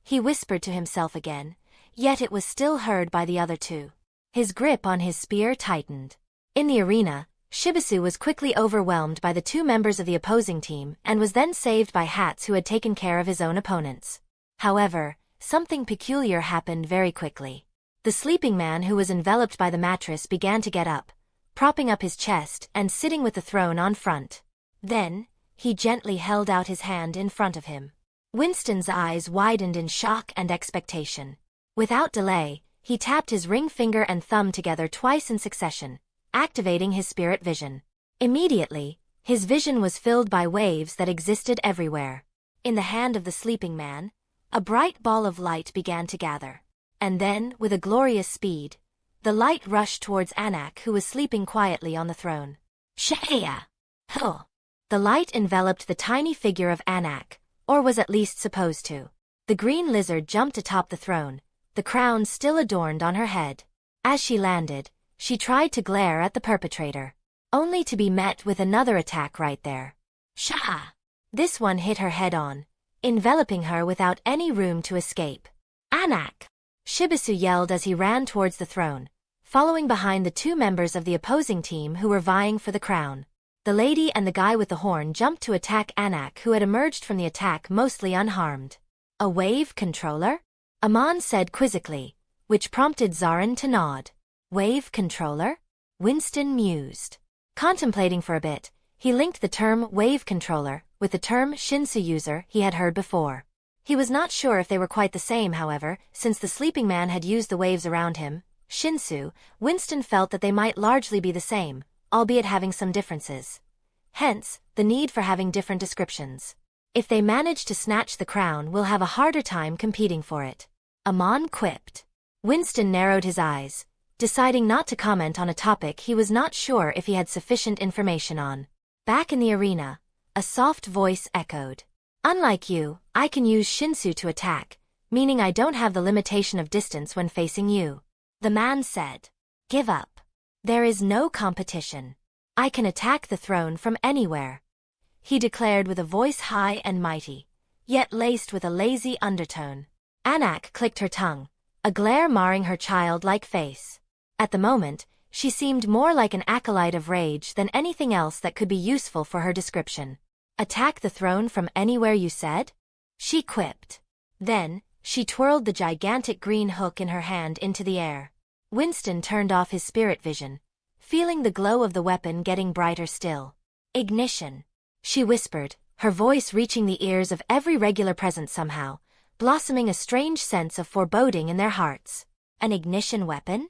He whispered to himself again, yet it was still heard by the other 2. His grip on his spear tightened. In the arena, Shibasu was quickly overwhelmed by the 2 members of the opposing team and was then saved by Hats who had taken care of his own opponents. However, something peculiar happened very quickly. The sleeping man who was enveloped by the mattress began to get up, propping up his chest and sitting with the throne on front. Then, he gently held out his hand in front of him. Winston's eyes widened in shock and expectation. Without delay, he tapped his ring finger and thumb together twice in succession, activating his spirit vision. Immediately, his vision was filled by waves that existed everywhere. In the hand of the sleeping man, a bright ball of light began to gather. And then, with a glorious speed, the light rushed towards Anak who was sleeping quietly on the throne. Shaya! Huh! The light enveloped the tiny figure of Anak, or was at least supposed to. The green lizard jumped atop the throne, the crown still adorned on her head. As she landed, she tried to glare at the perpetrator, only to be met with another attack right there. Shah! This one hit her head on, enveloping her without any room to escape. Anak! Shibasu yelled as he ran towards the throne, following behind the 2 members of the opposing team who were vying for the crown. The lady and the guy with the horn jumped to attack Anak who had emerged from the attack mostly unharmed. A wave controller? Amon said quizzically, which prompted Zarin to nod. Wave controller? Winston mused. Contemplating for a bit, he linked the term wave controller with the term Shinsu user he had heard before. He was not sure if they were quite the same, however, since the sleeping man had used the waves around him. Shinsu, Winston felt that they might largely be the same, albeit having some differences. Hence, the need for having different descriptions. If they manage to snatch the crown, we'll have a harder time competing for it. Amon quipped. Winston narrowed his eyes, deciding not to comment on a topic he was not sure if he had sufficient information on. Back in the arena, a soft voice echoed. Unlike you, I can use Shinsu to attack, meaning I don't have the limitation of distance when facing you. The man said. Give up. There is no competition. I can attack the throne from anywhere. He declared with a voice high and mighty, yet laced with a lazy undertone. Anak clicked her tongue, a glare marring her childlike face. At the moment, She seemed more like an acolyte of rage than anything else that could be useful for her description. "Attack the throne from anywhere, you said?" she quipped. Then, she twirled the gigantic green hook in her hand into the air. Winston turned off his spirit vision, feeling the glow of the weapon getting brighter still. "Ignition," she whispered, her voice reaching the ears of every regular present somehow, blossoming a strange sense of foreboding in their hearts. "An ignition weapon?"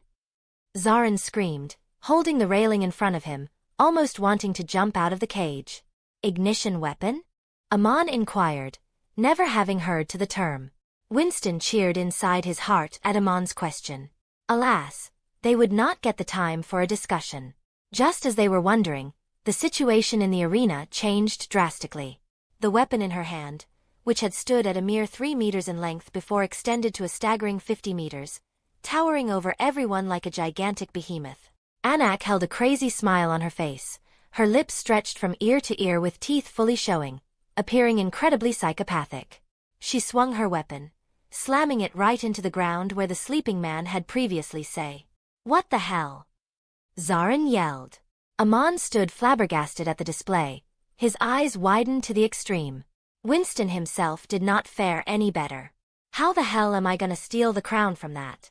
Zarin screamed, holding the railing in front of him, almost wanting to jump out of the cage. "Ignition weapon?" Amon inquired, never having heard to the term. Winston cheered inside his heart at Amon's question. Alas, they would not get the time for a discussion. Just as they were wondering, the situation in the arena changed drastically. The weapon in her hand, which had stood at a mere 3 meters in length before extended to a staggering 50 meters, towering over everyone like a gigantic behemoth. Anak held a crazy smile on her face, her lips stretched from ear to ear with teeth fully showing, appearing incredibly psychopathic. She swung her weapon, slamming it right into the ground where the sleeping man had previously say. "What the hell?" Zarin yelled. Amon stood flabbergasted at the display, his eyes widened to the extreme. Winston himself did not fare any better. "How the hell am I gonna steal the crown from that?"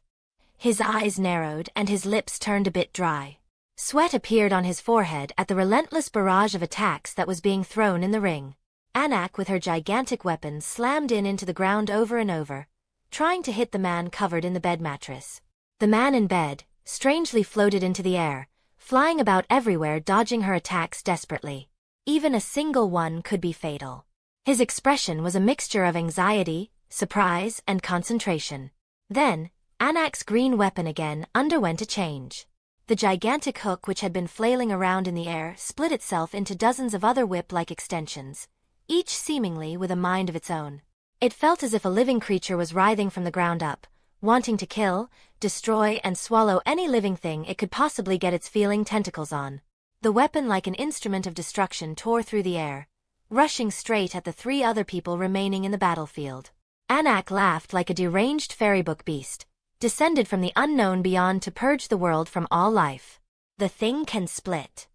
His eyes narrowed and his lips turned a bit dry. Sweat appeared on his forehead at the relentless barrage of attacks that was being thrown in the ring. Anak with her gigantic weapon slammed into the ground over and over, trying to hit the man covered in the bed mattress. The man in bed, strangely floated into the air, flying about everywhere dodging her attacks desperately. Even a single one could be fatal. His expression was a mixture of anxiety, surprise, and concentration. Then, Anak's green weapon again underwent a change. The gigantic hook which had been flailing around in the air split itself into dozens of other whip-like extensions, each seemingly with a mind of its own. It felt as if a living creature was writhing from the ground up, wanting to kill, destroy, and swallow any living thing it could possibly get its feeling tentacles on. The weapon like an instrument of destruction tore through the air, rushing straight at the 3 other people remaining in the battlefield. Anak laughed like a deranged fairybook beast, descended from the unknown beyond to purge the world from all life. "The thing can split."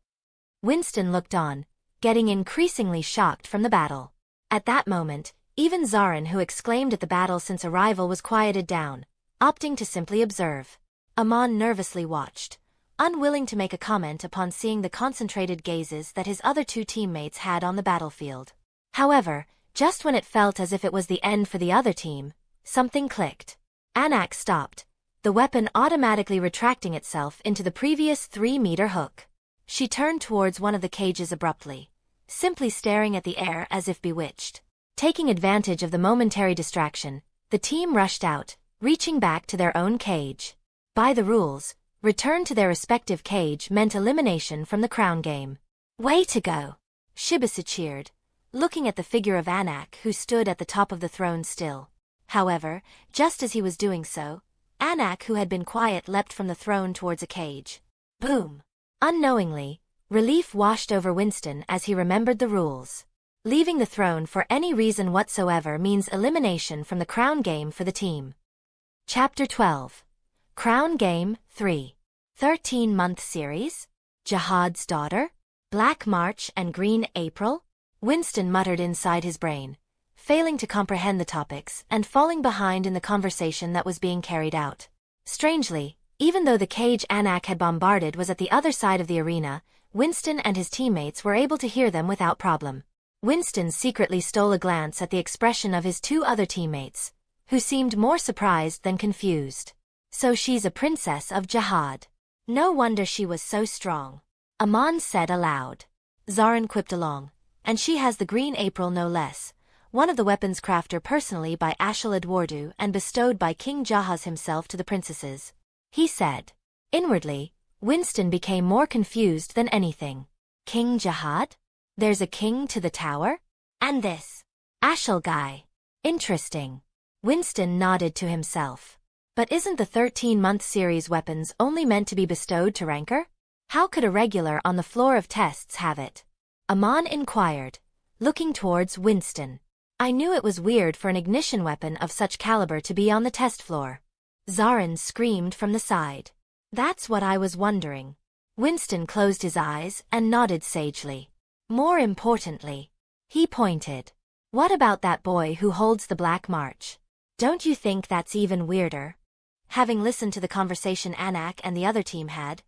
Winston looked on, getting increasingly shocked from the battle. At that moment, even Zarin, who exclaimed at the battle since arrival, was quieted down, opting to simply observe. Amon nervously watched, unwilling to make a comment upon seeing the concentrated gazes that his other 2 teammates had on the battlefield. However, just when it felt as if it was the end for the other team, something clicked. Anak stopped, the weapon automatically retracting itself into the previous 3-meter hook. She turned towards one of the cages abruptly, simply staring at the air as if bewitched. Taking advantage of the momentary distraction, the team rushed out, reaching back to their own cage. By the rules, return to their respective cage meant elimination from the crown game. "Way to go!" Shibasa cheered, looking at the figure of Anak who stood at the top of the throne still. However, just as he was doing so, Anak, who had been quiet, leapt from the throne towards a cage. Boom! Unknowingly, relief washed over Winston as he remembered the rules. Leaving the throne for any reason whatsoever means elimination from the crown game for the team. Chapter 12. Crown Game 3. 13-month series? Jihad's daughter? Black March and Green April? Winston muttered inside his brain, failing to comprehend the topics and falling behind in the conversation that was being carried out. Strangely, even though the cage Anak had bombarded was at the other side of the arena, Winston and his teammates were able to hear them without problem. Winston secretly stole a glance at the expression of his 2 other teammates, who seemed more surprised than confused. "So she's a princess of Jihad. No wonder she was so strong," Amon said aloud. Zarin quipped along, "And she has the Green April no less, one of the weapons crafter personally by Ashal Edwardu and bestowed by King Jahaz himself to the princesses," he said. Inwardly, Winston became more confused than anything. King Jihad? There's a king to the tower? And this Ashal guy. Interesting. Winston nodded to himself. But isn't the 13-month series weapons only meant to be bestowed to ranker? How could a regular on the floor of tests have it? Amon inquired, looking towards Winston. "I knew it was weird for an ignition weapon of such caliber to be on the test floor." Zarin screamed from the side. That's what I was wondering. Winston closed his eyes and nodded sagely. More importantly, he pointed. What about that boy who holds the Black March? Don't you think that's even weirder? Having listened to the conversation Anak and the other team had,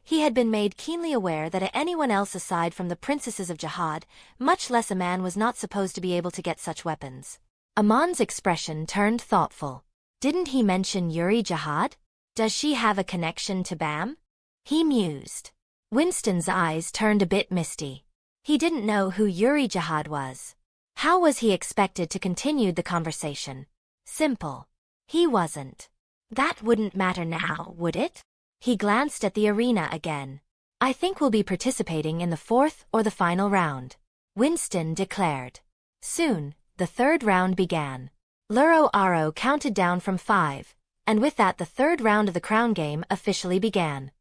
he had been made keenly aware that anyone else aside from the princesses of Jihad, much less a man, was not supposed to be able to get such weapons. Amon's expression turned thoughtful. Didn't he mention Yuri Jihad? Does she have a connection to Bam? He mused. Winston's eyes turned a bit misty. He didn't know who Yuri Jihad was. How was he expected to continue the conversation? Simple. He wasn't. That wouldn't matter now, would it? He glanced at the arena again. I think we'll be participating in the fourth or the final round, Winston declared. Soon, the third round began. Luro Aro counted down from 5, and with that the third round of the crown game officially began.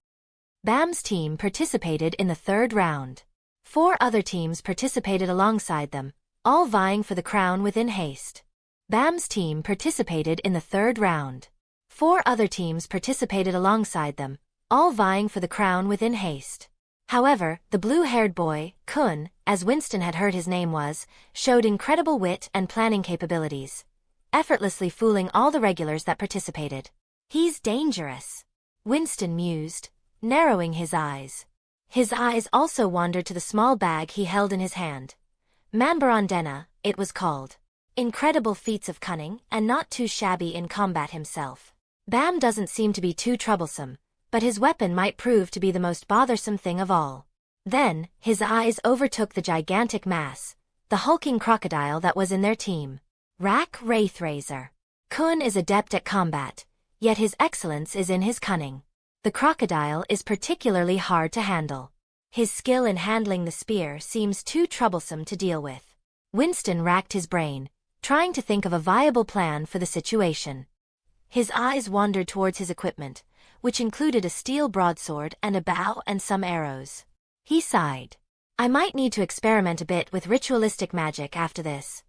Bam's team participated in the third round. 4 other teams participated alongside them, all vying for the crown within haste. Bam's team participated in the third round. 4 other teams participated alongside them, all vying for the crown within haste. However, the blue-haired boy, Kun, as Winston had heard his name was, showed incredible wit and planning capabilities, effortlessly fooling all the regulars that participated. He's dangerous, Winston mused, narrowing his eyes. His eyes also wandered to the small bag he held in his hand. Mambarandena, it was called. Incredible feats of cunning and not too shabby in combat himself. Bam doesn't seem to be too troublesome, but his weapon might prove to be the most bothersome thing of all. Then, his eyes overtook the gigantic mass, the hulking crocodile that was in their team. Rak Wraithrazor. Kun is adept at combat, yet his excellence is in his cunning. The crocodile is particularly hard to handle. His skill in handling the spear seems too troublesome to deal with. Winston racked his brain, trying to think of a viable plan for the situation. His eyes wandered towards his equipment, which included a steel broadsword and a bow and some arrows. He sighed. I might need to experiment a bit with ritualistic magic after this.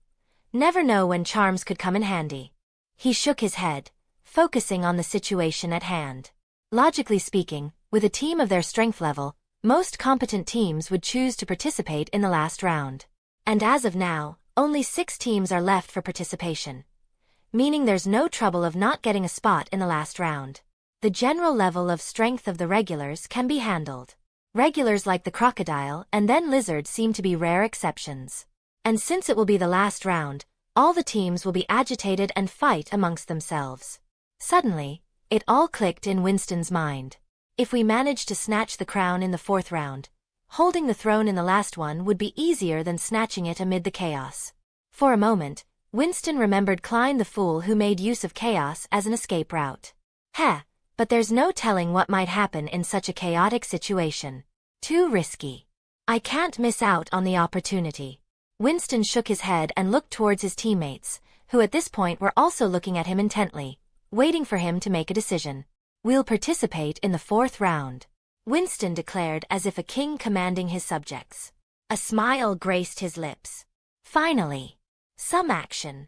Never know when charms could come in handy. He shook his head, focusing on the situation at hand. Logically speaking, with a team of their strength level, most competent teams would choose to participate in the last round. And as of now, only 6 teams are left for participation, meaning there's no trouble of not getting a spot in the last round. The general level of strength of the regulars can be handled. Regulars like the crocodile and then lizard seem to be rare exceptions. And since it will be the last round, all the teams will be agitated and fight amongst themselves. Suddenly, it all clicked in Winston's mind. If we manage to snatch the crown in the 4th round, holding the throne in the last one would be easier than snatching it amid the chaos. For a moment, Winston remembered Klein the fool who made use of chaos as an escape route. But there's no telling what might happen in such a chaotic situation. Too risky. I can't miss out on the opportunity. Winston shook his head and looked towards his teammates, who at this point were also looking at him intently, waiting for him to make a decision. We'll participate in the 4th round, Winston declared as if a king commanding his subjects. A smile graced his lips. Finally. Some action,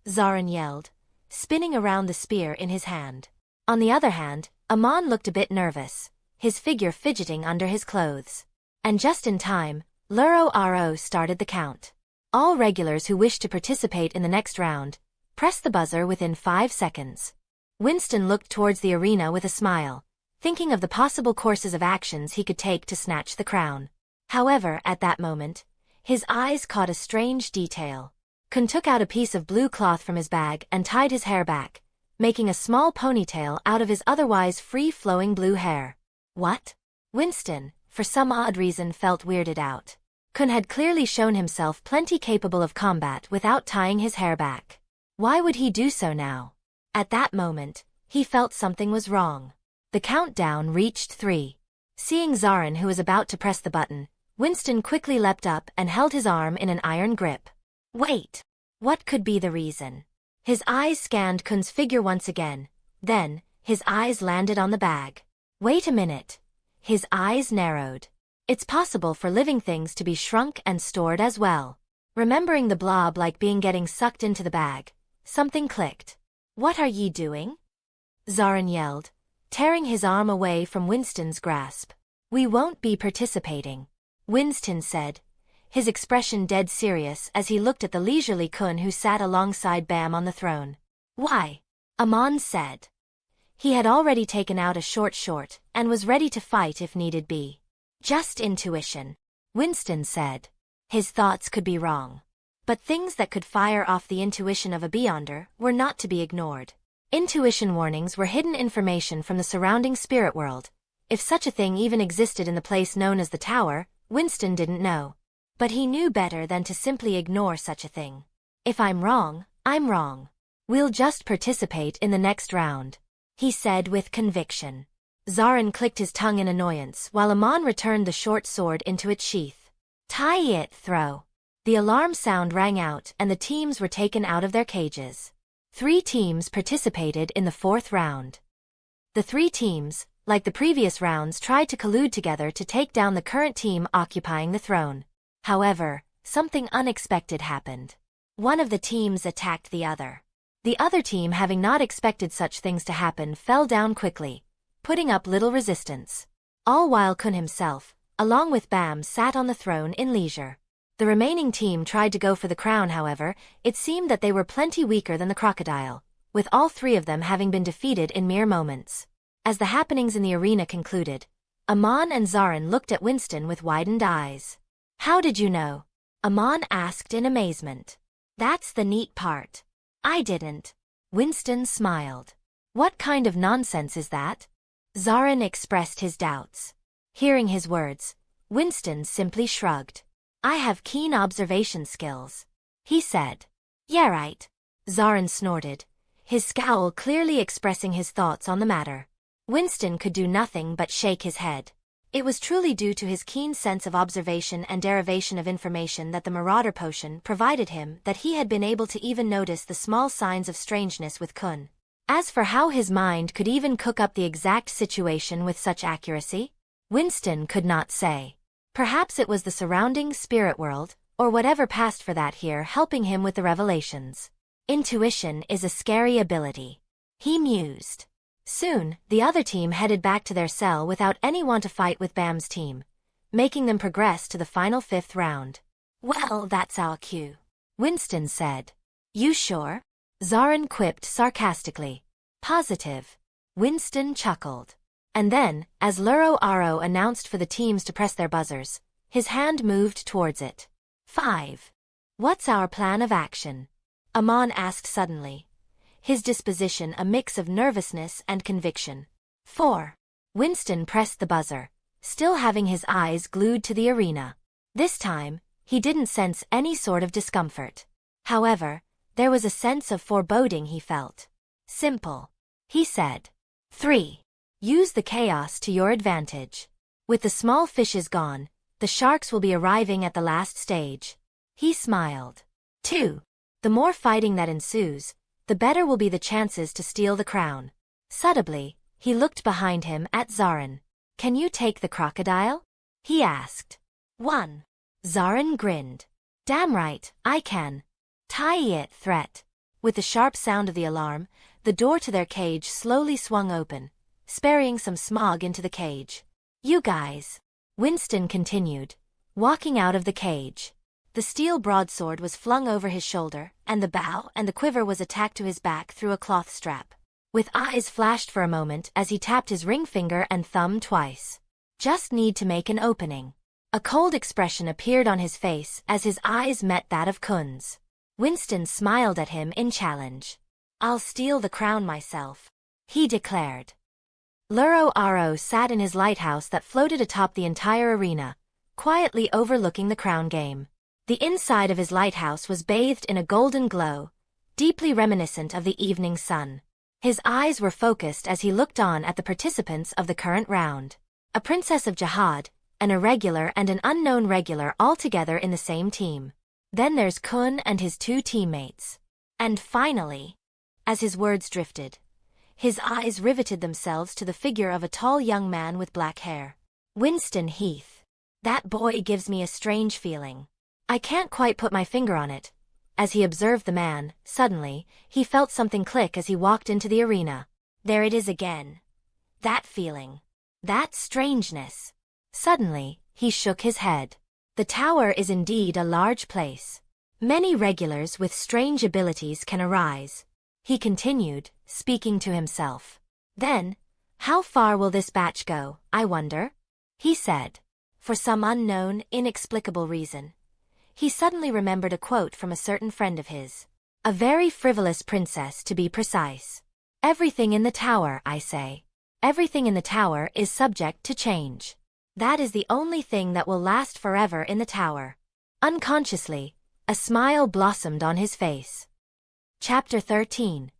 Zarin yelled, spinning around the spear in his hand. On the other hand, Amon looked a bit nervous, his figure fidgeting under his clothes. And just in time, Luro Aro started the count. All regulars who wish to participate in the next round, press the buzzer within 5 seconds. Winston looked towards the arena with a smile, thinking of the possible courses of actions he could take to snatch the crown. However, at that moment, his eyes caught a strange detail. Kun took out a piece of blue cloth from his bag and tied his hair back, making a small ponytail out of his otherwise free-flowing blue hair. What? Winston, for some odd reason, felt weirded out. Kun had clearly shown himself plenty capable of combat without tying his hair back. Why would he do so now? At that moment, he felt something was wrong. The countdown reached 3. Seeing Zarin, who was about to press the button, Winston quickly leapt up and held his arm in an iron grip. Wait! What could be the reason? His eyes scanned Kun's figure once again, then, his eyes landed on the bag. Wait a minute. His eyes narrowed. It's possible for living things to be shrunk and stored as well. Remembering the blob-like being getting sucked into the bag, something clicked. What are ye doing? Zarin yelled, tearing his arm away from Winston's grasp. "We won't be participating," Winston said, his expression dead serious as he looked at the leisurely Kun who sat alongside Bam on the throne. "Why?" Amon said. He had already taken out a short and was ready to fight if needed be. "Just intuition," Winston said. His thoughts could be wrong. But things that could fire off the intuition of a Beyonder were not to be ignored. Intuition warnings were hidden information from the surrounding spirit world. If such a thing even existed in the place known as the Tower, Winston didn't know. But he knew better than to simply ignore such a thing. "If I'm wrong, I'm wrong. We'll just participate in the next round," he said with conviction. Zarin clicked his tongue in annoyance while Amon returned the short sword into its sheath. "Tie it, throw." The alarm sound rang out and the teams were taken out of their cages. 3 teams participated in the 4th round. The 3 teams, like the previous rounds, tried to collude together to take down the current team occupying the throne. However, something unexpected happened. One of the teams attacked the other. The other team, having not expected such things to happen, fell down quickly, putting up little resistance. All while Kun himself, along with Bam, sat on the throne in leisure. The remaining team tried to go for the crown. However, it seemed that they were plenty weaker than the crocodile, with all 3 of them having been defeated in mere moments. As the happenings in the arena concluded, Amon and Zarin looked at Winston with widened eyes. "How did you know?" Amon asked in amazement. "That's the neat part. I didn't." Winston smiled. "What kind of nonsense is that?" Zarin expressed his doubts. Hearing his words, Winston simply shrugged. "I have keen observation skills," he said. "Yeah, right," Zarin snorted, his scowl clearly expressing his thoughts on the matter. Winston could do nothing but shake his head. It was truly due to his keen sense of observation and derivation of information that the Marauder potion provided him that he had been able to even notice the small signs of strangeness with Kun. As for how his mind could even cook up the exact situation with such accuracy, Winston could not say. Perhaps it was the surrounding spirit world, or whatever passed for that here, helping him with the revelations. Intuition is a scary ability, he mused. Soon, the other team headed back to their cell without anyone to fight with Bam's team, making them progress to the final 5th round. "Well, that's our cue," Winston said. "You sure?" Zarin quipped sarcastically. "Positive." Winston chuckled. And then, as Luro announced for the teams to press their buzzers, his hand moved towards it. 5. "What's our plan of action?" Amon asked suddenly, his disposition a mix of nervousness and conviction. 4. Winston pressed the buzzer, still having his eyes glued to the arena. This time, he didn't sense any sort of discomfort. However, there was a sense of foreboding he felt. "Simple," he said. 3. Use the chaos to your advantage. With the small fishes gone, the sharks will be arriving at the last stage. He smiled. 2. The more fighting that ensues, the better will be the chances to steal the crown. Subtly, he looked behind him at Zarin. "Can you take the crocodile?" he asked. 1. Zarin grinned. "Damn right, I can." "Tie it, threat." With the sharp sound of the alarm, the door to their cage slowly swung open, sparing some smog into the cage. "You guys," Winston continued, walking out of the cage. The steel broadsword was flung over his shoulder, and the bow and the quiver was attacked to his back through a cloth strap. With eyes flashed for a moment as he tapped his ring finger and thumb twice. "Just need to make an opening." A cold expression appeared on his face as his eyes met that of Kun's. Winston smiled at him in challenge. "I'll steal the crown myself," he declared. Luro sat in his lighthouse that floated atop the entire arena, quietly overlooking the crown game. The inside of his lighthouse was bathed in a golden glow, deeply reminiscent of the evening sun. His eyes were focused as he looked on at the participants of the current round. A princess of Jihad, an irregular and an unknown regular all together in the same team. Then there's Kun and his 2 teammates. And finally, as his words drifted, his eyes riveted themselves to the figure of a tall young man with black hair. Winston Heath. That boy gives me a strange feeling. I can't quite put my finger on it. As he observed the man, suddenly, he felt something click as he walked into the arena. There it is again. That feeling. That strangeness. Suddenly, he shook his head. The tower is indeed a large place. Many regulars with strange abilities can arise. He continued, speaking to himself. Then, how far will this batch go, I wonder? He said. For some unknown, inexplicable reason, he suddenly remembered a quote from a certain friend of his. A very frivolous princess, to be precise. Everything in the tower, I say. Everything in the tower is subject to change. That is the only thing that will last forever in the tower. Unconsciously, a smile blossomed on his face. Chapter 13.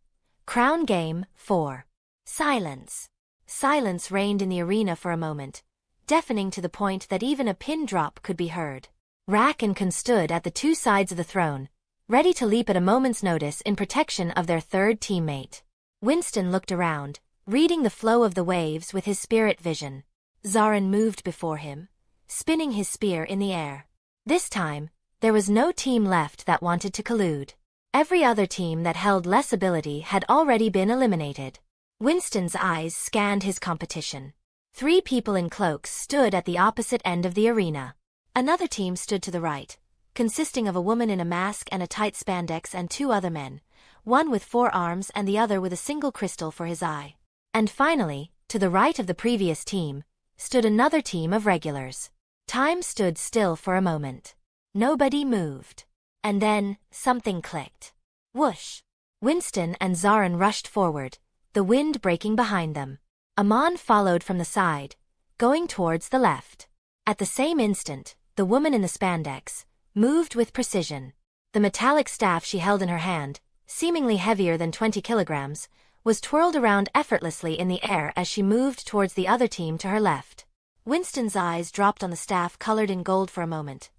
Crown Game 4. Silence. Silence reigned in the arena for a moment, deafening to the point that even a pin drop could be heard. Rack and Kun stood at the two sides of the throne, ready to leap at a moment's notice in protection of their third teammate. Winston looked around, reading the flow of the waves with his spirit vision. Zarin moved before him, spinning his spear in the air. This time, there was no team left that wanted to collude. Every other team that held less ability had already been eliminated. Winston's eyes scanned his competition. 3 people in cloaks stood at the opposite end of the arena. Another team stood to the right, consisting of a woman in a mask and a tight spandex and 2 other men, one with 4 arms and the other with a single crystal for his eye. And finally, to the right of the previous team, stood another team of regulars. Time stood still for a moment. Nobody moved. And then, something clicked. Whoosh! Winston and Zarin rushed forward, the wind breaking behind them. Amon followed from the side, going towards the left. At the same instant, the woman in the spandex moved with precision. The metallic staff she held in her hand, seemingly heavier than 20 kilograms, was twirled around effortlessly in the air as she moved towards the other team to her left. Winston's eyes dropped on the staff colored in gold for a moment,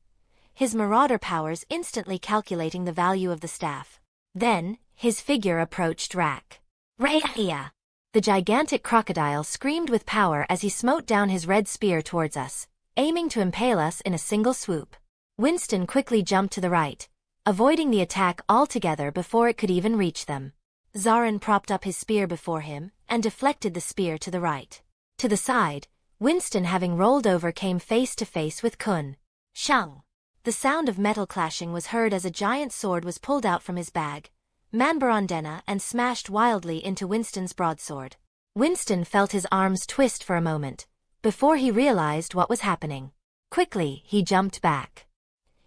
his marauder powers instantly calculating the value of the staff. Then, his figure approached Rack. Raya! The gigantic crocodile screamed with power as he smote down his red spear towards us, aiming to impale us in a single swoop. Winston quickly jumped to the right, avoiding the attack altogether before it could even reach them. Zarin propped up his spear before him and deflected the spear to the right. To the side, Winston, having rolled over, came face to face with Kun. Shung! The sound of metal clashing was heard as a giant sword was pulled out from his bag, Manbarondena, and smashed wildly into Winston's broadsword. Winston felt his arms twist for a moment, before he realized what was happening. Quickly, he jumped back.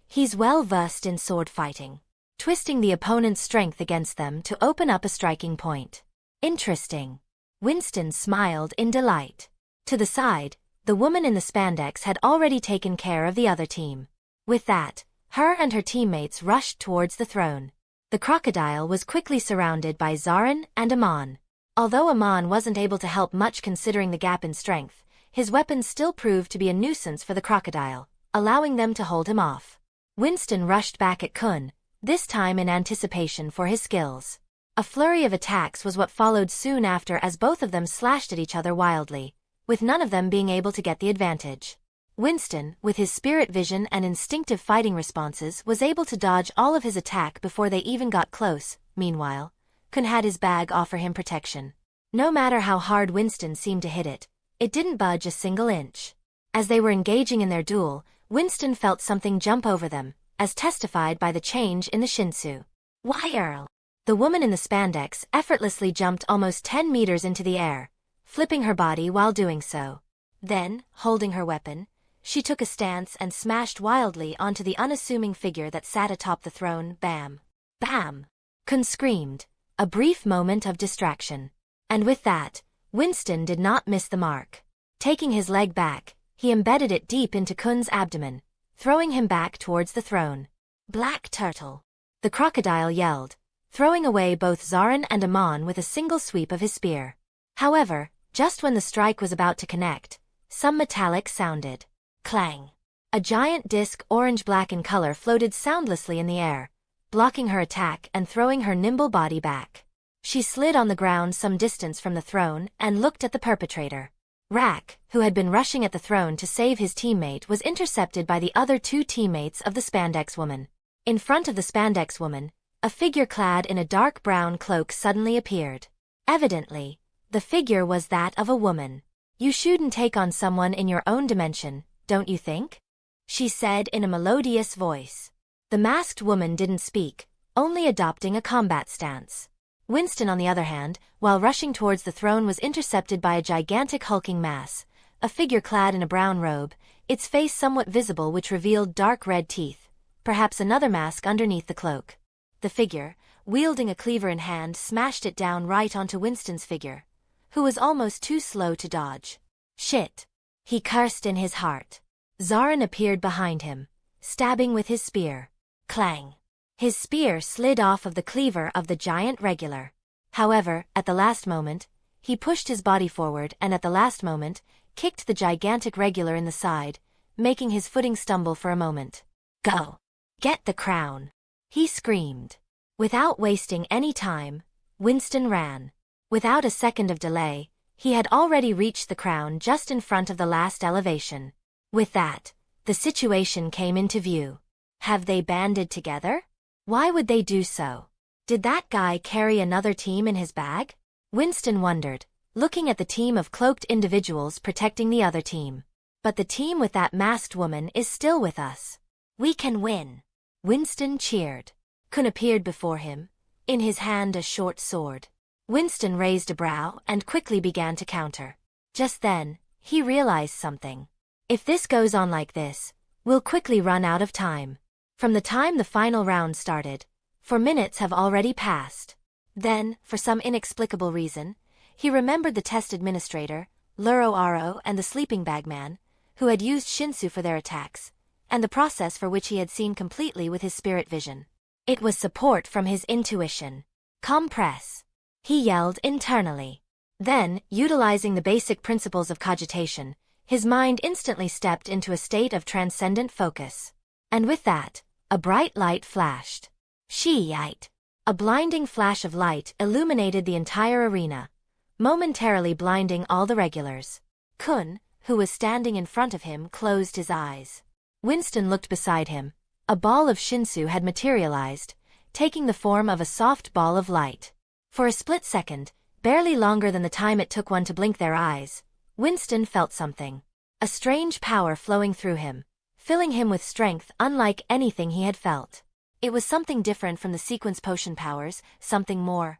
He's well versed in sword fighting, twisting the opponent's strength against them to open up a striking point. Interesting. Winston smiled in delight. To the side, the woman in the spandex had already taken care of the other team. With that, her and her teammates rushed towards the throne. The crocodile was quickly surrounded by Zarin and Amon. Although Amon wasn't able to help much considering the gap in strength, his weapons still proved to be a nuisance for the crocodile, allowing them to hold him off. Winston rushed back at Kun, this time in anticipation for his skills. A flurry of attacks was what followed soon after as both of them slashed at each other wildly, with none of them being able to get the advantage. Winston, with his spirit vision and instinctive fighting responses, was able to dodge all of his attack before they even got close. Meanwhile, Kun had his bag offer him protection. No matter how hard Winston seemed to hit it, it didn't budge a single inch. As they were engaging in their duel, Winston felt something jump over them, as testified by the change in the Shinsu. Why, Earl? The woman in the spandex effortlessly jumped almost 10 meters into the air, flipping her body while doing so. Then, holding her weapon, she took a stance and smashed wildly onto the unassuming figure that sat atop the throne. Bam! Bam! Kun screamed, a brief moment of distraction. And with that, Winston did not miss the mark. Taking his leg back, he embedded it deep into Kun's abdomen, throwing him back towards the throne. Black Turtle! The crocodile yelled, throwing away both Zarin and Amon with a single sweep of his spear. However, just when the strike was about to connect, some metallic sounded. Clang! A giant disc, orange-black in color, floated soundlessly in the air, blocking her attack and throwing her nimble body back. She slid on the ground some distance from the throne and looked at the perpetrator. Rack, who had been rushing at the throne to save his teammate, was intercepted by the other 2 teammates of the spandex woman. In front of the spandex woman, a figure clad in a dark brown cloak suddenly appeared. Evidently, The figure was that of a woman. "You shouldn't take on someone in your own dimension, don't you think?" she said in a melodious voice. The masked woman didn't speak, only adopting a combat stance. Winston, on the other hand, while rushing towards the throne, was intercepted by a gigantic hulking mass, a figure clad in a brown robe, its face somewhat visible, which revealed dark red teeth, perhaps another mask underneath the cloak. The figure, wielding a cleaver in hand, smashed it down right onto Winston's figure, who was almost too slow to dodge. "Shit!" he cursed in his heart. Zarin appeared behind him, stabbing with his spear. Clang! His spear slid off of the cleaver of the giant regular. However, at the last moment, he pushed his body forward and at the last moment, kicked the gigantic regular in the side, making his footing stumble for a moment. "Go! Get the crown!" he screamed. Without wasting any time, Winston ran. Without a second of delay, he had already reached the crown just in front of the last elevation. With that, the situation came into view. Have they banded together? Why would they do so? Did that guy carry another team in his bag? Winston wondered, looking at the team of cloaked individuals protecting the other team. But the team with that masked woman is still with us. We can win. Winston cheered. Kun appeared before him, in his hand a short sword. Winston raised a brow and quickly began to counter. Just then, he realized something. If this goes on like this, we'll quickly run out of time. From the time the final round started, 4 minutes have already passed. Then, for some inexplicable reason, he remembered the test administrator, Luro Aro, and the sleeping bag man, who had used Shinsu for their attacks, and the process for which he had seen completely with his spirit vision. It was support from his intuition. "Compress!" he yelled internally. Then, utilizing the basic principles of cogitation, his mind instantly stepped into a state of transcendent focus. And with that, a bright light flashed. Shee-yite! A blinding flash of light illuminated the entire arena, momentarily blinding all the regulars. Kun, who was standing in front of him, closed his eyes. Winston looked beside him. A ball of Shinsu had materialized, taking the form of a soft ball of light. For a split second, barely longer than the time it took one to blink their eyes, Winston felt something. A strange power flowing through him, filling him with strength unlike anything he had felt. It was something different from the sequence potion powers, something more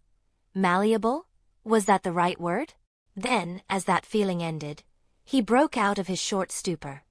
malleable? Was that the right word? Then, as that feeling ended, he broke out of his short stupor.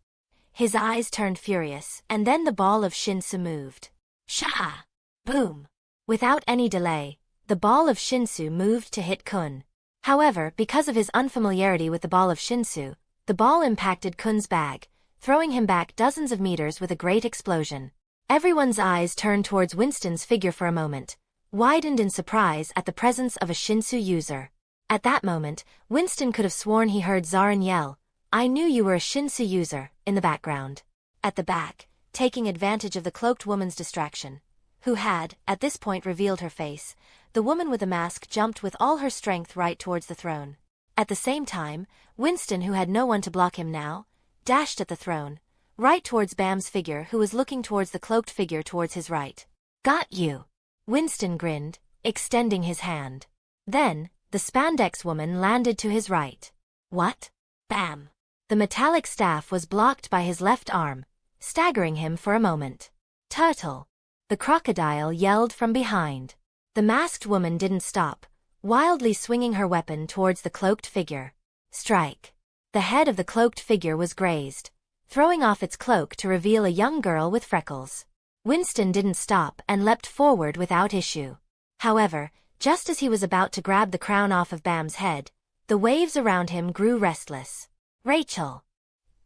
His eyes turned furious, and then the ball of Shinsu moved. Sha! Boom! Without any delay, the ball of Shinsu moved to hit Kun. However, because of his unfamiliarity with the ball of Shinsu, the ball impacted Kun's bag, throwing him back dozens of meters with a great explosion. Everyone's eyes turned towards Winston's figure for a moment, widened in surprise at the presence of a Shinsu user. At that moment, Winston could have sworn he heard Zarin yell, "I knew you were a Shinsu user," in the background. At the back, taking advantage of the cloaked woman's distraction, who had, at this point, revealed her face, the woman with the mask jumped with all her strength right towards the throne. At the same time, Winston, who had no one to block him now, dashed at the throne, right towards Bam's figure, who was looking towards the cloaked figure towards his right. "Got you!" Winston grinned, extending his hand. Then, the spandex woman landed to his right. What? Bam! The metallic staff was blocked by his left arm, staggering him for a moment. "Turtle!" The crocodile yelled from behind. The masked woman didn't stop, wildly swinging her weapon towards the cloaked figure. Strike! The head of the cloaked figure was grazed, throwing off its cloak to reveal a young girl with freckles. Winston didn't stop and leapt forward without issue. However, just as he was about to grab the crown off of Bam's head, the waves around him grew restless. "Rachel!"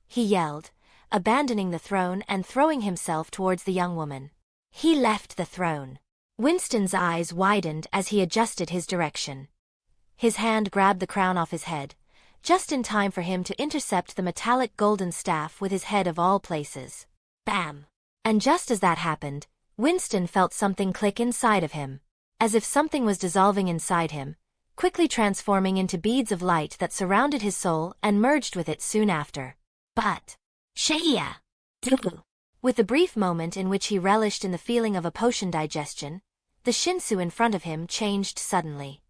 he yelled, abandoning the throne and throwing himself towards the young woman. He left the throne. Winston's eyes widened as he adjusted his direction. His hand grabbed the crown off his head, just in time for him to intercept the metallic golden staff with his head of all places. Bam! And just as that happened, Winston felt something click inside of him, as if something was dissolving inside him, quickly transforming into beads of light that surrounded his soul and merged with it soon after. But, Shahia! Dubu! With the brief moment in which he relished in the feeling of a potion digestion, the Shinsu in front of him changed suddenly.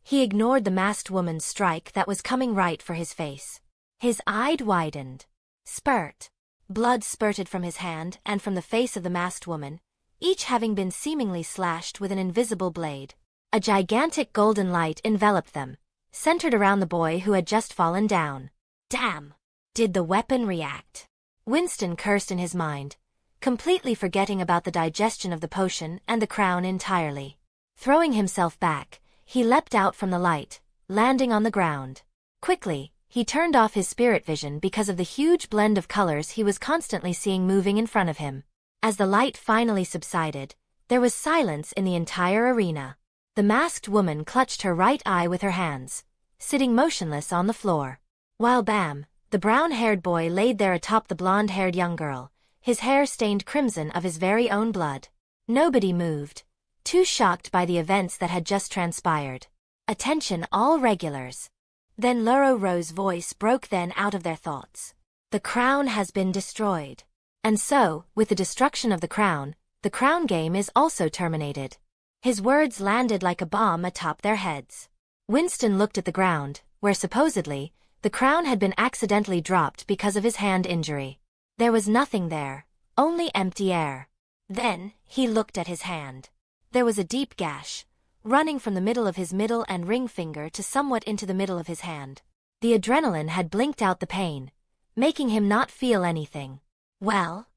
He ignored the masked woman's strike that was coming right for his face. His eye widened. Spurt. Blood spurted from his hand and from the face of the masked woman, each having been seemingly slashed with an invisible blade. A gigantic golden light enveloped them, centered around the boy who had just fallen down. Damn! Did the weapon react? Winston cursed in his mind, completely forgetting about the digestion of the potion and the crown entirely. Throwing himself back, he leapt out from the light, landing on the ground. Quickly, he turned off his spirit vision because of the huge blend of colors he was constantly seeing moving in front of him. As the light finally subsided, there was silence in the entire arena. The masked woman clutched her right eye with her hands, sitting motionless on the floor. While Bam, the brown-haired boy, laid there atop the blonde-haired young girl, his hair stained crimson of his very own blood. Nobody moved, too shocked by the events that had just transpired. Attention all regulars. Then Luro Ro's voice broke then out of their thoughts. The crown has been destroyed. And so, with the destruction of the crown game is also terminated. His words landed like a bomb atop their heads. Winston looked at the ground, where supposedly, the crown had been accidentally dropped because of his hand injury. There was nothing there, only empty air. Then, he looked at his hand. There was a deep gash, running from the middle of his middle and ring finger to somewhat into the middle of his hand. The adrenaline had blinked out the pain, making him not feel anything. Well,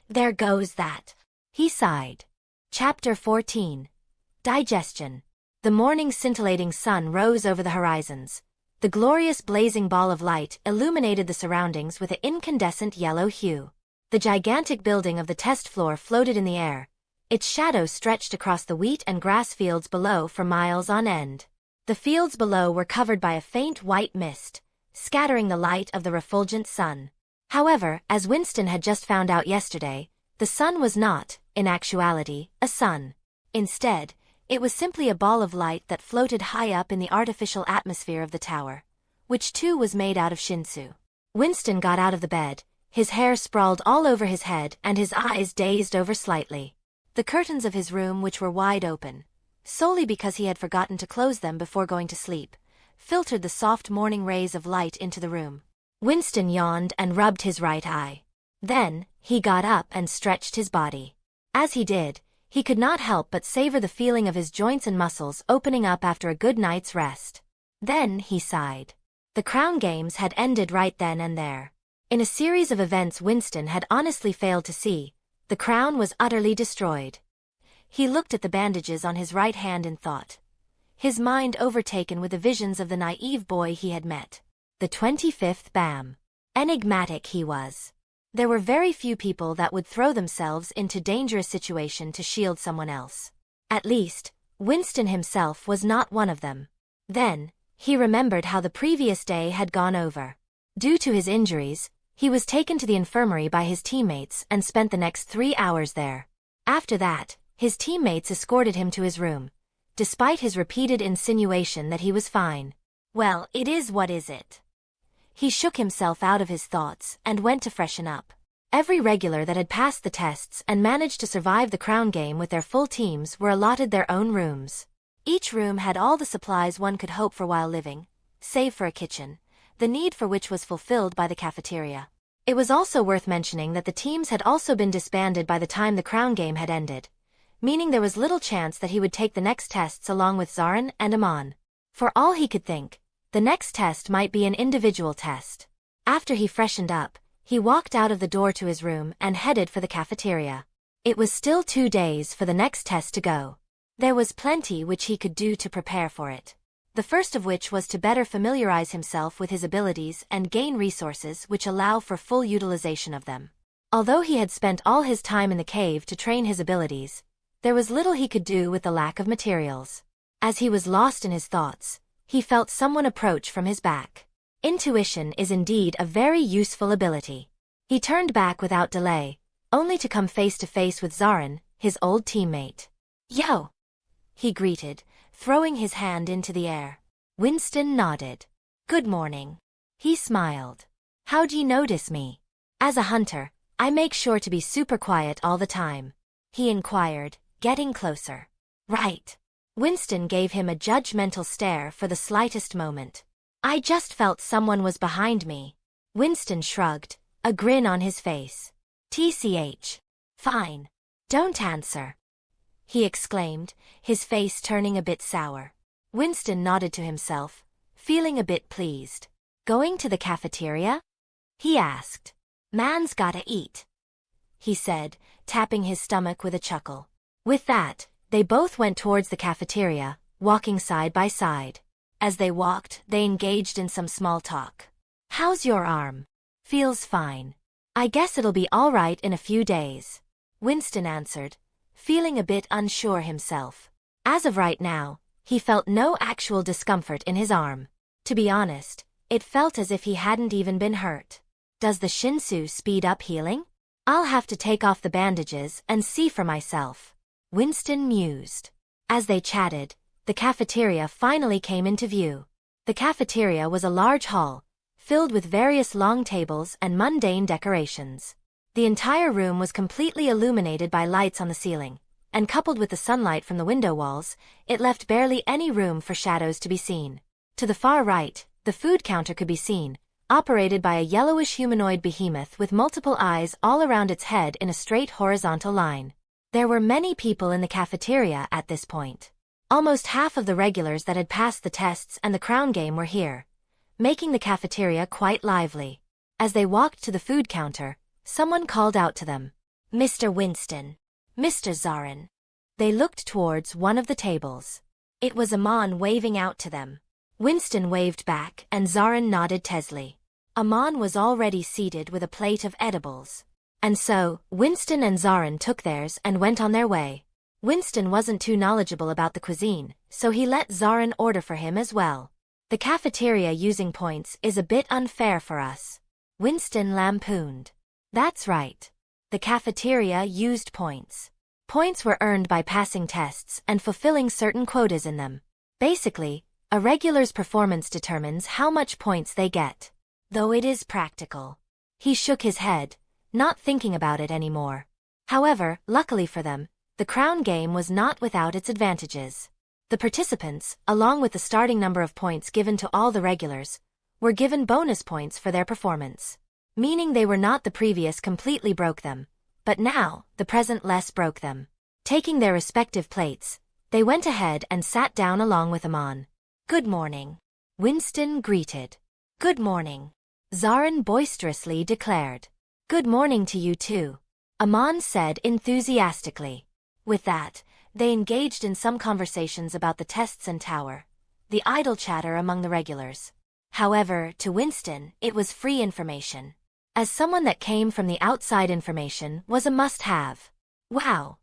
there goes that. He sighed. Chapter 14. Digestion. The morning scintillating sun rose over the horizons. The glorious blazing ball of light illuminated the surroundings with an incandescent yellow hue. The gigantic building of the test floor floated in the air. Its shadow stretched across the wheat and grass fields below for miles on end. The fields below were covered by a faint white mist, scattering the light of the refulgent sun. However, as Winston had just found out yesterday, the sun was not, in actuality, a sun. Instead, it was simply a ball of light that floated high up in the artificial atmosphere of the tower, which too was made out of shinsu. Winston got out of the bed, his hair sprawled all over his head and his eyes dazed over slightly. The curtains of his room, which were wide open, solely because he had forgotten to close them before going to sleep, filtered the soft morning rays of light into the room. Winston yawned and rubbed his right eye. Then, he got up and stretched his body. As he did, he could not help but savor the feeling of his joints and muscles opening up after a good night's rest. Then, he sighed. The Crown Games had ended right then and there. In a series of events Winston had honestly failed to see, the crown was utterly destroyed. He looked at the bandages on his right hand in thought, his mind overtaken with the visions of the naive boy he had met. The 25th Bam. Enigmatic he was. There were very few people that would throw themselves into dangerous situation to shield someone else. At least, Winston himself was not one of them. Then, he remembered how the previous day had gone over. Due to his injuries, he was taken to the infirmary by his teammates and spent the next 3 hours there. After that, his teammates escorted him to his room, despite his repeated insinuation that he was fine. Well, it is what is it? He shook himself out of his thoughts and went to freshen up. Every regular that had passed the tests and managed to survive the crown game with their full teams were allotted their own rooms. Each room had all the supplies one could hope for while living, save for a kitchen, the need for which was fulfilled by the cafeteria. It was also worth mentioning that the teams had also been disbanded by the time the crown game had ended, meaning there was little chance that he would take the next tests along with Zarin and Amon. For all he could think, the next test might be an individual test. After he freshened up, he walked out of the door to his room and headed for the cafeteria. It was still 2 days for the next test to go. There was plenty which he could do to prepare for it. The first of which was to better familiarize himself with his abilities and gain resources which allow for full utilization of them. Although he had spent all his time in the cave to train his abilities, there was little he could do with the lack of materials. As he was lost in his thoughts, he felt someone approach from his back. Intuition is indeed a very useful ability. He turned back without delay, only to come face to face with Zarin, his old teammate. "Yo!" he greeted, throwing his hand into the air. Winston nodded. "Good morning." He smiled. "How'd you notice me?" "As a hunter, I make sure to be super quiet all the time," he inquired, getting closer. "Right. Winston gave him a judgmental stare for the slightest moment. I just felt someone was behind me. Winston shrugged, a grin on his face. TCH. Fine. Don't answer, he exclaimed, his face turning a bit sour. Winston nodded to himself, feeling a bit pleased. Going to the cafeteria? He asked. Man's gotta eat, he said, tapping his stomach with a chuckle. With that, they both went towards the cafeteria, walking side by side. As they walked, they engaged in some small talk. How's your arm? Feels fine. I guess it'll be all right in a few days, Winston answered, feeling a bit unsure himself. As of right now, he felt no actual discomfort in his arm. To be honest, it felt as if he hadn't even been hurt. Does the shinsu speed up healing? I'll have to take off the bandages and see for myself, Winston mused. As they chatted, the cafeteria finally came into view. The cafeteria was a large hall, filled with various long tables and mundane decorations. The entire room was completely illuminated by lights on the ceiling, and coupled with the sunlight from the window walls, it left barely any room for shadows to be seen. To the far right, the food counter could be seen, operated by a yellowish humanoid behemoth with multiple eyes all around its head in a straight horizontal line. There were many people in the cafeteria at this point. Almost half of the regulars that had passed the tests and the crown game were here, making the cafeteria quite lively. As they walked to the food counter, someone called out to them. Mr. Winston. Mr. Zarin. They looked towards one of the tables. It was Amon waving out to them. Winston waved back and Zarin nodded tesly. Amon was already seated with a plate of edibles. And so, Winston and Zarin took theirs and went on their way. Winston wasn't too knowledgeable about the cuisine, so he let Zarin order for him as well. The cafeteria using points is a bit unfair for us, Winston lampooned. That's right. The cafeteria used points. Points were earned by passing tests and fulfilling certain quotas in them. Basically, a regular's performance determines how much points they get. Though it is practical. He shook his head, not thinking about it anymore. However, luckily for them, the crown game was not without its advantages. The participants, along with the starting number of points given to all the regulars, were given bonus points for their performance. Meaning they were not the previous completely broke them, but now, the present less broke them. Taking their respective plates, they went ahead and sat down along with Amon. Good morning, Winston greeted. Good morning, Zarin boisterously declared. Good morning to you too, Amon said enthusiastically. With that, they engaged in some conversations about the tests and tower, the idle chatter among the regulars. However, to Winston, it was free information. As someone that came from the outside, information was a must-have. Wow,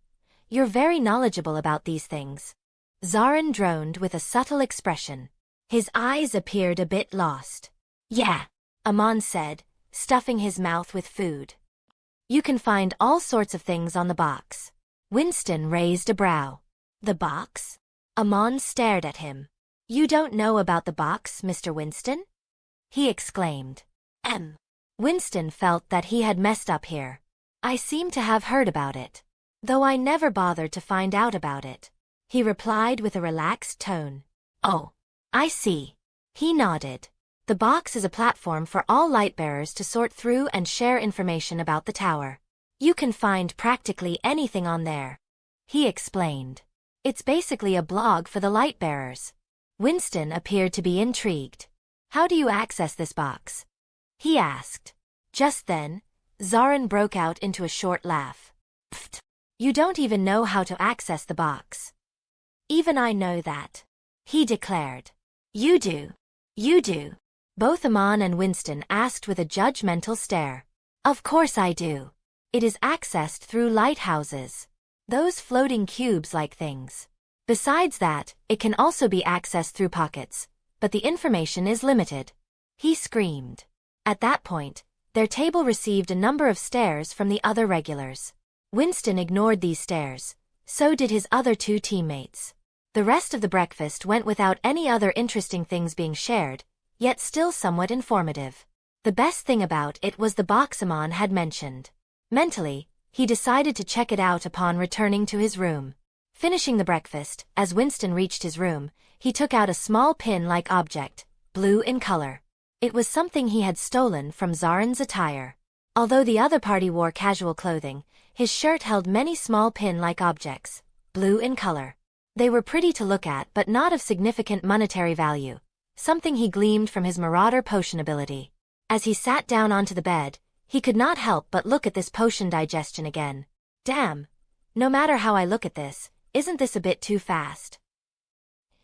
you're very knowledgeable about these things. Zarin droned with a subtle expression. His eyes appeared a bit lost. Yeah, Amon said, stuffing his mouth with food. You can find all sorts of things on the box. Winston raised a brow. The box? Amon stared at him. You don't know about the box, Mr. Winston? He exclaimed. Winston felt that he had messed up here. I seem to have heard about it, though I never bothered to find out about it, he replied with a relaxed tone. Oh, I see. He nodded. The box is a platform for all lightbearers to sort through and share information about the tower. You can find practically anything on there, he explained. It's basically a blog for the lightbearers. Winston appeared to be intrigued. How do you access this box? He asked. Just then, Zarin broke out into a short laugh. Pfft. You don't even know how to access the box. Even I know that, he declared. You do. You do. Both Amon and Winston asked with a judgmental stare. Of course I do. It is accessed through lighthouses. Those floating cubes-like things. Besides that, it can also be accessed through pockets, but the information is limited. He screamed. At that point, their table received a number of stares from the other regulars. Winston ignored these stares. So did his other two teammates. The rest of the breakfast went without any other interesting things being shared, yet still somewhat informative. The best thing about it was the box Amon had mentioned. Mentally, he decided to check it out upon returning to his room. Finishing the breakfast, as Winston reached his room, he took out a small pin-like object, blue in color. It was something he had stolen from Zarin's attire. Although the other party wore casual clothing, his shirt held many small pin-like objects, blue in color. They were pretty to look at but not of significant monetary value, something he gleaned from his marauder potion ability. As he sat down onto the bed, he could not help but look at this potion digestion again. Damn! No matter how I look at this, isn't this a bit too fast?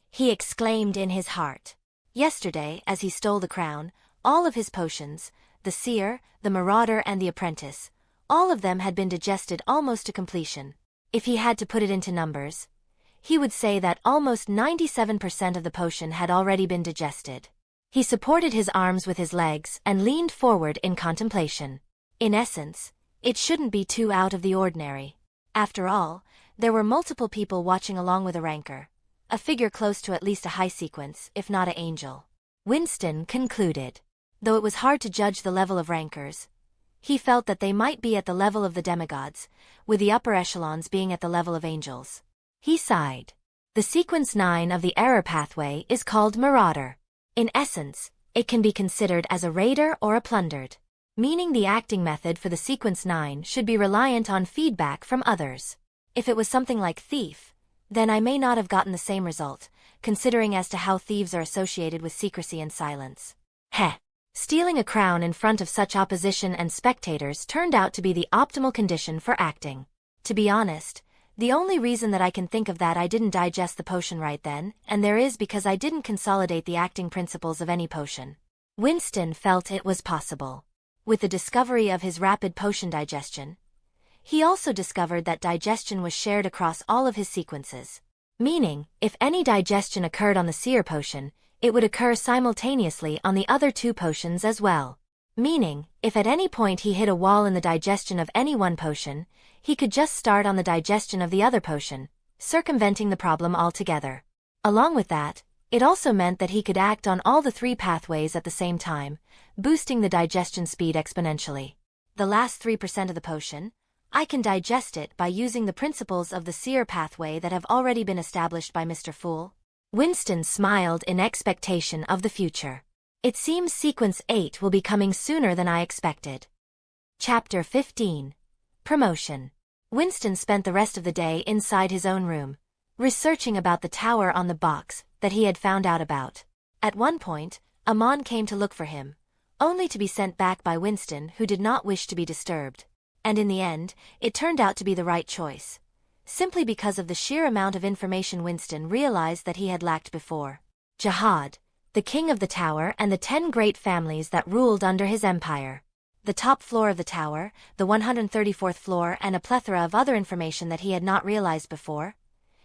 He exclaimed in his heart. Yesterday, as he stole the crown, all of his potions, the seer, the marauder and the apprentice, all of them had been digested almost to completion. If he had to put it into numbers, he would say that almost 97% of the potion had already been digested. He supported his arms with his legs and leaned forward in contemplation. In essence, it shouldn't be too out of the ordinary. After all, there were multiple people watching along with a ranker, a figure close to at least a high sequence, if not an angel. Winston concluded. Though it was hard to judge the level of rankers, he felt that they might be at the level of the demigods, with the upper echelons being at the level of angels. He sighed. The sequence 9 of the error pathway is called Marauder. In essence, it can be considered as a raider or a plundered, meaning the acting method for the sequence 9 should be reliant on feedback from others. If it was something like thief, then I may not have gotten the same result, considering as to how thieves are associated with secrecy and silence. Heh. Stealing a crown in front of such opposition and spectators turned out to be the optimal condition for acting. To be honest, the only reason that I can think of that I didn't digest the potion right then, and there is because I didn't consolidate the acting principles of any potion. Winston felt it was possible. With the discovery of his rapid potion digestion, he also discovered that digestion was shared across all of his sequences. Meaning, if any digestion occurred on the seer potion, it would occur simultaneously on the other two potions as well. Meaning, if at any point he hit a wall in the digestion of any one potion, he could just start on the digestion of the other potion, circumventing the problem altogether. Along with that, it also meant that he could act on all the 3 pathways at the same time, boosting the digestion speed exponentially. The last 3% of the potion, I can digest it by using the principles of the seer pathway that have already been established by Mr. Fool. Winston smiled in expectation of the future. It seems sequence 8 will be coming sooner than I expected. Chapter 15. Promotion. Winston spent the rest of the day inside his own room, researching about the tower on the box that he had found out about. At one point, Amon came to look for him, only to be sent back by Winston, who did not wish to be disturbed. And in the end, it turned out to be the right choice, simply because of the sheer amount of information Winston realized that he had lacked before. Jihad, the king of the tower and the 10 great families that ruled under his empire. The top floor of the tower, the 134th floor and a plethora of other information that he had not realized before.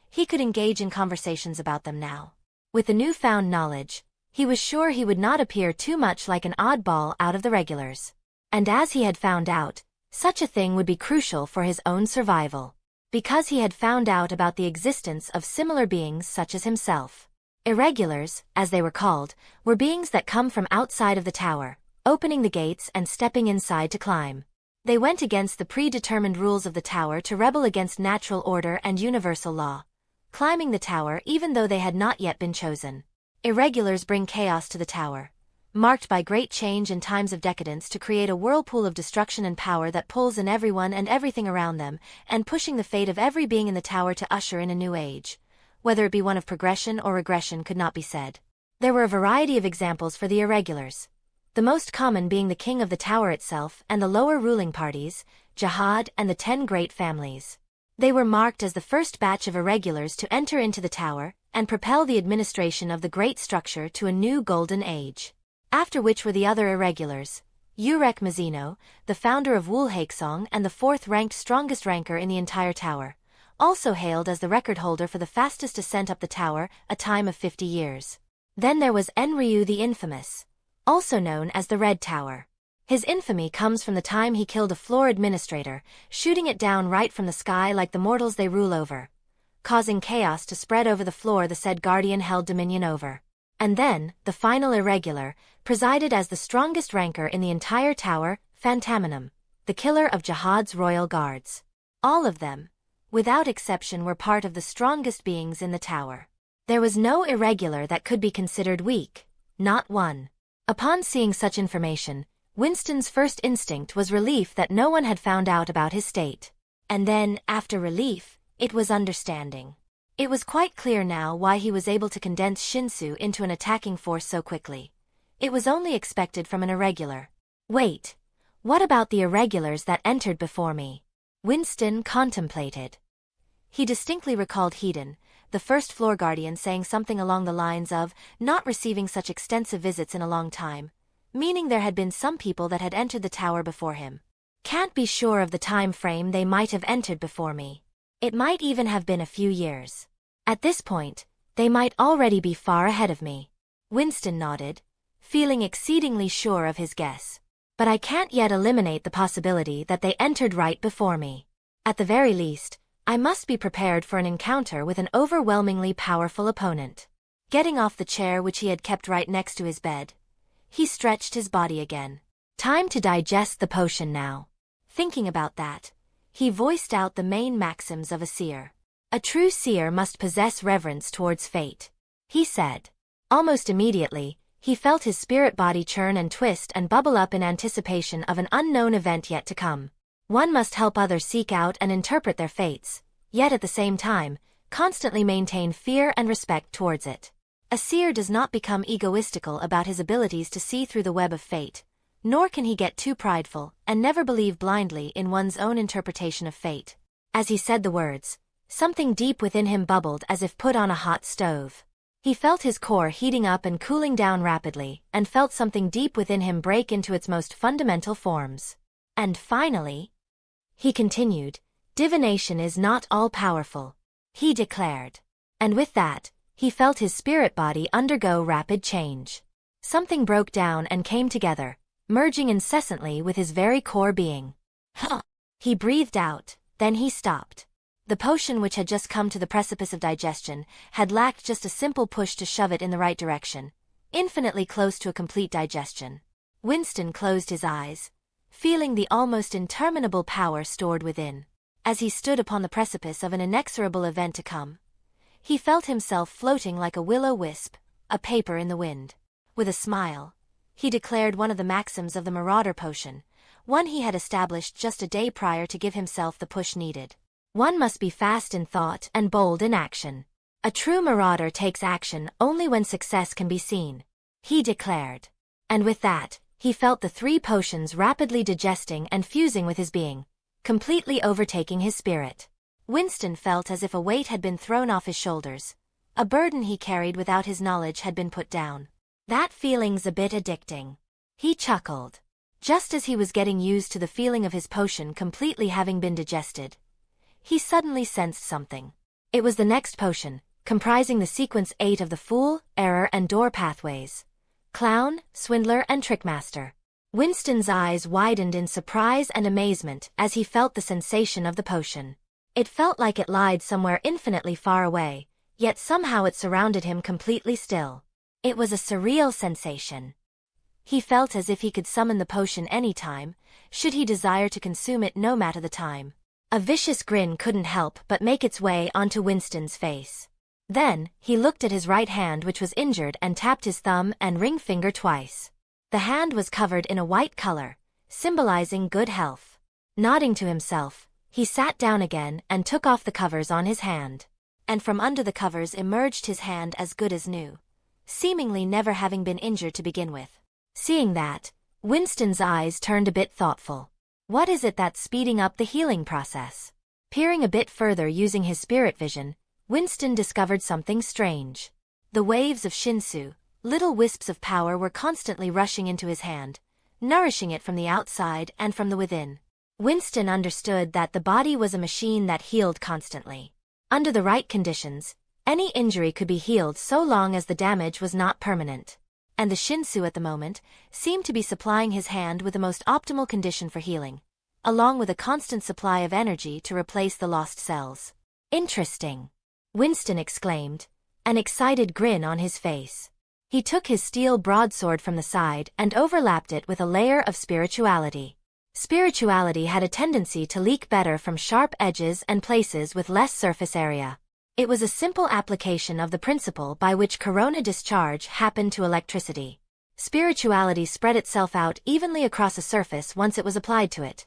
He could engage in conversations about them now. With the newfound knowledge, he was sure he would not appear too much like an oddball out of the regulars. And as he had found out, such a thing would be crucial for his own survival. Because he had found out about the existence of similar beings such as himself. Irregulars, as they were called, were beings that come from outside of the tower, opening the gates and stepping inside to climb. They went against the predetermined rules of the tower to rebel against natural order and universal law, climbing the tower even though they had not yet been chosen. Irregulars bring chaos to the tower, marked by great change in times of decadence, to create a whirlpool of destruction and power that pulls in everyone and everything around them, and pushing the fate of every being in the tower to usher in a new age. Whether it be one of progression or regression could not be said. There were a variety of examples for the irregulars, the most common being the king of the tower itself and the lower ruling parties, Jihad and the 10 great families. They were marked as the first batch of irregulars to enter into the tower and propel the administration of the great structure to a new golden age. After which were the other irregulars, Urek Mazzino, the founder of Woolhakesong and the 4th-ranked strongest ranker in the entire tower, also hailed as the record holder for the fastest ascent up the tower, a time of 50 years. Then there was Enryu the Infamous, also known as the Red Tower. His infamy comes from the time he killed a floor administrator, shooting it down right from the sky like the mortals they rule over, causing chaos to spread over the floor the said guardian held dominion over. And then, the final irregular, presided as the strongest ranker in the entire tower, Fantaminum, the killer of Jihad's royal guards. All of them, without exception, were part of the strongest beings in the tower. There was no irregular that could be considered weak, not one. Upon seeing such information, Winston's first instinct was relief that no one had found out about his state. And then, after relief, it was understanding. It was quite clear now why he was able to condense Shinsu into an attacking force so quickly. It was only expected from an irregular. Wait, what about the irregulars that entered before me? Winston contemplated. He distinctly recalled Hedon, the first floor guardian, saying something along the lines of not receiving such extensive visits in a long time, meaning there had been some people that had entered the tower before him. Can't be sure of the time frame they might have entered before me. It might even have been a few years. At this point, they might already be far ahead of me. Winston nodded, feeling exceedingly sure of his guess. But I can't yet eliminate the possibility that they entered right before me. At the very least, I must be prepared for an encounter with an overwhelmingly powerful opponent. Getting off the chair which he had kept right next to his bed, he stretched his body again. Time to digest the potion now. Thinking about that, he voiced out the main maxims of a seer. A true seer must possess reverence towards fate, he said. Almost immediately, he felt his spirit body churn and twist and bubble up in anticipation of an unknown event yet to come. One must help others seek out and interpret their fates, yet at the same time, constantly maintain fear and respect towards it. A seer does not become egoistical about his abilities to see through the web of fate, nor can he get too prideful and never believe blindly in one's own interpretation of fate. As he said the words, something deep within him bubbled as if put on a hot stove. He felt his core heating up and cooling down rapidly, and felt something deep within him break into its most fundamental forms. And finally, he continued, divination is not all-powerful, he declared. And with that, he felt his spirit body undergo rapid change. Something broke down and came together, merging incessantly with his very core being. Huh! He breathed out, then he stopped. The potion, which had just come to the precipice of digestion, had lacked just a simple push to shove it in the right direction, infinitely close to a complete digestion. Winston closed his eyes, feeling the almost interminable power stored within. As he stood upon the precipice of an inexorable event to come, he felt himself floating like a will-o'-wisp, a paper in the wind. With a smile, he declared one of the maxims of the Marauder potion, one he had established just a day prior to give himself the push needed. One must be fast in thought and bold in action. A true marauder takes action only when success can be seen, he declared. And with that, he felt the 3 potions rapidly digesting and fusing with his being, completely overtaking his spirit. Winston felt as if a weight had been thrown off his shoulders. A burden he carried without his knowledge had been put down. That feeling's a bit addicting. He chuckled. Just as he was getting used to the feeling of his potion completely having been digested, he suddenly sensed something. It was the next potion, comprising the sequence 8 of the Fool, Error and Door pathways. Clown, Swindler and Trickmaster. Winston's eyes widened in surprise and amazement as he felt the sensation of the potion. It felt like it lied somewhere infinitely far away, yet somehow it surrounded him completely still. It was a surreal sensation. He felt as if he could summon the potion any time, should he desire to consume it no matter the time. A vicious grin couldn't help but make its way onto Winston's face. Then, he looked at his right hand, which was injured, and tapped his thumb and ring finger twice. The hand was covered in a white color, symbolizing good health. Nodding to himself, he sat down again and took off the covers on his hand. And from under the covers emerged his hand as good as new, seemingly never having been injured to begin with. Seeing that, Winston's eyes turned a bit thoughtful. What is it that's speeding up the healing process? Peering a bit further using his spirit vision, Winston discovered something strange. The waves of Shinsu, little wisps of power, were constantly rushing into his hand, nourishing it from the outside and from the within. Winston understood that the body was a machine that healed constantly. Under the right conditions, any injury could be healed so long as the damage was not permanent. And the Shinsu at the moment seemed to be supplying his hand with the most optimal condition for healing, along with a constant supply of energy to replace the lost cells. Interesting, Winston exclaimed, an excited grin on his face. He took his steel broadsword from the side and overlapped it with a layer of spirituality. Spirituality had a tendency to leak better from sharp edges and places with less surface area. It was a simple application of the principle by which corona discharge happened to electricity. Spirituality spread itself out evenly across a surface once it was applied to it,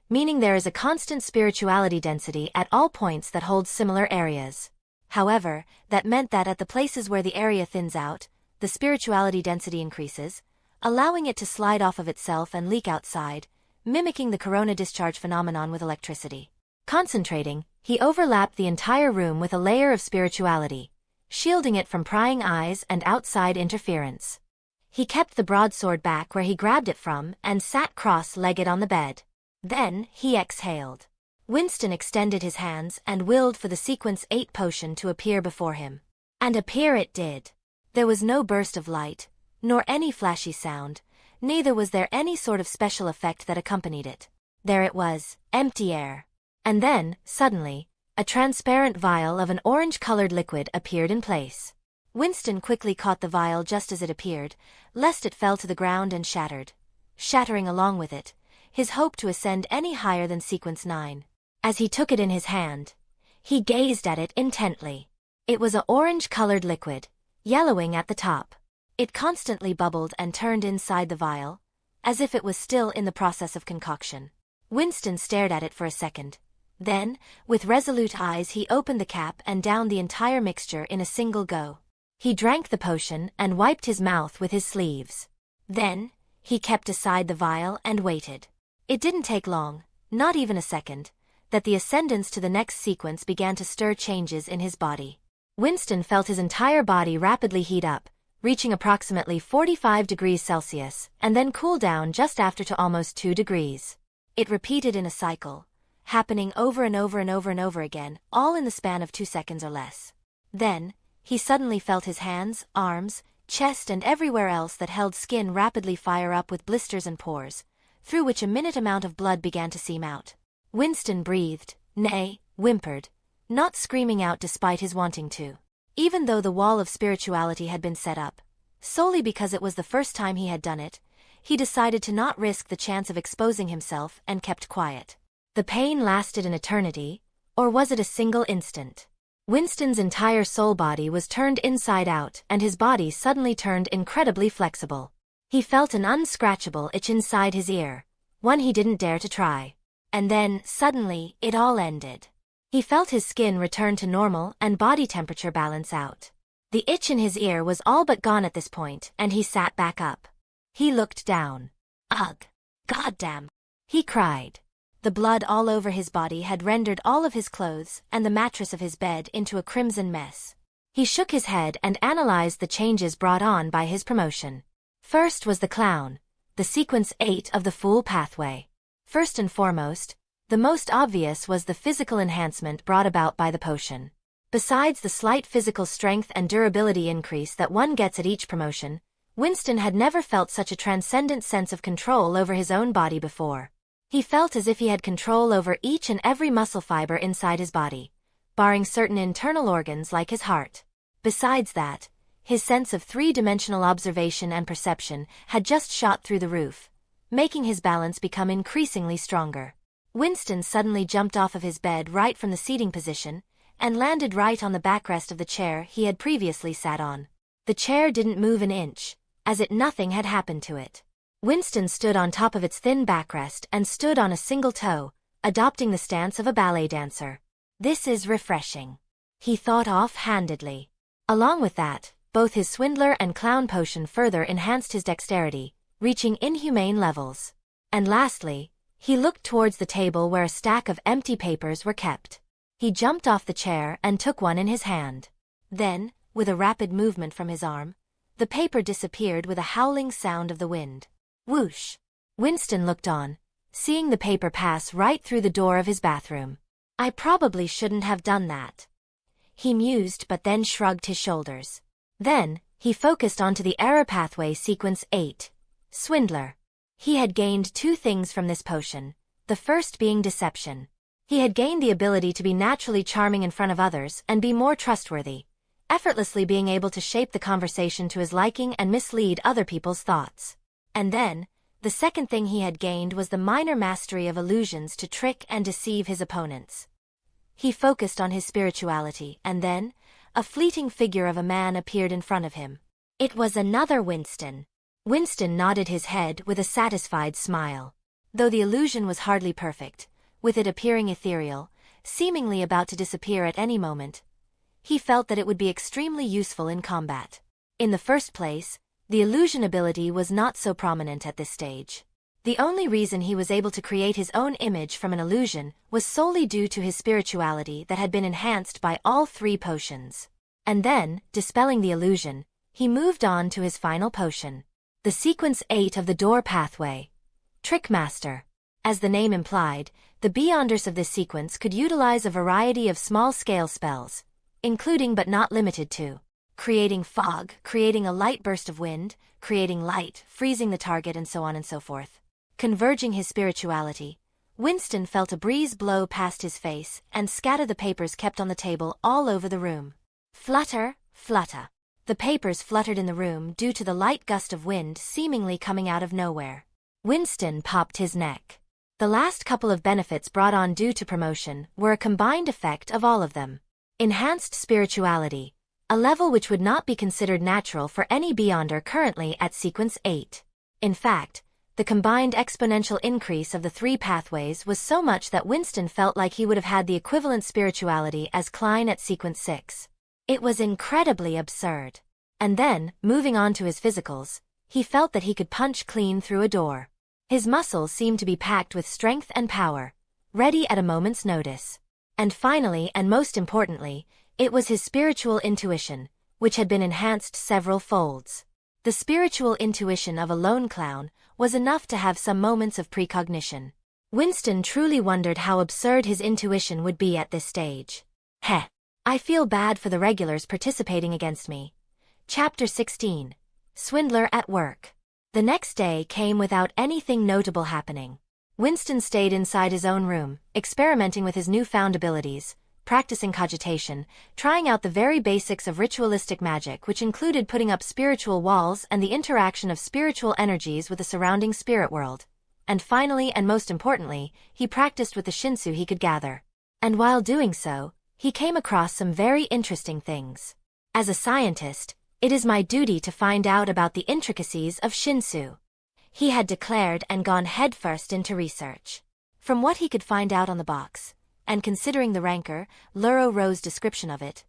meaning there is a constant spirituality density at all points that holds similar areas. However, that meant that at the places where the area thins out, the spirituality density increases, allowing it to slide off of itself and leak outside, mimicking the corona discharge phenomenon with electricity. Concentrating, he overlapped the entire room with a layer of spirituality, shielding it from prying eyes and outside interference. He kept the broadsword back where he grabbed it from and sat cross-legged on the bed. Then, he exhaled. Winston extended his hands and willed for the Sequence 8 potion to appear before him. And appear it did. There was no burst of light, nor any flashy sound, neither was there any sort of special effect that accompanied it. There it was, empty air. And then, suddenly, a transparent vial of an orange-colored liquid appeared in place. Winston quickly caught the vial just as it appeared, lest it fell to the ground and shattered. Shattering along with it, his hope to ascend any higher than Sequence 9. As he took it in his hand, he gazed at it intently. It was a orange-colored liquid, yellowing at the top. It constantly bubbled and turned inside the vial, as if it was still in the process of concoction. Winston stared at it for a second. Then, with resolute eyes, he opened the cap and downed the entire mixture in a single go. He drank the potion and wiped his mouth with his sleeves. Then, he kept aside the vial and waited. It didn't take long, not even a second, that the ascendance to the next sequence began to stir changes in his body. Winston felt his entire body rapidly heat up, reaching approximately 45 degrees Celsius, and then cool down just after to almost 2 degrees. It repeated in a cycle, happening over and over and over and over again, all in the span of 2 seconds or less. Then, he suddenly felt his hands, arms, chest and everywhere else that held skin rapidly fire up with blisters and pores, through which a minute amount of blood began to seep out. Winston breathed, nay, whimpered, not screaming out despite his wanting to. Even though the wall of spirituality had been set up, solely because it was the first time he had done it, he decided to not risk the chance of exposing himself and kept quiet. The pain lasted an eternity, or was it a single instant? Winston's entire soul body was turned inside out and his body suddenly turned incredibly flexible. He felt an unscratchable itch inside his ear, one he didn't dare to try. And then, suddenly, it all ended. He felt his skin return to normal and body temperature balance out. The itch in his ear was all but gone at this point and he sat back up. He looked down. Ugh! Goddamn! He cried. The blood all over his body had rendered all of his clothes and the mattress of his bed into a crimson mess. He shook his head and analyzed the changes brought on by his promotion. First was the clown, the Sequence 8 of the Fool pathway. First and foremost, the most obvious was the physical enhancement brought about by the potion. Besides the slight physical strength and durability increase that one gets at each promotion, Winston had never felt such a transcendent sense of control over his own body before. He felt as if he had control over each and every muscle fiber inside his body, barring certain internal organs like his heart. Besides that, his sense of three-dimensional observation and perception had just shot through the roof, making his balance become increasingly stronger. Winston suddenly jumped off of his bed right from the seating position, and landed right on the backrest of the chair he had previously sat on. The chair didn't move an inch, as if nothing had happened to it. Winston stood on top of its thin backrest and stood on a single toe, adopting the stance of a ballet dancer. This is refreshing, he thought off-handedly. Along with that, both his swindler and clown potion further enhanced his dexterity, reaching inhumane levels. And lastly, he looked towards the table where a stack of empty papers were kept. He jumped off the chair and took one in his hand. Then, with a rapid movement from his arm, the paper disappeared with a howling sound of the wind. Whoosh! Winston looked on, seeing the paper pass right through the door of his bathroom. I probably shouldn't have done that, he mused, but then shrugged his shoulders. Then, he focused onto the error pathway Sequence 8. Swindler. He had gained 2 things from this potion, the first being deception. He had gained the ability to be naturally charming in front of others and be more trustworthy, effortlessly being able to shape the conversation to his liking and mislead other people's thoughts. And then, The second thing he had gained was the minor mastery of illusions to trick and deceive his opponents. He focused on his spirituality, and then, a fleeting figure of a man appeared in front of him. It was another Winston. Winston nodded his head with a satisfied smile. Though the illusion was hardly perfect, with it appearing ethereal, seemingly about to disappear at any moment, he felt that it would be extremely useful in combat. In the first place, the illusion ability was not so prominent at this stage. The only reason he was able to create his own image from an illusion was solely due to his spirituality that had been enhanced by all 3 potions. And then, dispelling the illusion, he moved on to his final potion. The sequence 8 of the door pathway. Trickmaster. As the name implied, the Beyonders of this sequence could utilize a variety of small-scale spells, including but not limited to creating fog, creating a light burst of wind, creating light, freezing the target, and so on and so forth. Converging his spirituality, Winston felt a breeze blow past his face and scatter the papers kept on the table all over the room. Flutter, flutter. The papers fluttered in the room due to the light gust of wind seemingly coming out of nowhere. Winston popped his neck. The last couple of benefits brought on due to promotion were a combined effect of all of them. Enhanced spirituality, a level which would not be considered natural for any Beyonder currently at sequence 8. In fact, the combined exponential increase of the 3 pathways was so much that Winston felt like he would have had the equivalent spirituality as Klein at sequence 6. It was incredibly absurd. And then, moving on to his physicals, he felt that he could punch clean through a door. His muscles seemed to be packed with strength and power, ready at a moment's notice. And finally, and most importantly, it was his spiritual intuition, which had been enhanced several folds. The spiritual intuition of a lone clown was enough to have some moments of precognition. Winston truly wondered how absurd his intuition would be at this stage. Heh. I feel bad for the regulars participating against me. Chapter 16. Swindler at Work. The next day came without anything notable happening. Winston stayed inside his own room, experimenting with his newfound abilities, practicing cogitation, trying out the very basics of ritualistic magic, which included putting up spiritual walls and the interaction of spiritual energies with the surrounding spirit world. And finally, and most importantly, he practiced with the shinsu he could gather. And while doing so, he came across some very interesting things. As a scientist, it is my duty to find out about the intricacies of shinsu. He had declared and gone headfirst into research. From what he could find out on the box, and considering the rancor, Luro Ro's description of it,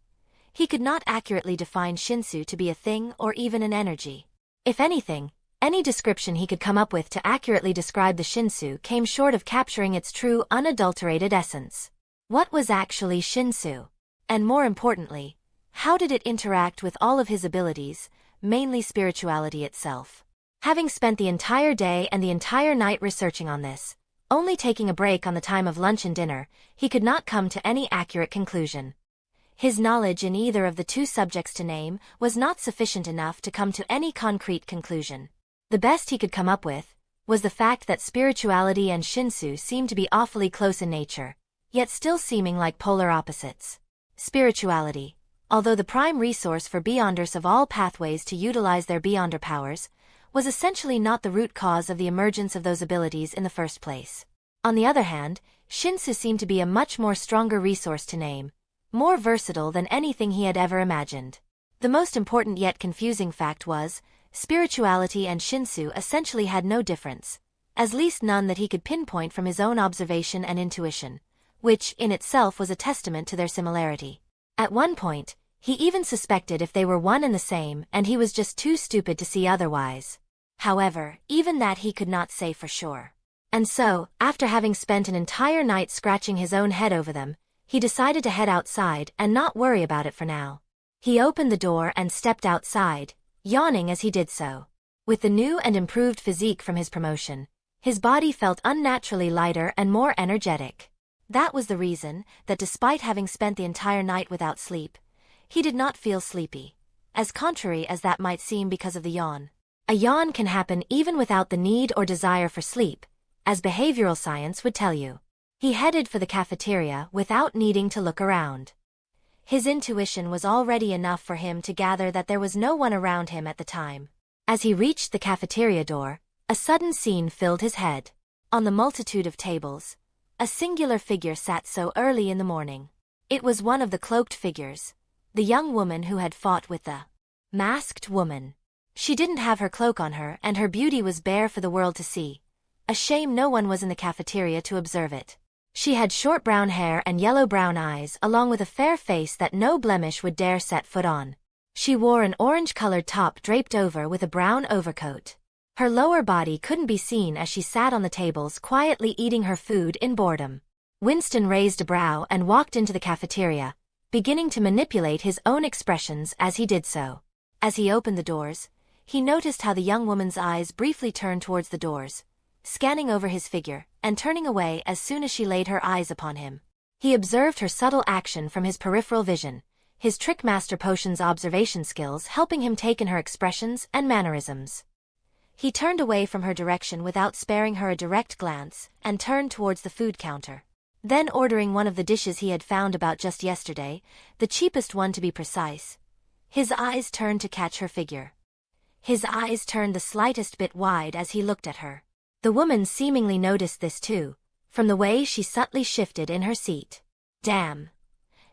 he could not accurately define shinsu to be a thing or even an energy. If anything, any description he could come up with to accurately describe the shinsu came short of capturing its true unadulterated essence. What was actually shinsu? And more importantly, how did it interact with all of his abilities, mainly spirituality itself? Having spent the entire day and the entire night researching on this, only taking a break on the time of lunch and dinner, he could not come to any accurate conclusion. His knowledge in either of the 2 subjects to name was not sufficient enough to come to any concrete conclusion. The best he could come up with was the fact that spirituality and shinsu seemed to be awfully close in nature, yet still seeming like polar opposites. Spirituality, although the prime resource for Beyonders of all pathways to utilize their Beyonder powers, was essentially not the root cause of the emergence of those abilities in the first place. On the other hand, shinsu seemed to be a much more stronger resource to name, more versatile than anything he had ever imagined. The most important yet confusing fact was, spirituality and shinsu essentially had no difference, at least none that he could pinpoint from his own observation and intuition, which in itself was a testament to their similarity. At one point, he even suspected if they were one and the same, and he was just too stupid to see otherwise. However, even that he could not say for sure. And so, after having spent an entire night scratching his own head over them, he decided to head outside and not worry about it for now. He opened the door and stepped outside, yawning as he did so. With the new and improved physique from his promotion, his body felt unnaturally lighter and more energetic. That was the reason that despite having spent the entire night without sleep, he did not feel sleepy, as contrary as that might seem because of the yawn. A yawn can happen even without the need or desire for sleep, as behavioral science would tell you. He headed for the cafeteria without needing to look around. His intuition was already enough for him to gather that there was no one around him at the time. As he reached the cafeteria door, A sudden scene filled his head. On the multitude of tables, a singular figure sat so early in the morning. It was one of the cloaked figures, the young woman who had fought with the masked woman. She didn't have her cloak on her, and her beauty was bare for the world to see. A shame no one was in the cafeteria to observe it. She had short brown hair and yellow-brown eyes, along with a fair face that no blemish would dare set foot on. She wore an orange-colored top draped over with a brown overcoat. Her lower body couldn't be seen as she sat on the tables quietly eating her food in boredom. Winston raised a brow and walked into the cafeteria, beginning to manipulate his own expressions as he did so. As he opened the doors, he noticed how the young woman's eyes briefly turned towards the doors, scanning over his figure, and turning away as soon as she laid her eyes upon him. He observed her subtle action from his peripheral vision, his Trickmaster Potion's observation skills helping him take in her expressions and mannerisms. He turned away from her direction without sparing her a direct glance, and turned towards the food counter. Then ordering one of the dishes he had found about just yesterday, the cheapest one to be precise, his eyes turned to catch her figure. His eyes turned the slightest bit wide as he looked at her. The woman seemingly noticed this too, from the way she subtly shifted in her seat. Damn.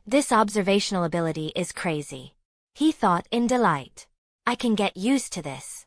This observational ability is crazy, he thought in delight. I can get used to this.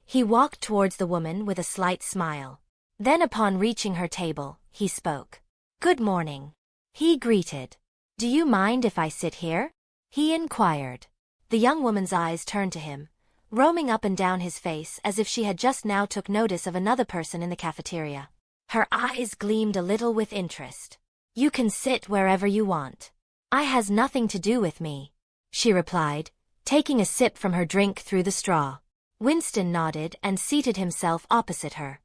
He walked towards the woman with a slight smile. Then upon reaching her table, he spoke. Good morning, he greeted. Do you mind if I sit here? He inquired. The young woman's eyes turned to him, roaming up and down his face as if she had just now took notice of another person in the cafeteria. Her eyes gleamed a little with interest. You can sit wherever you want. I has nothing to do with me, she replied, taking a sip from her drink through the straw. Winston nodded and seated himself opposite her.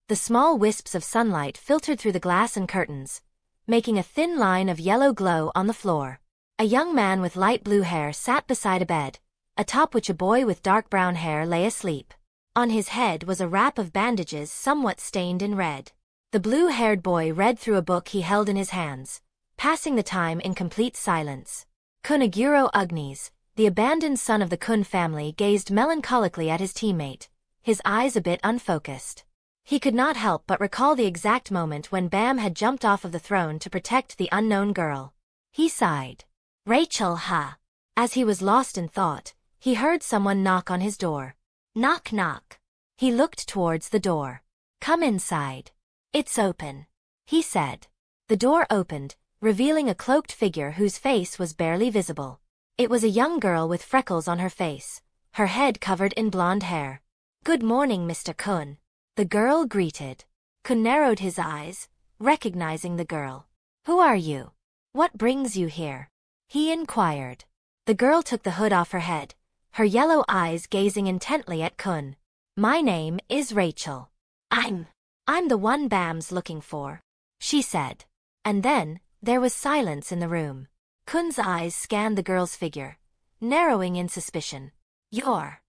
The small wisps of sunlight filtered through the glass and curtains, making a thin line of yellow glow on the floor. A young man with light blue hair sat beside a bed, atop which a boy with dark brown hair lay asleep. On his head was a wrap of bandages somewhat stained in red. The blue-haired boy read through a book he held in his hands, passing the time in complete silence. Kunaguro Ugnis, the abandoned son of the Kun family, gazed melancholically at his teammate, his eyes a bit unfocused. He could not help but recall the exact moment when Bam had jumped off of the throne to protect the unknown girl. He sighed. Rachel, huh? As he was lost in thought, he heard someone knock on his door. Knock knock. He looked towards the door. Come inside. It's open, he said. The door opened, revealing a cloaked figure whose face was barely visible. It was a young girl with freckles on her face, her head covered in blonde hair. Good morning, Mr. Kun, the girl greeted. Kun narrowed his eyes, recognizing the girl. Who are you? What brings you here? He inquired. The girl took the hood off her head, her yellow eyes gazing intently at Kun. My name is Rachel. I'm the one Bam's looking for, she said. And then, there was silence in the room. Kun's eyes scanned the girl's figure, narrowing in suspicion. You're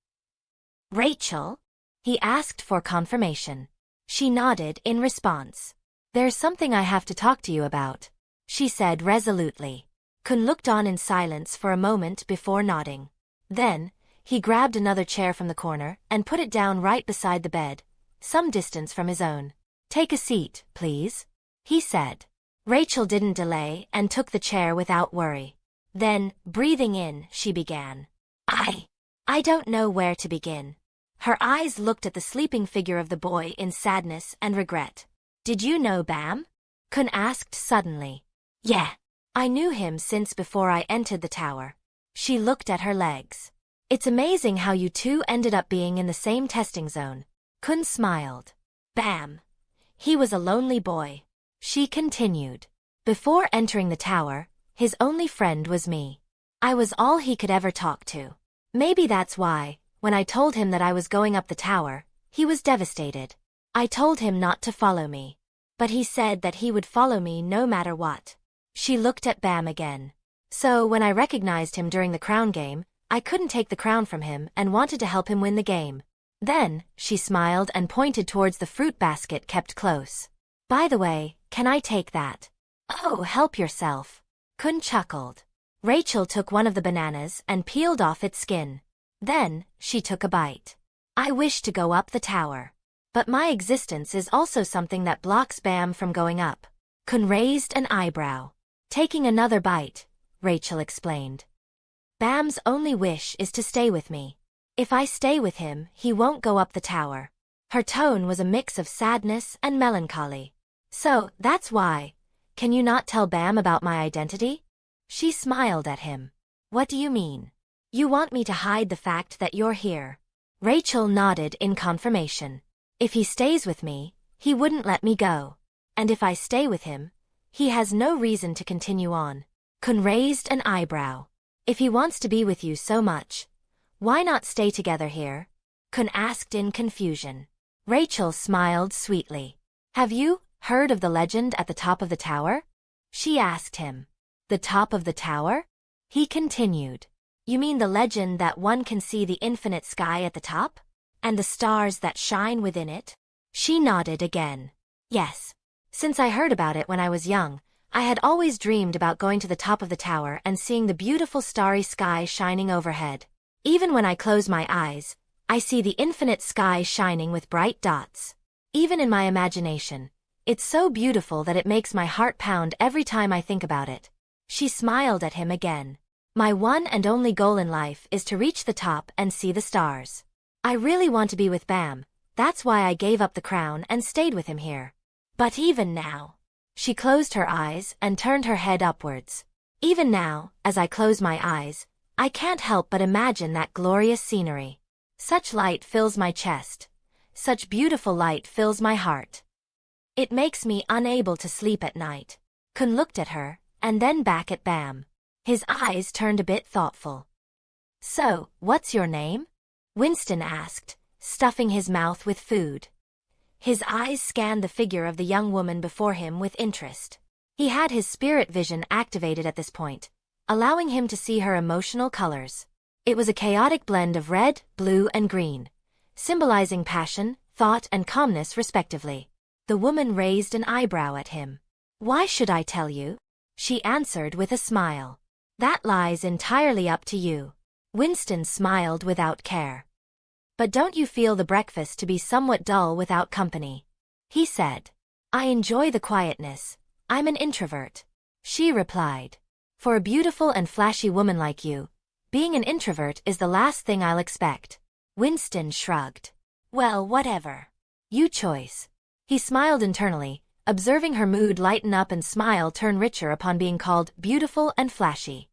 Rachel? He asked for confirmation. She nodded in response. There's something I have to talk to you about, she said resolutely. Kun looked on in silence for a moment before nodding. Then, he grabbed another chair from the corner and put it down right beside the bed, some distance from his own. Take a seat, please, he said. Rachel didn't delay and took the chair without worry. Then, breathing in, she began. I don't know where to begin. Her eyes looked at the sleeping figure of the boy in sadness and regret. Did you know Bam? Kun asked suddenly. Yeah. I knew him since before I entered the tower. She looked at her legs. It's amazing how you two ended up being in the same testing zone. Kun smiled. Bam. He was a lonely boy, she continued. Before entering the tower, his only friend was me. I was all he could ever talk to. Maybe that's why, when I told him that I was going up the tower, he was devastated. I told him not to follow me, but he said that he would follow me no matter what. She looked at Bam again. So when I recognized him during the crown game, I couldn't take the crown from him and wanted to help him win the game. Then, she smiled and pointed towards the fruit basket kept close. By the way, can I take that? Oh, help yourself. Kun chuckled. Rachel took one of the bananas and peeled off its skin. Then, she took a bite. I wish to go up the tower. But my existence is also something that blocks Bam from going up. Kun raised an eyebrow. Taking another bite, Rachel explained. Bam's only wish is to stay with me. If I stay with him, he won't go up the tower. Her tone was a mix of sadness and melancholy. So, that's why. Can you not tell Bam about my identity? She smiled at him. What do you mean? You want me to hide the fact that you're here? Rachel nodded in confirmation. If he stays with me, he wouldn't let me go. And if I stay with him, he has no reason to continue on. Kun raised an eyebrow. If he wants to be with you so much, why not stay together here? Kun asked in confusion. Rachel smiled sweetly. Have you heard of the legend at the top of the tower? She asked him. The top of the tower? He continued. You mean the legend that one can see the infinite sky at the top? And the stars that shine within it? She nodded again. Yes. Since I heard about it when I was young, I had always dreamed about going to the top of the tower and seeing the beautiful starry sky shining overhead. Even when I close my eyes, I see the infinite sky shining with bright dots. Even in my imagination, it's so beautiful that it makes my heart pound every time I think about it. She smiled at him again. My one and only goal in life is to reach the top and see the stars. I really want to be with Bam. That's why I gave up the crown and stayed with him here. But even now. She closed her eyes and turned her head upwards. Even now, as I close my eyes, I can't help but imagine that glorious scenery. Such light fills my chest. Such beautiful light fills my heart. It makes me unable to sleep at night. Kun looked at her, and then back at Bam. His eyes turned a bit thoughtful. So, what's your name? Winston asked, stuffing his mouth with food. His eyes scanned the figure of the young woman before him with interest. He had his spirit vision activated at this point, allowing him to see her emotional colors. It was a chaotic blend of red, blue, and green, symbolizing passion, thought, and calmness respectively. The woman raised an eyebrow at him. Why should I tell you? She answered with a smile. That lies entirely up to you. Winston smiled without care. But don't you feel the breakfast to be somewhat dull without company? He said. I enjoy the quietness. I'm an introvert. She replied. For a beautiful and flashy woman like you, being an introvert is the last thing I'll expect. Winston shrugged. Well, whatever. You choice. He smiled internally, observing her mood lighten up and smile turn richer upon being called beautiful and flashy.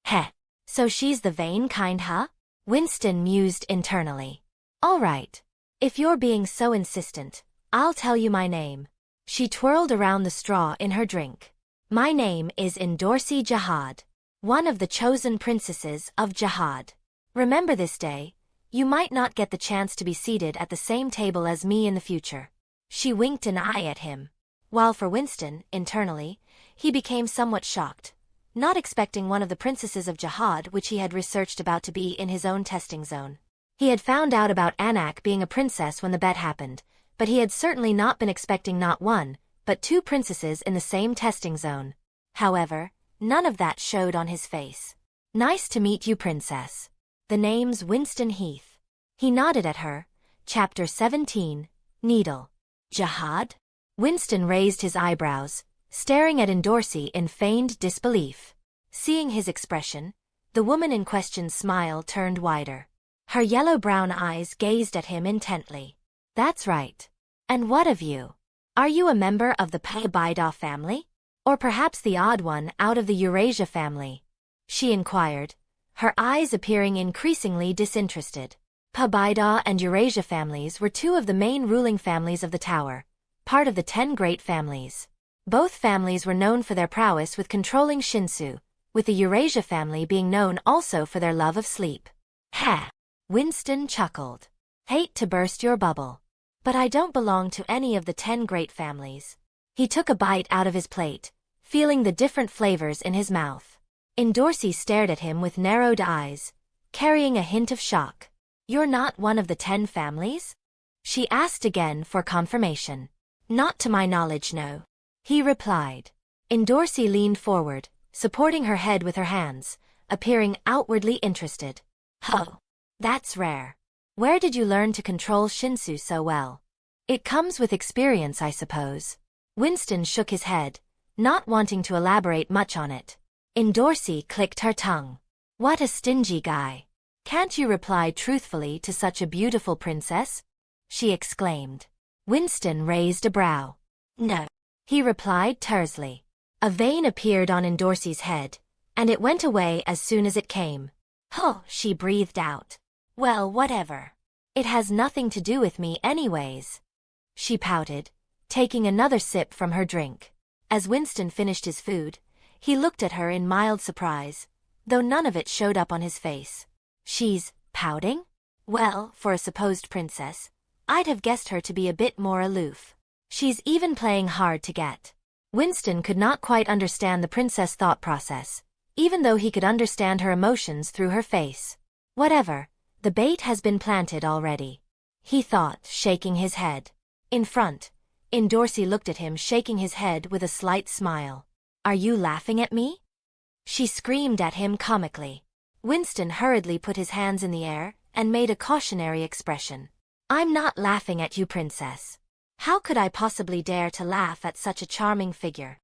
Heh. So she's the vain kind, huh? Winston mused internally. All right. If you're being so insistent, I'll tell you my name. She twirled around the straw in her drink. My name is Indorsi Jihad, one of the chosen princesses of Jihad. Remember this day. You might not get the chance to be seated at the same table as me in the future. She winked an eye at him. While for Winston, internally, he became somewhat shocked, not expecting one of the princesses of Jihad which he had researched about to be in his own testing zone. He had found out about Anak being a princess when the bet happened, but he had certainly not been expecting not one, but two princesses in the same testing zone. However, none of that showed on his face. Nice to meet you, princess. The name's Winston Heath. He nodded at her. Chapter 17, Needle. Jihad? Winston raised his eyebrows, staring at Indorsi in feigned disbelief. Seeing his expression, the woman in question's smile turned wider. Her yellow-brown eyes gazed at him intently. That's right. And what of you? Are you a member of the GodWbnovel family? Or perhaps the odd one out of the Eurasia family? She inquired, her eyes appearing increasingly disinterested. GodWbnovel and Eurasia families were two of the main ruling families of the tower, part of the 10 great families. Both families were known for their prowess with controlling Shinsu, with the Eurasia family being known also for their love of sleep. Ha! Winston chuckled. Hate to burst your bubble. But I don't belong to any of the 10 great families. He took a bite out of his plate, feeling the different flavors in his mouth. Indorsi stared at him with narrowed eyes, carrying a hint of shock. You're not one of the 10 families? She asked again for confirmation. Not to my knowledge, no. He replied. Indorsi leaned forward, supporting her head with her hands, appearing outwardly interested. Oh, that's rare. Where did you learn to control Shinsu so well? It comes with experience, I suppose. Winston shook his head, not wanting to elaborate much on it. Dorsey clicked her tongue. What a stingy guy. Can't you reply truthfully to such a beautiful princess? She exclaimed. Winston raised a brow. No, he replied tersely. A vein appeared on Dorsey's head, and it went away as soon as it came. Oh, she breathed out. Well, whatever. It has nothing to do with me anyways. She pouted, taking another sip from her drink. As Winston finished his food, he looked at her in mild surprise, though none of it showed up on his face. She's pouting? Well, for a supposed princess, I'd have guessed her to be a bit more aloof. She's even playing hard to get. Winston could not quite understand the princess' thought process, even though he could understand her emotions through her face. Whatever, the bait has been planted already, he thought, shaking his head. In front, Dorsey looked at him, shaking his head with a slight smile. Are you laughing at me? She screamed at him comically. Winston hurriedly put his hands in the air and made a cautionary expression. I'm not laughing at you, princess. How could I possibly dare to laugh at such a charming figure?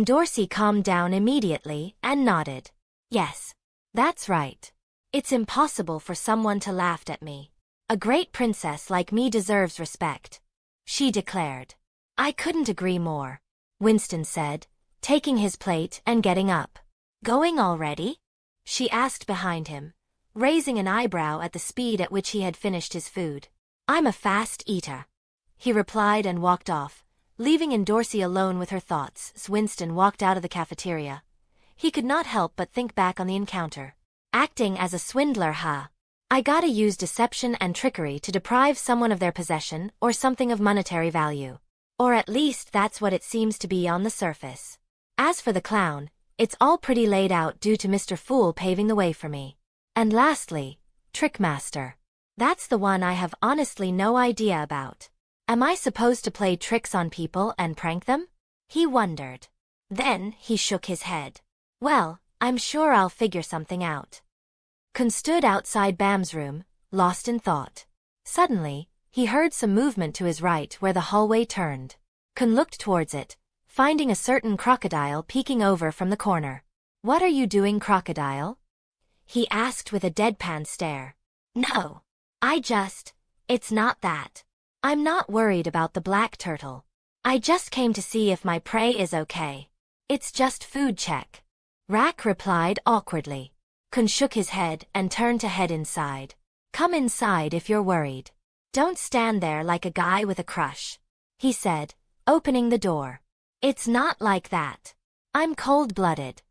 Dorsey calmed down immediately and nodded. Yes, that's right. It's impossible for someone to laugh at me. A great princess like me deserves respect, she declared. I couldn't agree more, Winston said, taking his plate and getting up. Going already? She asked behind him, raising an eyebrow at the speed at which he had finished his food. I'm a fast eater, he replied and walked off, leaving Dorsey alone with her thoughts. As Winston walked out of the cafeteria, he could not help but think back on the encounter. Acting as a swindler, huh? I gotta use deception and trickery to deprive someone of their possession or something of monetary value. Or at least that's what it seems to be on the surface. As for the clown, it's all pretty laid out due to Mr. Fool paving the way for me. And lastly, Trickmaster. That's the one I have honestly no idea about. Am I supposed to play tricks on people and prank them? He wondered. Then he shook his head. Well, I'm sure I'll figure something out. Kun stood outside Bam's room, lost in thought. Suddenly, he heard some movement to his right where the hallway turned. Kun looked towards it, finding a certain crocodile peeking over from the corner. What are you doing, crocodile? He asked with a deadpan stare. No. It's not that. I'm not worried about the black turtle. I just came to see if my prey is okay. It's just food check. Rak replied awkwardly. Kun shook his head and turned to head inside. Come inside if you're worried. Don't stand there like a guy with a crush, he said, opening the door. It's not like that. I'm cold-blooded.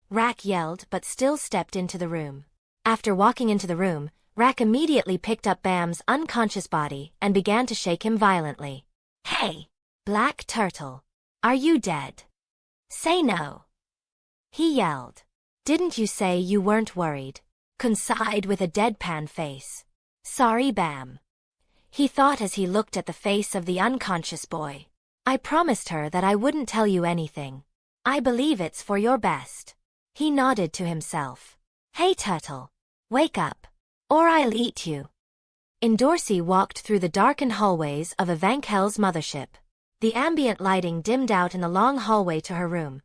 Rak yelled but still stepped into the room. After walking into the room, Rak immediately picked up Bam's unconscious body and began to shake him violently. Hey, Black Turtle. Are you dead? Say no. He yelled. Didn't you say you weren't worried? Kun sighed with a deadpan face. Sorry, Bam. He thought as he looked at the face of the unconscious boy. I promised her that I wouldn't tell you anything. I believe it's for your best. He nodded to himself. Hey, Turtle. Wake up, or I'll eat you. Dorsey walked through the darkened hallways of Evankel's mothership. The ambient lighting dimmed out in the long hallway to her room,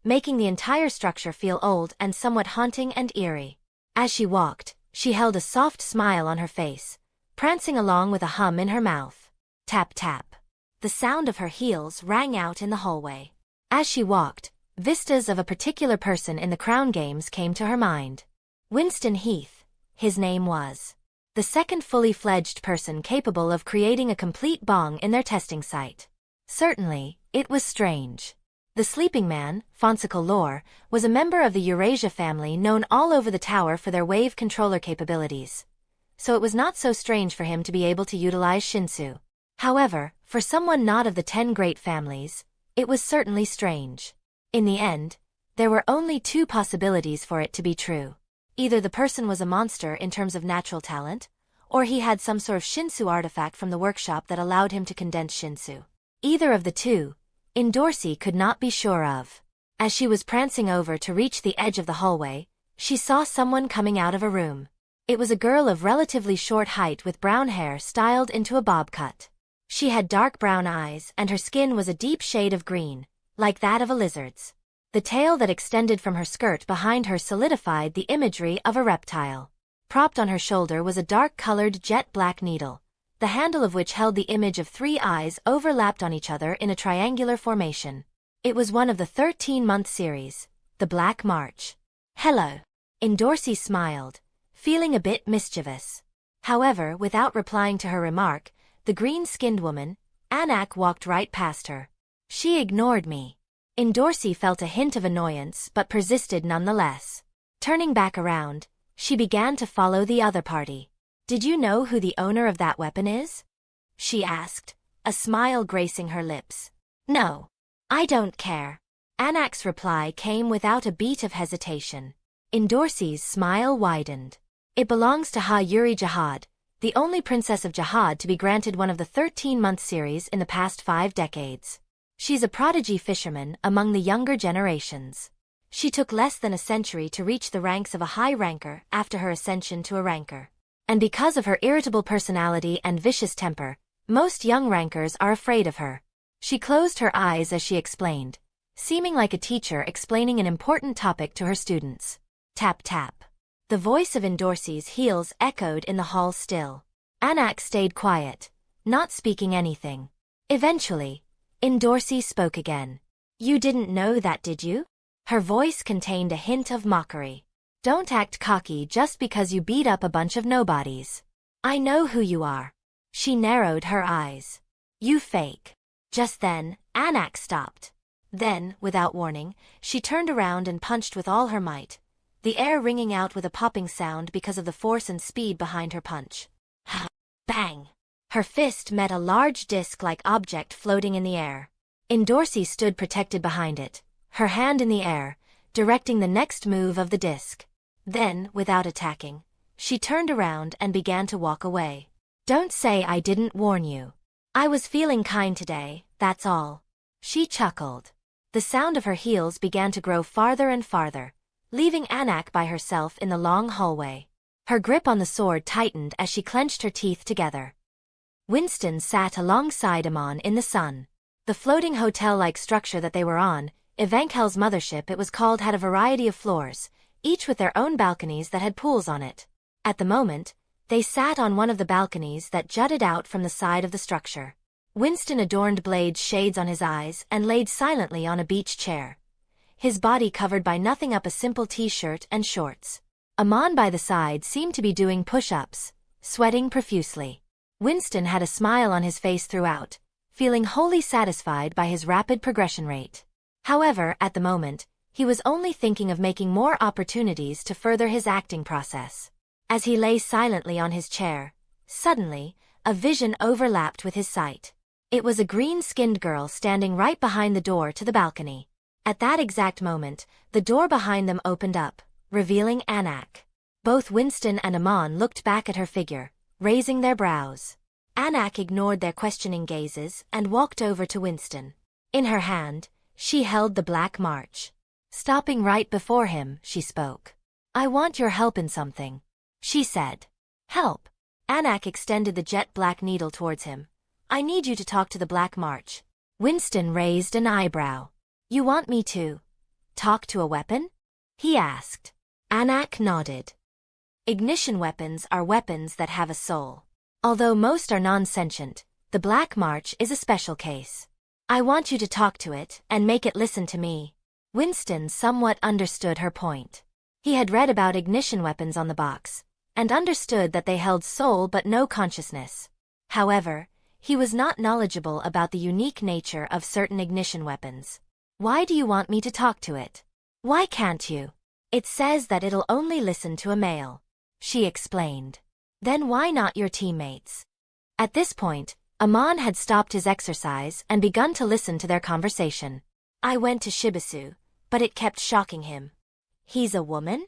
making the entire structure feel old and somewhat haunting and eerie. As she walked, she held a soft smile on her face, prancing along with a hum in her mouth. Tap tap. The sound of her heels rang out in the hallway. As she walked, vistas of a particular person in the Crown Games came to her mind. Winston Heath, his name was. The second fully fledged person capable of creating a complete bong in their testing site. Certainly, it was strange. The sleeping man, Fonsicle Lore, was a member of the Eurasia family known all over the tower for their wave controller capabilities. So it was not so strange for him to be able to utilize Shinsu. However, for someone not of the 10 great families, it was certainly strange. In the end, there were only 2 possibilities for it to be true. Either the person was a monster in terms of natural talent, or he had some sort of Shinsu artifact from the workshop that allowed him to condense Shinsu. Either of the 2, Dorsey could not be sure of. As she was prancing over to reach the edge of the hallway, she saw someone coming out of a room. It was a girl of relatively short height with brown hair styled into a bob cut. She had dark brown eyes and her skin was a deep shade of green, like that of a lizard's. The tail that extended from her skirt behind her solidified the imagery of a reptile. Propped on her shoulder was a dark-colored jet-black needle, the handle of which held the image of 3 eyes overlapped on each other in a triangular formation. It was one of the 13-month series, the Black March. "Hello." Dorsey smiled, feeling a bit mischievous. However, without replying to her remark, the green-skinned woman, Anak, walked right past her. She ignored me. Dorsey felt a hint of annoyance but persisted nonetheless. Turning back around, she began to follow the other party. "Did you know who the owner of that weapon is?" she asked, a smile gracing her lips. "No. I don't care." Anak's reply came without a beat of hesitation. Dorsey's smile widened. "It belongs to Yuri Jihad, the only princess of Jihad to be granted one of the 13-month series in the past 5 decades. She's a prodigy fisherman among the younger generations. She took less than a century to reach the ranks of a high ranker after her ascension to a ranker. And because of her irritable personality and vicious temper, most young rankers are afraid of her." She closed her eyes as she explained, seeming like a teacher explaining an important topic to her students. Tap tap. The voice of Dorsey's heels echoed in the hall still. Anak stayed quiet, not speaking anything. Eventually, Dorsey spoke again. "You didn't know that, did you?" Her voice contained a hint of mockery. "Don't act cocky just because you beat up a bunch of nobodies. I know who you are." She narrowed her eyes. "You fake." Just then, Anak stopped. Then, without warning, she turned around and punched with all her might, the air ringing out with a popping sound because of the force and speed behind her punch. Bang! Her fist met a large disc-like object floating in the air. Dorsey stood protected behind it, her hand in the air, directing the next move of the disc. Then, without attacking, she turned around and began to walk away. "Don't say I didn't warn you. I was feeling kind today, that's all." She chuckled. The sound of her heels began to grow farther and farther, leaving Anak by herself in the long hallway. Her grip on the sword tightened as she clenched her teeth together. Winston sat alongside Amon in the sun. The floating hotel-like structure that they were on, Evankel's mothership it was called, had a variety of floors, each with their own balconies that had pools on it. At the moment, they sat on one of the balconies that jutted out from the side of the structure. Winston adorned blade shades on his eyes and laid silently on a beach chair, his body covered by nothing up a simple t-shirt and shorts. Amon by the side seemed to be doing push-ups, sweating profusely. Winston had a smile on his face throughout, feeling wholly satisfied by his rapid progression rate. However, at the moment, he was only thinking of making more opportunities to further his acting process. As he lay silently on his chair, suddenly, a vision overlapped with his sight. It was a green-skinned girl standing right behind the door to the balcony. At that exact moment, the door behind them opened up, revealing Anak. Both Winston and Amon looked back at her figure, raising their brows. Anak ignored their questioning gazes and walked over to Winston. In her hand, she held the Black March. Stopping right before him, she spoke. "I want your help in something," she said. "Help?" Anak extended the jet-black needle towards him. "I need you to talk to the Black March." Winston raised an eyebrow. "You want me to talk to a weapon?" he asked. Anak nodded. Ignition weapons are weapons that have a soul. Although most are non-sentient, the Black March is a special case. "I want you to talk to it and make it listen to me." Winston somewhat understood her point. He had read about ignition weapons on the box, and understood that they held soul but no consciousness. However, he was not knowledgeable about the unique nature of certain ignition weapons. "Why do you want me to talk to it?" "Why can't you?" "It says that it'll only listen to a male," she explained. "Then why not your teammates?" At this point, Amon had stopped his exercise and begun to listen to their conversation. "I went to Shibisu, but it kept shocking him." "He's a woman?"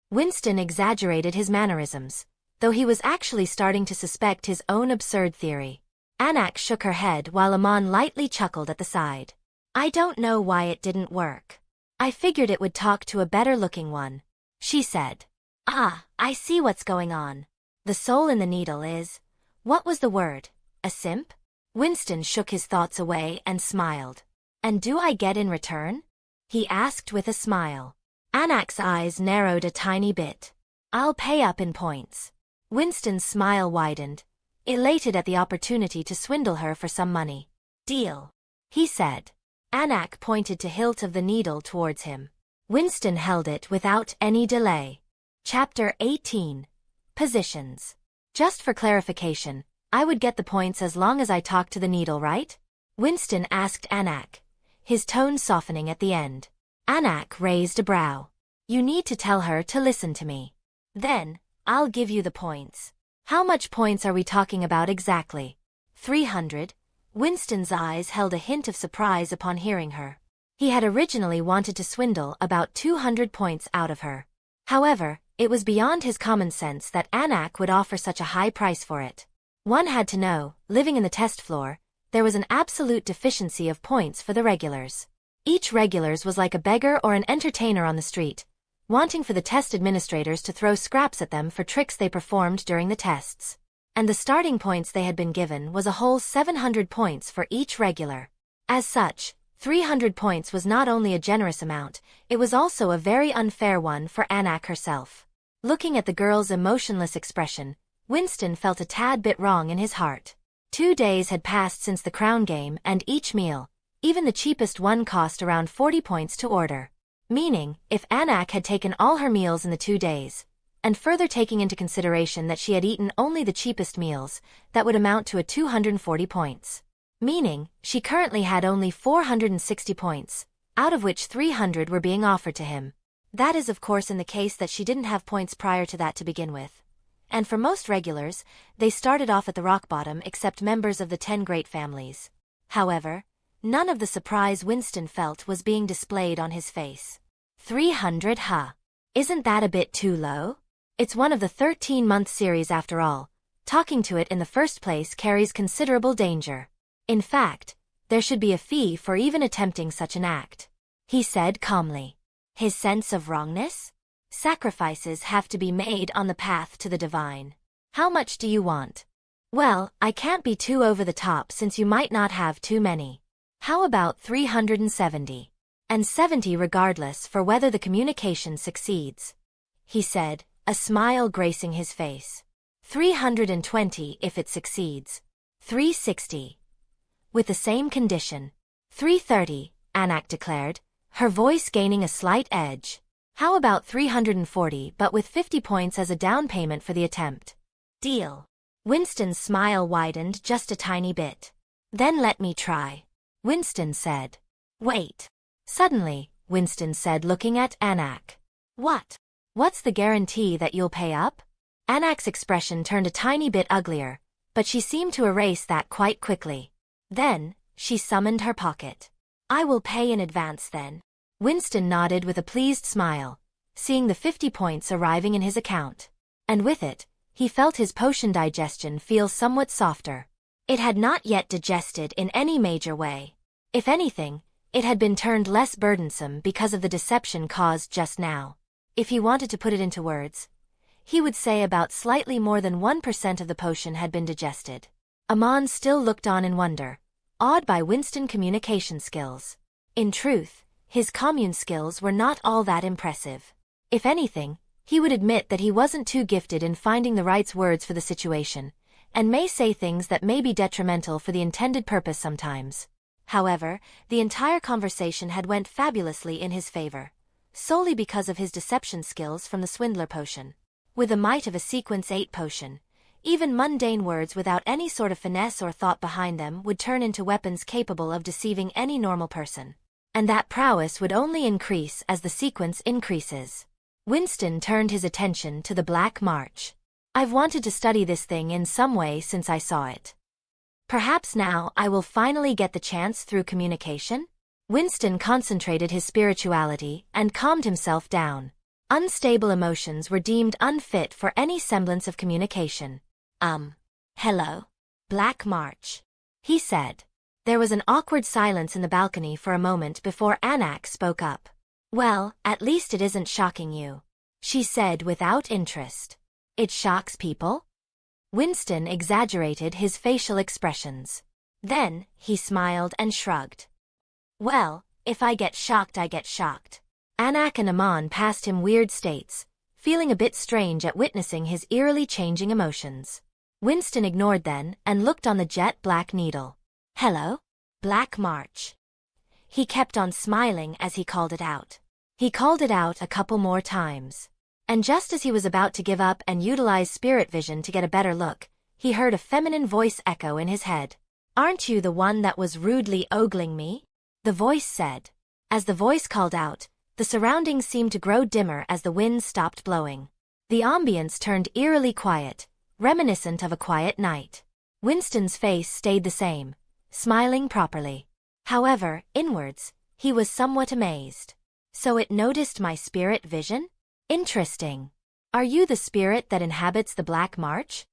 Winston exaggerated his mannerisms, though he was actually starting to suspect his own absurd theory. Anak shook her head while Amon lightly chuckled at the side. "I don't know why it didn't work. I figured it would talk to a better-looking one," she said. "Ah, I see what's going on. The soul in the needle is, what was the word, a simp?" Winston shook his thoughts away and smiled. And do I get in return? He asked with a smile. Anak's eyes narrowed a tiny bit. I'll pay up in points. Winston's smile widened, elated at the opportunity to swindle her for some money. Deal, he said. Anak pointed to hilt of the needle towards him. Winston held it without any delay. Chapter 18. Positions. Just for clarification, I would get the points as long as I talked to the needle, right? Winston asked Anak, his tone softening at the end. Anak raised a brow. You need to tell her to listen to me. Then, I'll give you the points. How much points are we talking about exactly? 300. Winston's eyes held a hint of surprise upon hearing her. He had originally wanted to swindle about 200 points out of her. However, it was beyond his common sense that Anak would offer such a high price for it. One had to know, living in the test floor, there was an absolute deficiency of points for the regulars. Each regulars was like a beggar or an entertainer on the street, wanting for the test administrators to throw scraps at them for tricks they performed during the tests. And the starting points they had been given was a whole 700 points for each regular. As such, 300 points was not only a generous amount, it was also a very unfair one for Anak herself. Looking at the girl's emotionless expression, Winston felt a tad bit wrong in his heart. 2 days had passed since the crown game and each meal, even the cheapest one, cost around 40 points to order. Meaning, if Anak had taken all her meals in the 2 days, and further taking into consideration that she had eaten only the cheapest meals, that would amount to 240 points. Meaning, she currently had only 460 points, out of which 300 were being offered to him. That is of course in the case that she didn't have points prior to that to begin with. And for most regulars, they started off at the rock bottom except members of the 10 great families. However, none of the surprise Winston felt was being displayed on his face. 300, huh? Isn't that a bit too low? It's one of the 13-month series after all. Talking to it in the first place carries considerable danger. In fact, there should be a fee for even attempting such an act. He said calmly. His sense of wrongness? Sacrifices have to be made on the path to the divine. How much do you want? Well, I can't be too over the top since you might not have too many. How about 370? And 70 regardless for whether the communication succeeds. He said, a smile gracing his face. 320 if it succeeds. 360. With the same condition. 330, Anak declared, her voice gaining a slight edge. How about 340 but with 50 points as a down payment for the attempt? Deal. Winston's smile widened just a tiny bit. Then let me try. Winston said. Wait. Suddenly, Winston said, looking at Anak. What? What's the guarantee that you'll pay up? Anak's expression turned a tiny bit uglier, but she seemed to erase that quite quickly. Then, she summoned her pocket. I will pay in advance then. Winston nodded with a pleased smile, seeing the 50 points arriving in his account. And with it, he felt his potion digestion feel somewhat softer. It had not yet digested in any major way. If anything, it had been turned less burdensome because of the deception caused just now. If he wanted to put it into words, he would say about slightly more than 1% of the potion had been digested. Amon still looked on in wonder, awed by Winston's communication skills. In truth, his commune skills were not all that impressive. If anything, he would admit that he wasn't too gifted in finding the right words for the situation, and may say things that may be detrimental for the intended purpose sometimes. However, the entire conversation had went fabulously in his favor, solely because of his deception skills from the swindler potion. With the might of a sequence 8 potion, even mundane words without any sort of finesse or thought behind them would turn into weapons capable of deceiving any normal person. And that prowess would only increase as the sequence increases. Winston turned his attention to the Black March. I've wanted to study this thing in some way since I saw it. Perhaps now I will finally get the chance through communication? Winston concentrated his spirituality and calmed himself down. Unstable emotions were deemed unfit for any semblance of communication. Hello? Black March, he said. There was an awkward silence in the balcony for a moment before Anak spoke up. Well, at least it isn't shocking you, she said without interest. It shocks people? Winston exaggerated his facial expressions. Then, he smiled and shrugged. Well, if I get shocked, I get shocked. Anak and Aman passed him weird states, feeling a bit strange at witnessing his eerily changing emotions. Winston ignored them and looked on the jet-black needle. Hello? Black March. He kept on smiling as he called it out. He called it out a couple more times. And just as he was about to give up and utilize spirit vision to get a better look, he heard a feminine voice echo in his head. Aren't you the one that was rudely ogling me? The voice said. As the voice called out, the surroundings seemed to grow dimmer as the wind stopped blowing. The ambience turned eerily quiet, reminiscent of a quiet night. Winston's face stayed the same, smiling properly. However, inwards, he was somewhat amazed. So it noticed my spirit vision? Interesting. Are you the spirit that inhabits the Black March?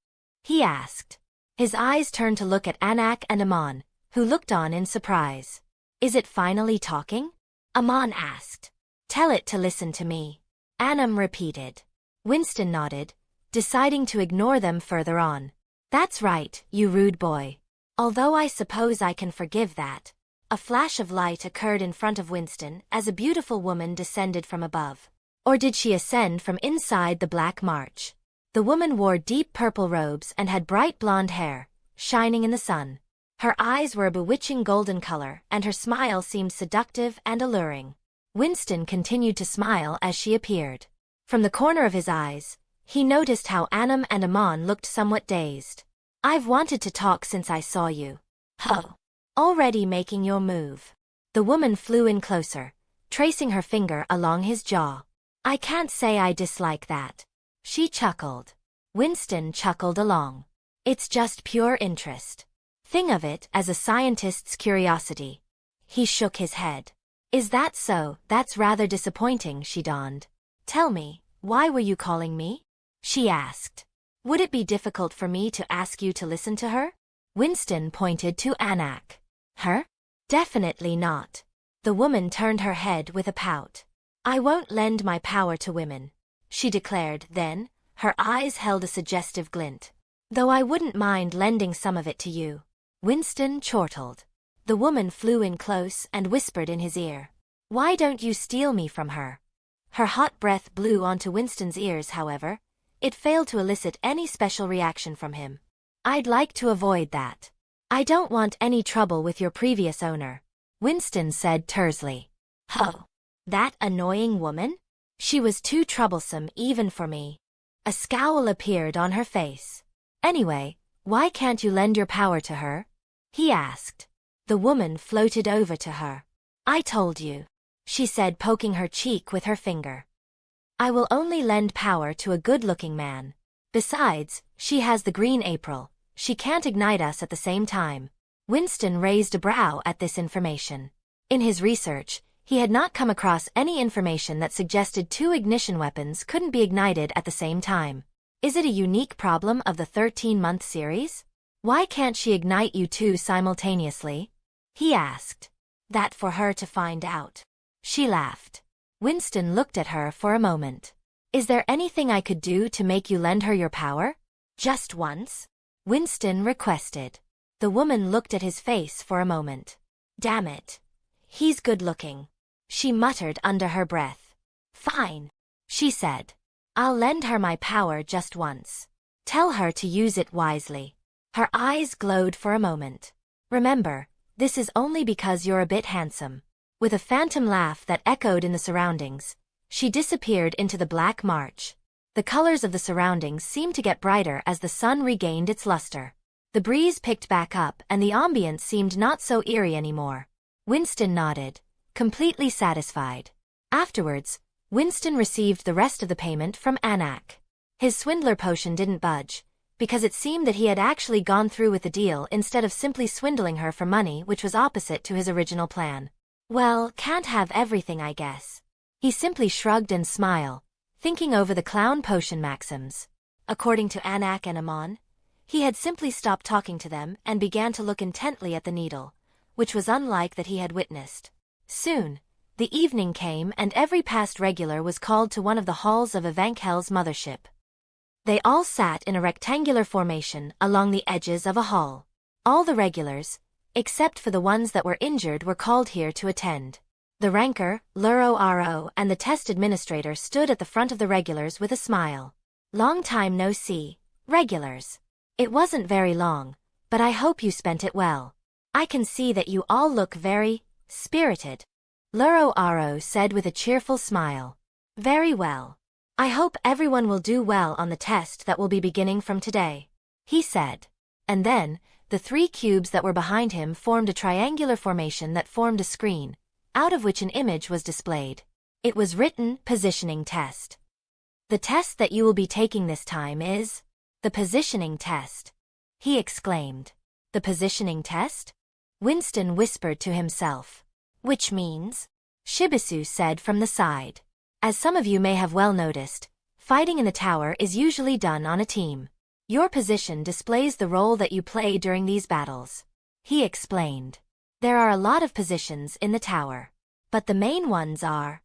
He asked. His eyes turned to look at Anak and Aman, who looked on in surprise. Is it finally talking? Aman asked. Tell it to listen to me. Anam repeated. Winston nodded, deciding to ignore them further on. That's right, you rude boy. Although I suppose I can forgive that. A flash of light occurred in front of Winston as a beautiful woman descended from above. Or did she ascend from inside the Black March? The woman wore deep purple robes and had bright blonde hair, shining in the sun. Her eyes were a bewitching golden color and her smile seemed seductive and alluring. Winston continued to smile as she appeared. From the corner of his eyes, he noticed how Anam and Aman looked somewhat dazed. I've wanted to talk since I saw you. Ho! Already making your move. The woman flew in closer, tracing her finger along his jaw. I can't say I dislike that. She chuckled. Winston chuckled along. It's just pure interest. Think of it as a scientist's curiosity. He shook his head. Is that so? That's rather disappointing, she donned. Tell me, why were you calling me? She asked. Would it be difficult for me to ask you to listen to her? Winston pointed to Anak. Her? Definitely not. The woman turned her head with a pout. I won't lend my power to women, she declared then, her eyes held a suggestive glint. Though I wouldn't mind lending some of it to you. Winston chortled. The woman flew in close and whispered in his ear. Why don't you steal me from her? Her hot breath blew onto Winston's ears, however. It failed to elicit any special reaction from him. I'd like to avoid that. I don't want any trouble with your previous owner, Winston said tersely. Ho! That annoying woman? She was too troublesome even for me. A scowl appeared on her face. Anyway, why can't you lend your power to her? He asked. The woman floated over to her. I told you, she said, poking her cheek with her finger. I will only lend power to a good-looking man. Besides, she has the green April. She can't ignite us at the same time. Winston raised a brow at this information. In his research, he had not come across any information that suggested two ignition weapons couldn't be ignited at the same time. Is it a unique problem of the 13-month series? Why can't she ignite you two simultaneously? He asked. That for her to find out. She laughed. Winston looked at her for a moment. Is there anything I could do to make you lend her your power? Just once? Winston requested. The woman looked at his face for a moment. Damn it. He's good-looking. She muttered under her breath. Fine, she said. I'll lend her my power just once. Tell her to use it wisely. Her eyes glowed for a moment. Remember, this is only because you're a bit handsome. With a phantom laugh that echoed in the surroundings, she disappeared into the Black March. The colors of the surroundings seemed to get brighter as the sun regained its luster. The breeze picked back up and the ambience seemed not so eerie anymore. Winston nodded, completely satisfied. Afterwards, Winston received the rest of the payment from Anak. His swindler potion didn't budge, because it seemed that he had actually gone through with the deal instead of simply swindling her for money, which was opposite to his original plan. Well, can't have everything, I guess. He simply shrugged and smiled, thinking over the clown potion maxims. According to Anak and Aman, he had simply stopped talking to them and began to look intently at the needle, which was unlike that he had witnessed. Soon, the evening came and every past regular was called to one of the halls of Evankel's mothership. They all sat in a rectangular formation along the edges of a hall. All the regulars, except for the ones that were injured were called here to attend. The ranker, Luro, and the test administrator stood at the front of the regulars with a smile. Long time no see, regulars. It wasn't very long, but I hope you spent it well. I can see that you all look very spirited. Luro said with a cheerful smile. Very well. I hope everyone will do well on the test that will be beginning from today, he said. And then, the 3 cubes that were behind him formed a triangular formation that formed a screen, out of which an image was displayed. It was written, Positioning Test. The test that you will be taking this time is the positioning test, he exclaimed. The positioning test? Winston whispered to himself. Which means? Shibisu said from the side. As some of you may have well noticed, fighting in the tower is usually done on a team. Your position displays the role that you play during these battles, he explained. There are a lot of positions in the tower, but the main ones are.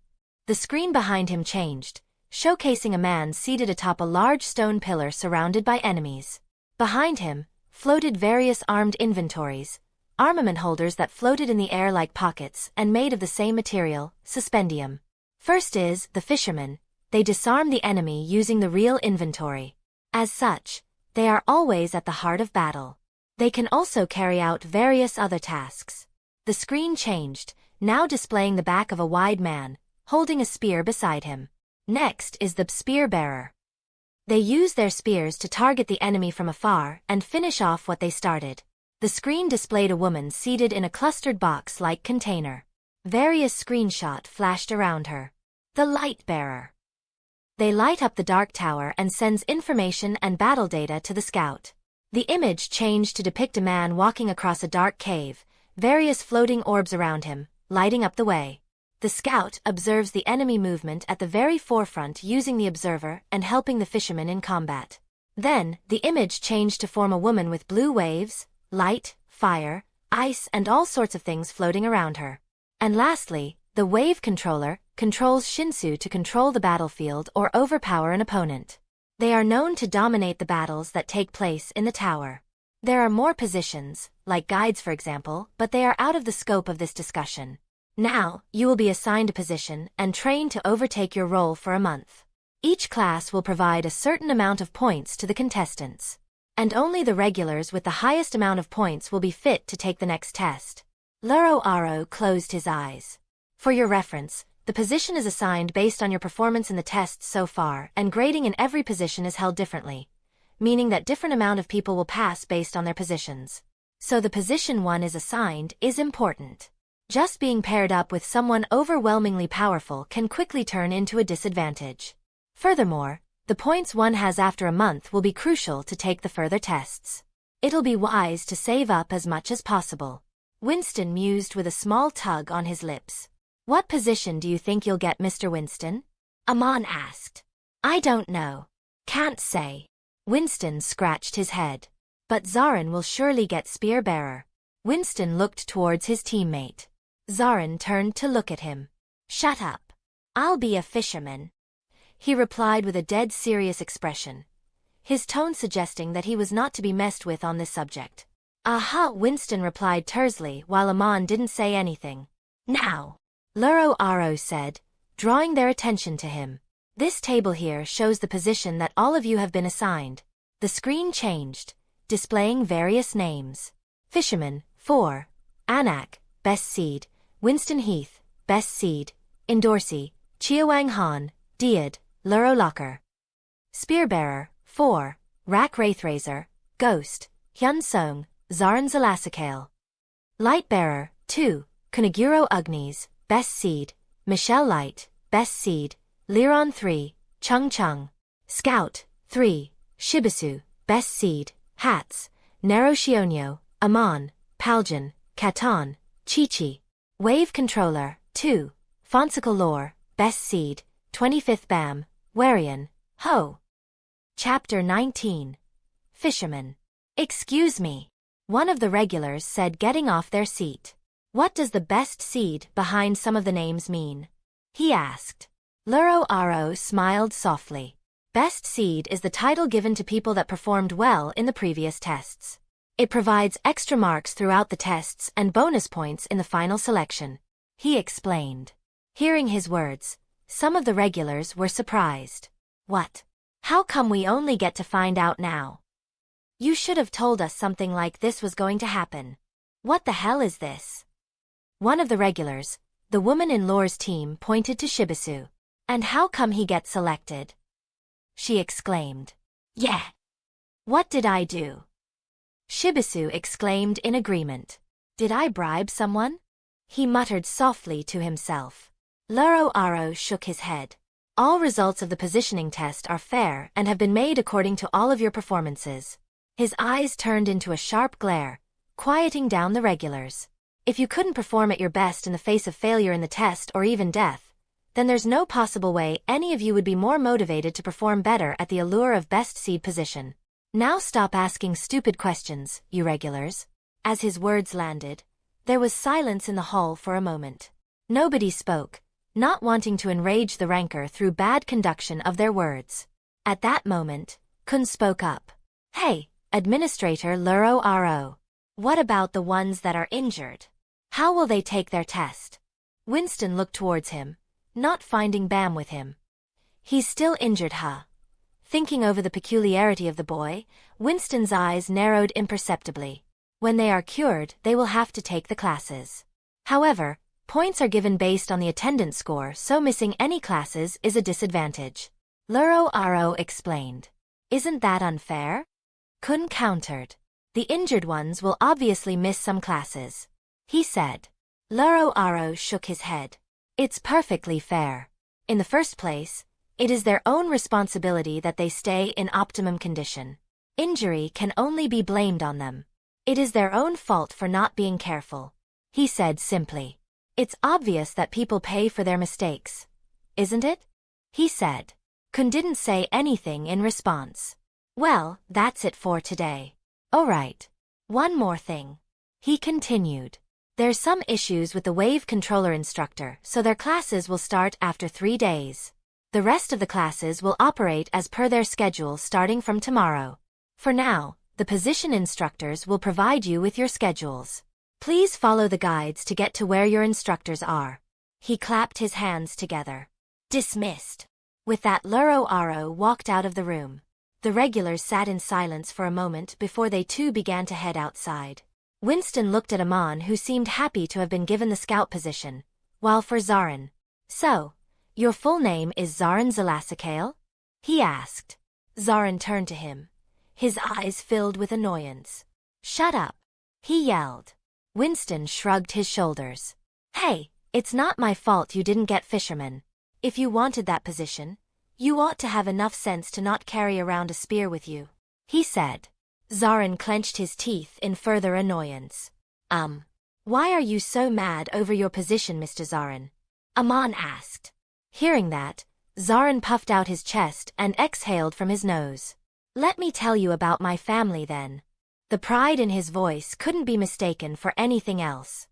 The screen behind him changed, showcasing a man seated atop a large stone pillar surrounded by enemies. Behind him floated various armed inventories, armament holders that floated in the air like pockets and made of the same material, suspendium. First is the fishermen. They disarm the enemy using the real inventory. As such, they are always at the heart of battle. They can also carry out various other tasks. The screen changed, now displaying the back of a wide man, holding a spear beside him. Next is the spear bearer. They use their spears to target the enemy from afar and finish off what they started. The screen displayed a woman seated in a clustered box-like container. Various screenshots flashed around her. The light bearer. They light up the dark tower and sends information and battle data to the scout. The image changed to depict a man walking across a dark cave, various floating orbs around him, lighting up the way. The scout observes the enemy movement at the very forefront using the observer and helping the fisherman in combat. Then, the image changed to form a woman with blue waves, light, fire, ice and all sorts of things floating around her. And lastly, the wave controller controls Shinsu to control the battlefield or overpower an opponent. They are known to dominate the battles that take place in the tower. There are more positions, like guides for example, but they are out of the scope of this discussion. Now, you will be assigned a position and trained to overtake your role for a month. Each class will provide a certain amount of points to the contestants. And only the regulars with the highest amount of points will be fit to take the next test. Luro closed his eyes. For your reference, the position is assigned based on your performance in the tests so far, and grading in every position is held differently, meaning that different amount of people will pass based on their positions. So the position one is assigned is important. Just being paired up with someone overwhelmingly powerful can quickly turn into a disadvantage. Furthermore, the points one has after a month will be crucial to take the further tests. It'll be wise to save up as much as possible. Winston mused with a small tug on his lips. What position do you think you'll get, Mr. Winston? Amon asked. I don't know. Can't say. Winston scratched his head. But Zarin will surely get spear bearer. Winston looked towards his teammate. Zarin turned to look at him. Shut up. I'll be a fisherman, he replied with a dead serious expression, his tone suggesting that he was not to be messed with on this subject. Aha, Winston replied tersely while Amon didn't say anything. Now, Luro said, drawing their attention to him. This table here shows the position that all of you have been assigned. The screen changed, displaying various names. Fisherman, 4. Anak, Best Seed. Winston Heath, Best Seed. Indorsey, Chiawang Han, Diad, Luro Locker. Spearbearer, 4. Rak Wraithrazor, Ghost, Hyun Song, Zarin Zalasakale. Lightbearer, 2. Kuniguro Ugnis, Best Seed. Michelle Light, Best Seed. Liron 3, Chung Chung. Scout, 3. Shibisu, Best Seed. Hats, Nero Shionyo, Amon, Paljan, Katon, Chi-Chi. Wave Controller, 2. Fonsicle Lore, Best Seed. 25th Bam, Warian, Ho. Chapter 19. Fisherman. Excuse me. One of the regulars said, getting off their seat. What does the best seed behind some of the names mean? He asked. Luro smiled softly. Best Seed is the title given to people that performed well in the previous tests. It provides extra marks throughout the tests and bonus points in the final selection. He explained. Hearing his words, some of the regulars were surprised. What? How come we only get to find out now? You should have told us something like this was going to happen. What the hell is this? One of the regulars, the woman in Lore's team, pointed to Shibisu. And how come he gets selected? She exclaimed. Yeah. What did I do? Shibisu exclaimed in agreement. Did I bribe someone? He muttered softly to himself. Luro Aro shook his head. All results of the positioning test are fair and have been made according to all of your performances. His eyes turned into a sharp glare, quieting down the regulars. If you couldn't perform at your best in the face of failure in the test or even death, then there's no possible way any of you would be more motivated to perform better at the allure of best seed position. Now stop asking stupid questions, you regulars. As his words landed, there was silence in the hall for a moment. Nobody spoke, not wanting to enrage the ranker through bad conduction of their words. At that moment, Kun spoke up. Hey, Administrator Luro Aro. What about the ones that are injured? How will they take their test? Winston looked towards him, not finding Bam with him. He's still injured, huh? Thinking over the peculiarity of the boy, Winston's eyes narrowed imperceptibly. When they are cured, they will have to take the classes. However, points are given based on the attendance score, so missing any classes is a disadvantage. Luro Aro explained. Isn't that unfair? Kun countered. The injured ones will obviously miss some classes. He said. Luro Aro shook his head. It's perfectly fair. In the first place, it is their own responsibility that they stay in optimum condition. Injury can only be blamed on them. It is their own fault for not being careful. He said simply. It's obvious that people pay for their mistakes, isn't it? He said. Kun didn't say anything in response. Well, that's it for today. Alright. One more thing. He continued. There's some issues with the wave controller instructor, so their classes will start after 3 days. The rest of the classes will operate as per their schedule starting from tomorrow. For now, the position instructors will provide you with your schedules. Please follow the guides to get to where your instructors are. He clapped his hands together. Dismissed. With that, Luro Aro walked out of the room. The regulars sat in silence for a moment before they too began to head outside. Winston looked at Amon, who seemed happy to have been given the scout position, while for Zarin. So, your full name is Zarin Zelasicale? He asked. Zarin turned to him, his eyes filled with annoyance. Shut up, he yelled. Winston shrugged his shoulders. Hey, it's not my fault you didn't get fisherman. If you wanted that position, you ought to have enough sense to not carry around a spear with you, he said. Zarin clenched his teeth in further annoyance. Why are you so mad over your position, Mr. Zarin? Amon asked. Hearing that, Zarin puffed out his chest and exhaled from his nose. Let me tell you about my family then. The pride in his voice couldn't be mistaken for anything else.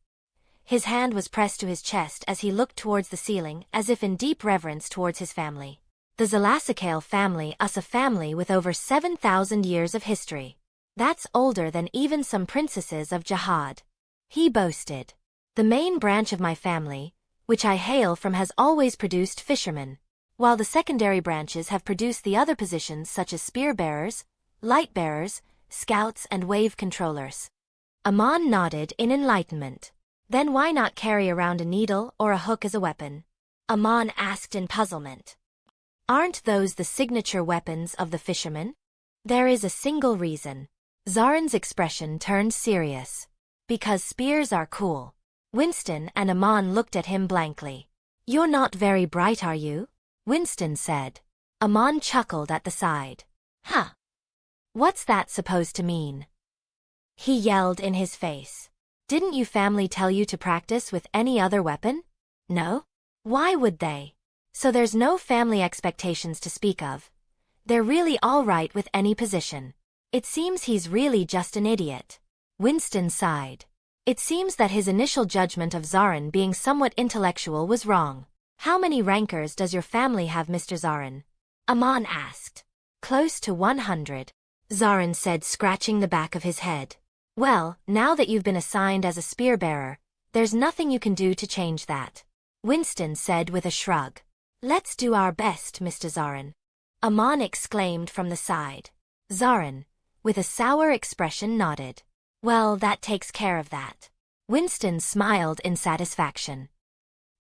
His hand was pressed to his chest as he looked towards the ceiling as if in deep reverence towards his family. The Zelasicale family is a family with over 7,000 years of history. That's older than even some princesses of Jihad. He boasted. The main branch of my family, which I hail from, has always produced fishermen, while the secondary branches have produced the other positions such as spear bearers, light bearers, scouts and wave controllers. Amon nodded in enlightenment. Then why not carry around a needle or a hook as a weapon? Amon asked in puzzlement. Aren't those the signature weapons of the fishermen? There is a single reason. Zarin's expression turned serious. Because spears are cool. Winston and Amon looked at him blankly. You're not very bright, are you? Winston said. Amon chuckled at the side. Huh. What's that supposed to mean? He yelled in his face. Didn't you family tell you to practice with any other weapon? No? Why would they? So there's no family expectations to speak of. They're really all right with any position. It seems he's really just an idiot. Winston sighed. It seems that his initial judgment of Zarin being somewhat intellectual was wrong. How many rankers does your family have, Mr. Zarin? Amon asked. Close to 100. Zarin said, scratching the back of his head. Well, now that you've been assigned as a spear bearer, there's nothing you can do to change that, Winston said with a shrug. Let's do our best, Mr. Zarin, Amon exclaimed from the side. Zarin, with a sour expression, nodded. Well, that takes care of that. Winston smiled in satisfaction.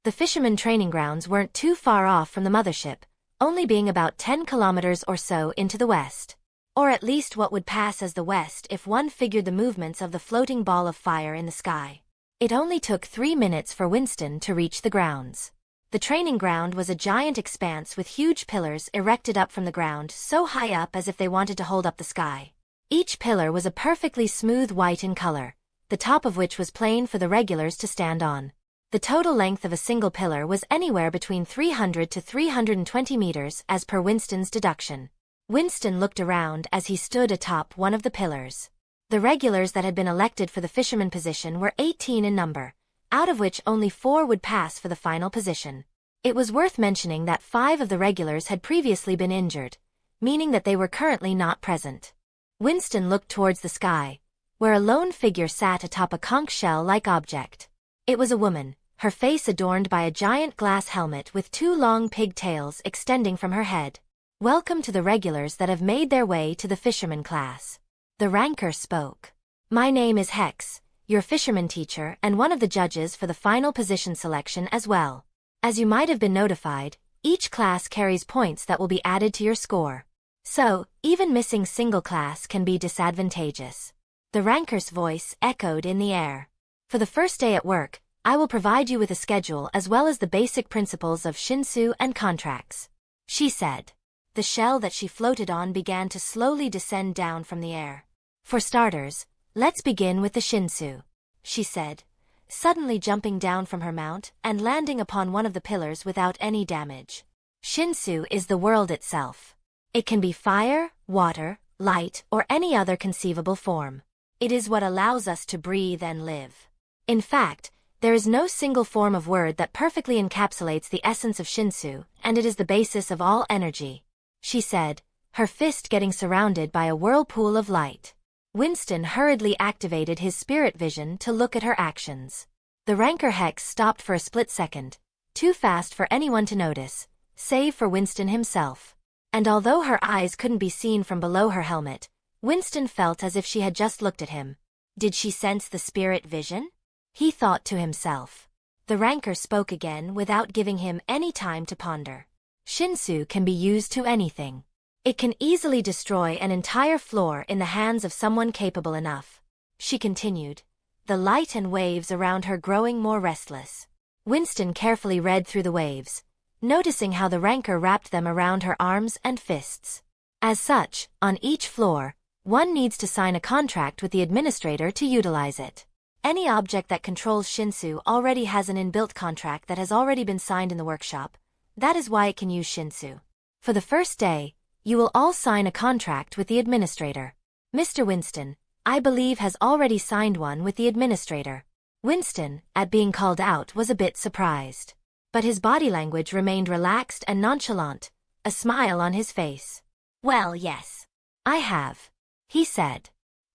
The fishermen training grounds weren't too far off from the mothership, only being about 10 kilometers or so into the west. Or at least what would pass as the west if one figured the movements of the floating ball of fire in the sky. It only took 3 minutes for Winston to reach the grounds. The training ground was a giant expanse with huge pillars erected up from the ground, so high up as if they wanted to hold up the sky. Each pillar was a perfectly smooth white in color, the top of which was plain for the regulars to stand on. The total length of a single pillar was anywhere between 300 to 320 meters as per Winston's deduction. Winston looked around as he stood atop one of the pillars. The regulars that had been elected for the fisherman position were 18 in number, out of which only 4 would pass for the final position. It was worth mentioning that 5 of the regulars had previously been injured, meaning that they were currently not present. Winston looked towards the sky, where a lone figure sat atop a conch shell-like object. It was a woman, her face adorned by a giant glass helmet with 2 long pigtails extending from her head. Welcome to the regulars that have made their way to the fisherman class. The ranker spoke. My name is Hex, your fisherman teacher and one of the judges for the final position selection as well. As you might have been notified, each class carries points that will be added to your score. So, even missing single class can be disadvantageous. The ranker's voice echoed in the air. For the first day at work, I will provide you with a schedule as well as the basic principles of Shinsu and contracts, she said. The shell that she floated on began to slowly descend down from the air. For starters, let's begin with the Shinsu, she said, suddenly jumping down from her mount and landing upon one of the pillars without any damage. Shinsu is the world itself. It can be fire, water, light, or any other conceivable form. It is what allows us to breathe and live. In fact, there is no single form of word that perfectly encapsulates the essence of Shinsu, and it is the basis of all energy, she said, her fist getting surrounded by a whirlpool of light. Winston hurriedly activated his spirit vision to look at her actions. The ranker Hex stopped for a split second, too fast for anyone to notice, save for Winston himself. And although her eyes couldn't be seen from below her helmet, Winston felt as if she had just looked at him. Did she sense the spirit vision? He thought to himself. The ranker spoke again without giving him any time to ponder. Shinsu can be used to anything. It can easily destroy an entire floor in the hands of someone capable enough, she continued, the light and waves around her growing more restless. Winston carefully read through the waves, noticing how the ranker wrapped them around her arms and fists. As such, on each floor, one needs to sign a contract with the administrator to utilize it. Any object that controls Shinsu already has an inbuilt contract that has already been signed in the workshop. That is why it can use Shinsu. For the first day, you will all sign a contract with the administrator. Mr. Winston, I believe, has already signed one with the administrator. Winston, at being called out, was a bit surprised. But his body language remained relaxed and nonchalant, a smile on his face. Well, yes. I have, he said.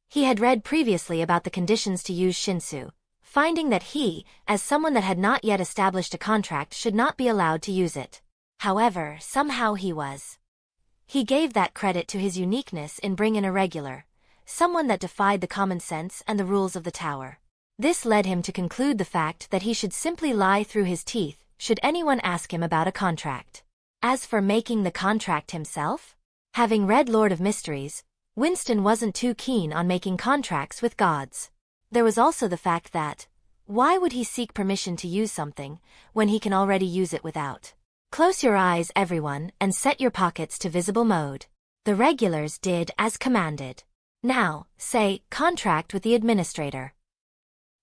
He had read previously about the conditions to use Shinsu, finding that he, as someone that had not yet established a contract, should not be allowed to use it. However, somehow he was. He gave that credit to his uniqueness in bringing Irregular, someone that defied the common sense and the rules of the tower. This led him to conclude the fact that he should simply lie through his teeth should anyone ask him about a contract. As for making the contract himself, having read Lord of Mysteries, Winston wasn't too keen on making contracts with gods. There was also the fact that, why would he seek permission to use something when he can already use it without? Close your eyes, everyone, and set your pockets to visible mode. The regulars did as commanded. Now, say, contract with the administrator.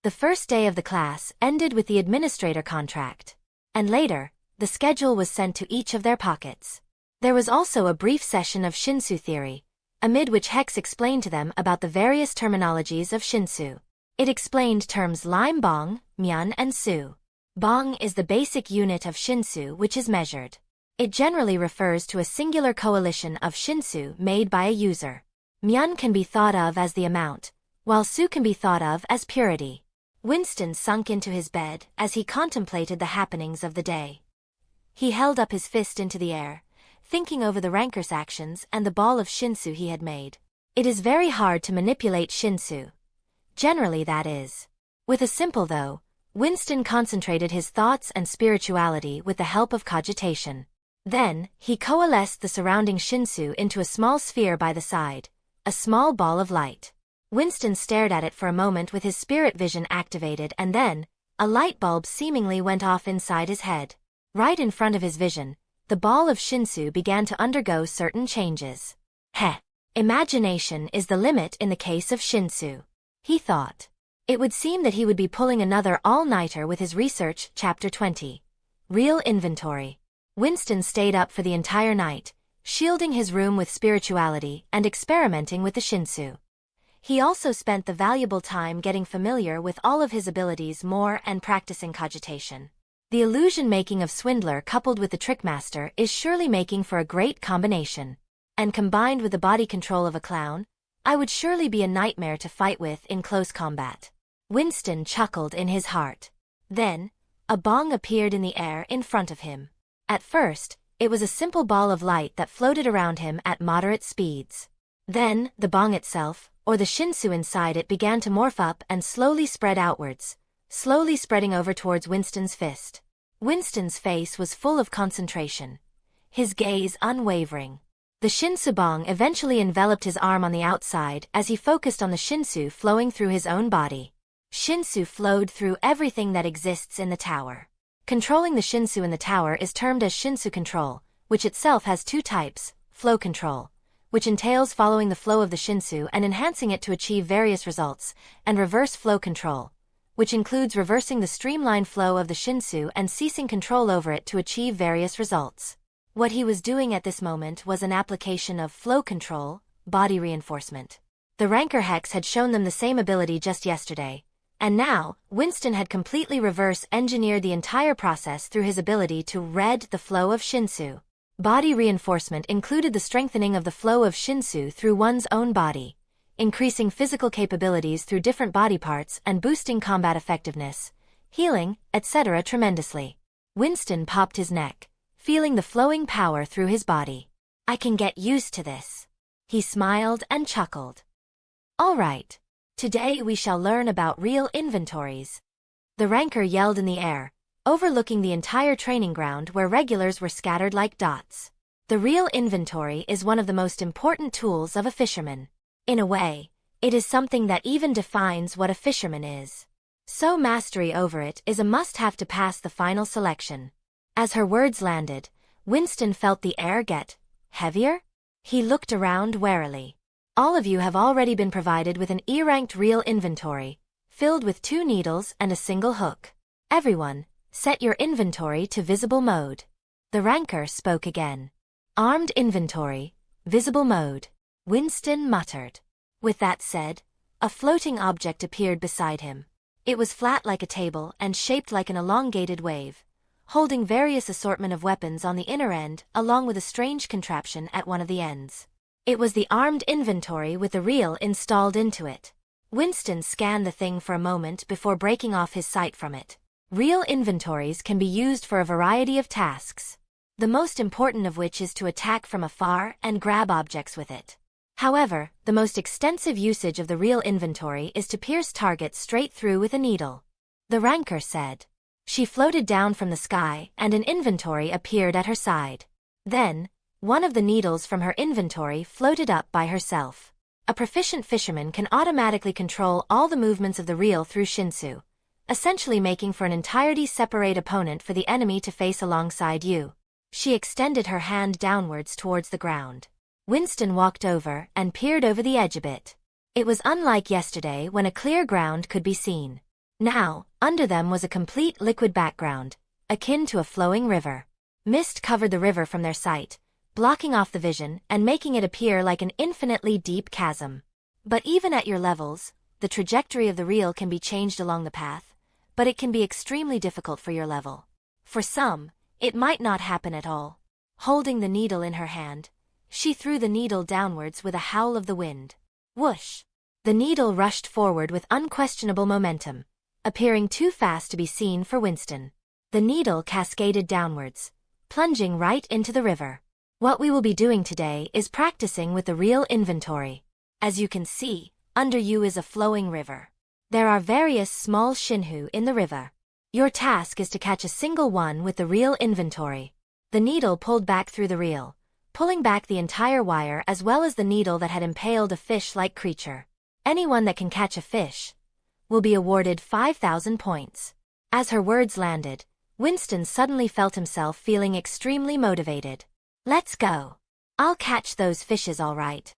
The first day of the class ended with the administrator contract. And later, the schedule was sent to each of their pockets. There was also a brief session of Shinsu theory, amid which Hex explained to them about the various terminologies of Shinsu. It explained terms Lime Bong, Myeon and Su. Bong is the basic unit of Shinsu which is measured. It generally refers to a singular coalition of Shinsu made by a user. Myeon can be thought of as the amount, while Su can be thought of as purity. Winston sunk into his bed as he contemplated the happenings of the day. He held up his fist into the air, thinking over the ranker's actions and the ball of Shinsu he had made. It is very hard to manipulate Shinsu. Generally, that is. With a simple though, Winston concentrated his thoughts and spirituality with the help of cogitation. Then, he coalesced the surrounding Shinsu into a small sphere by the side, a small ball of light. Winston stared at it for a moment with his spirit vision activated, and then, a light bulb seemingly went off inside his head. Right in front of his vision, the ball of Shinsu began to undergo certain changes. Heh. Imagination is the limit in the case of Shinsu, he thought. It would seem that he would be pulling another all-nighter with his research. Chapter 20. Real Inventory. Winston stayed up for the entire night, shielding his room with spirituality and experimenting with the Shinsu. He also spent the valuable time getting familiar with all of his abilities more and practicing cogitation. The illusion-making of Swindler coupled with the Trickmaster is surely making for a great combination. And combined with the body control of a clown, I would surely be a nightmare to fight with in close combat. Winston chuckled in his heart. Then, a bong appeared in the air in front of him. At first, it was a simple ball of light that floated around him at moderate speeds. Then, the bong itself, or the Shinsu inside it, began to morph up and slowly spread outwards, slowly spreading over towards Winston's fist. Winston's face was full of concentration, his gaze unwavering. The Shinsu bong eventually enveloped his arm on the outside as he focused on the Shinsu flowing through his own body. Shinsu flowed through everything that exists in the tower. Controlling the Shinsu in the tower is termed as Shinsu control, which itself has two types: flow control, which entails following the flow of the Shinsu and enhancing it to achieve various results, and reverse flow control, which includes reversing the streamlined flow of the Shinsu and ceasing control over it to achieve various results. What he was doing at this moment was an application of flow control, body reinforcement. The Ranker Hex had shown them the same ability just yesterday, and now, Winston had completely reverse-engineered the entire process through his ability to read the flow of Shinsu. Body reinforcement included the strengthening of the flow of Shinsu through one's own body, increasing physical capabilities through different body parts and boosting combat effectiveness, healing, etc. tremendously. Winston popped his neck, feeling the flowing power through his body. I can get used to this. He smiled and chuckled. All right. Today we shall learn about real inventories. The Ranker yelled in the air, overlooking the entire training ground where regulars were scattered like dots. The real inventory is one of the most important tools of a fisherman. In a way, it is something that even defines what a fisherman is. So mastery over it is a must-have to pass the final selection. As her words landed, Winston felt the air get heavier. He looked around warily. All of you have already been provided with an E-ranked real inventory, filled with 2 needles and a single hook. Everyone, set your inventory to visible mode. The Ranker spoke again. Armed inventory, visible mode. Winston muttered. With that said, a floating object appeared beside him. It was flat like a table and shaped like an elongated wave, holding various assortment of weapons on the inner end along with a strange contraption at one of the ends. It was the armed inventory with the reel installed into it. Winston scanned the thing for a moment before breaking off his sight from it. Real inventories can be used for a variety of tasks, the most important of which is to attack from afar and grab objects with it. However, the most extensive usage of the real inventory is to pierce targets straight through with a needle. The Ranker said. She floated down from the sky and an inventory appeared at her side. Then, one of the needles from her inventory floated up by herself. A proficient fisherman can automatically control all the movements of the reel through Shinsu, essentially making for an entirely separate opponent for the enemy to face alongside you. She extended her hand downwards towards the ground. Winston walked over and peered over the edge a bit. It was unlike yesterday when a clear ground could be seen. Now, under them was a complete liquid background, akin to a flowing river. Mist covered the river from their sight, blocking off the vision and making it appear like an infinitely deep chasm. But even at your levels, the trajectory of the reel can be changed along the path, but it can be extremely difficult for your level. For some, it might not happen at all. Holding the needle in her hand, she threw the needle downwards with a howl of the wind. Whoosh! The needle rushed forward with unquestionable momentum, appearing too fast to be seen for Winston. The needle cascaded downwards, plunging right into the river. What we will be doing today is practicing with the real inventory. As you can see, under you is a flowing river. There are various small shinhu in the river. Your task is to catch a single one with the real inventory. The needle pulled back through the reel, pulling back the entire wire as well as the needle that had impaled a fish-like creature. Anyone that can catch a fish will be awarded 5,000 points. As her words landed, Winston suddenly felt himself feeling extremely motivated. Let's go. I'll catch those fishes all right.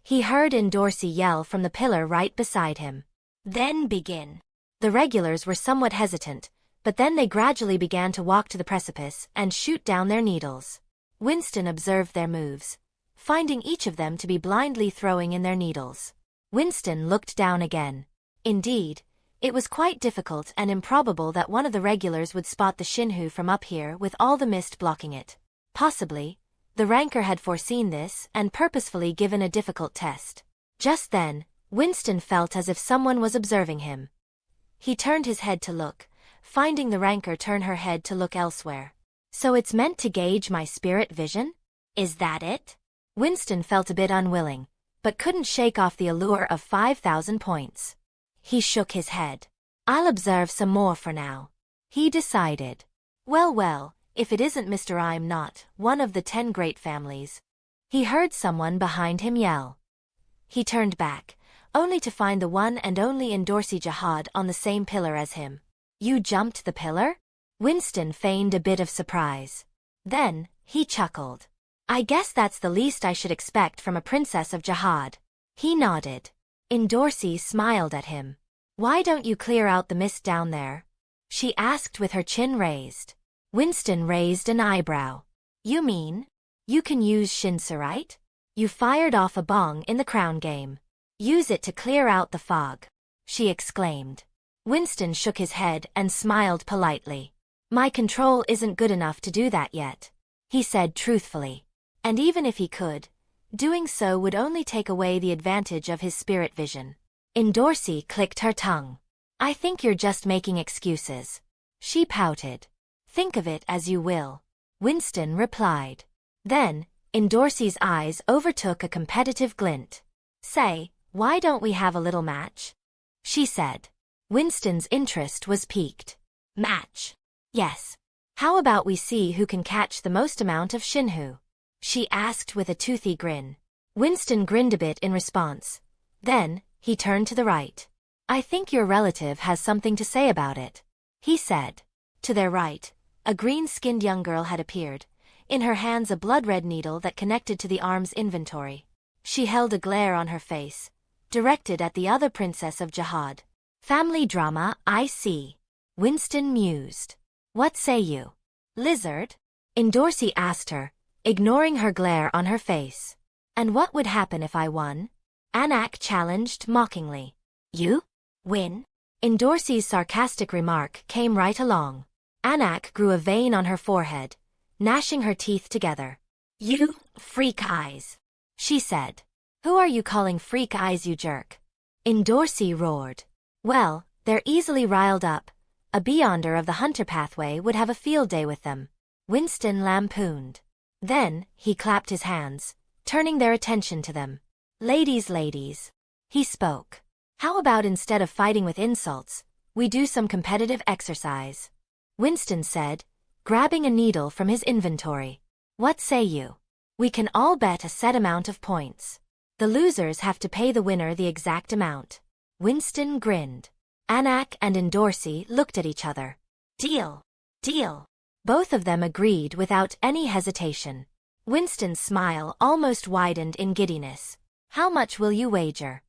He heard Dorsey yell from the pillar right beside him. Then begin. The regulars were somewhat hesitant, but then they gradually began to walk to the precipice and shoot down their needles. Winston observed their moves, finding each of them to be blindly throwing in their needles. Winston looked down again. Indeed, it was quite difficult and improbable that one of the regulars would spot the shinhu from up here with all the mist blocking it. Possibly, the ranker had foreseen this and purposefully given a difficult test. Just then, Winston felt as if someone was observing him. He turned his head to look, finding the ranker turn her head to look elsewhere. So it's meant to gauge my spirit vision? Is that it? Winston felt a bit unwilling, but couldn't shake off the allure of 5,000 points. He shook his head. I'll observe some more for now. He decided. Well, if it isn't Mr. I'm not one of the 10 great families. He heard someone behind him yell. He turned back, only to find the one and only Dorsey Jihad on the same pillar as him. You jumped the pillar? Winston feigned a bit of surprise. Then, he chuckled. I guess that's the least I should expect from a princess of Jihad. He nodded. Dorsey smiled at him. Why don't you clear out the mist down there? She asked with her chin raised. Winston raised an eyebrow. You mean? You can use shinsurite? You fired off a bong in the crown game. Use it to clear out the fog, she exclaimed. Winston shook his head and smiled politely. My control isn't good enough to do that yet, he said truthfully. And even if he could, doing so would only take away the advantage of his spirit vision. Dorsey clicked her tongue. I think you're just making excuses. She pouted. Think of it as you will, Winston replied. Then, Dorsey's eyes overtook a competitive glint. Say, why don't we have a little match? She said. Winston's interest was piqued. Match? Yes. How about we see who can catch the most amount of shinhu? She asked with a toothy grin. Winston grinned a bit in response. Then, he turned to the right. I think your relative has something to say about it, he said. To their right, a green-skinned young girl had appeared, in her hands a blood-red needle that connected to the arm's inventory. She held a glare on her face, directed at the other princess of Jihad. Family drama, I see. Winston mused. What say you? Lizard? Dorsey asked her, ignoring her glare on her face. And what would happen if I won? Anak challenged mockingly. You? Win? Dorsey's sarcastic remark came right along. Anak grew a vein on her forehead, gnashing her teeth together. You, freak eyes, she said. Who are you calling freak eyes, you jerk? Dorsey roared. Well, they're easily riled up. A beyonder of the hunter pathway would have a field day with them, Winston lampooned. Then, he clapped his hands, turning their attention to them. Ladies, he spoke. How about instead of fighting with insults, we do some competitive exercise? Winston said, grabbing a needle from his inventory. What say you? We can all bet a set amount of points. The losers have to pay the winner the exact amount. Winston grinned. Anak and Dorsey looked at each other. Deal. Both of them agreed without any hesitation. Winston's smile almost widened in giddiness. How much will you wager?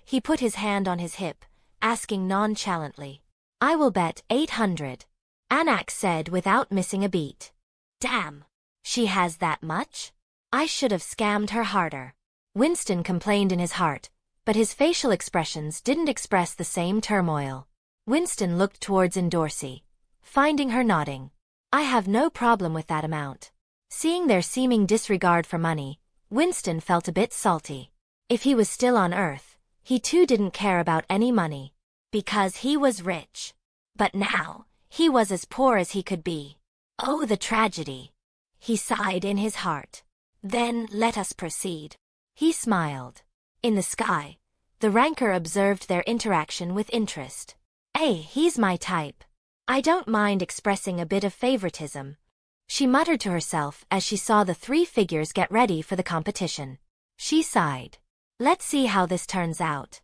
He put his hand on his hip, asking nonchalantly. I will bet 800. Anak said without missing a beat. Damn. She has that much? I should have scammed her harder. Winston complained in his heart, but his facial expressions didn't express the same turmoil. Winston looked towards Dorsey, finding her nodding. I have no problem with that amount. Seeing their seeming disregard for money, Winston felt a bit salty. If he was still on Earth, He too didn't care about any money, because he was rich. But now, he was as poor as he could be. Oh, the tragedy! He sighed in his heart. Then, let us proceed. He smiled. In the sky, the ranker observed their interaction with interest. He's my type. I don't mind expressing a bit of favoritism, she muttered to herself as she saw the 3 figures get ready for the competition. She sighed. Let's see how this turns out.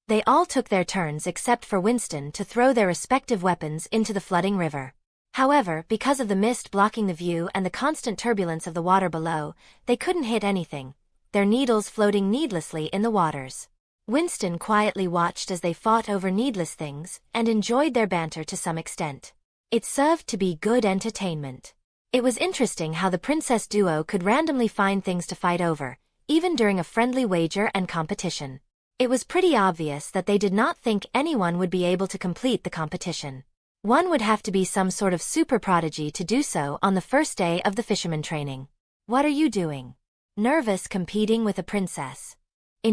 They all took their turns except for Winston to throw their respective weapons into the flooding river. However, because of the mist blocking the view and the constant turbulence of the water below, they couldn't hit anything, their needles floating needlessly in the waters. Winston quietly watched as they fought over needless things and enjoyed their banter to some extent. It served to be good entertainment. It was interesting how the princess duo could randomly find things to fight over, even during a friendly wager and competition. It was pretty obvious that they did not think anyone would be able to complete the competition. One would have to be some sort of super prodigy to do so on the first day of the fisherman training. What are you doing? Nervous competing with a princess?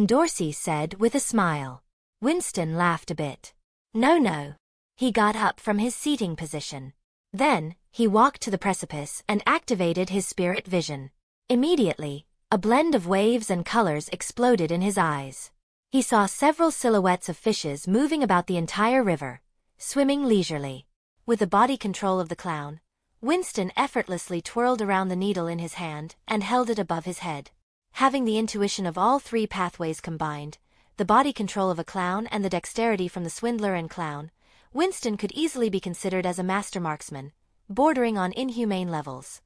Dorsey said with a smile. Winston laughed a bit. No. He got up from his seating position. Then, he walked to the precipice and activated his spirit vision. Immediately, a blend of waves and colors exploded in his eyes. He saw several silhouettes of fishes moving about the entire river, swimming leisurely. With the body control of the clown, Winston effortlessly twirled around the needle in his hand and held it above his head. Having the intuition of all 3 pathways combined, the body control of a clown and the dexterity from the swindler and clown, Winston could easily be considered as a master marksman, bordering on inhumane levels.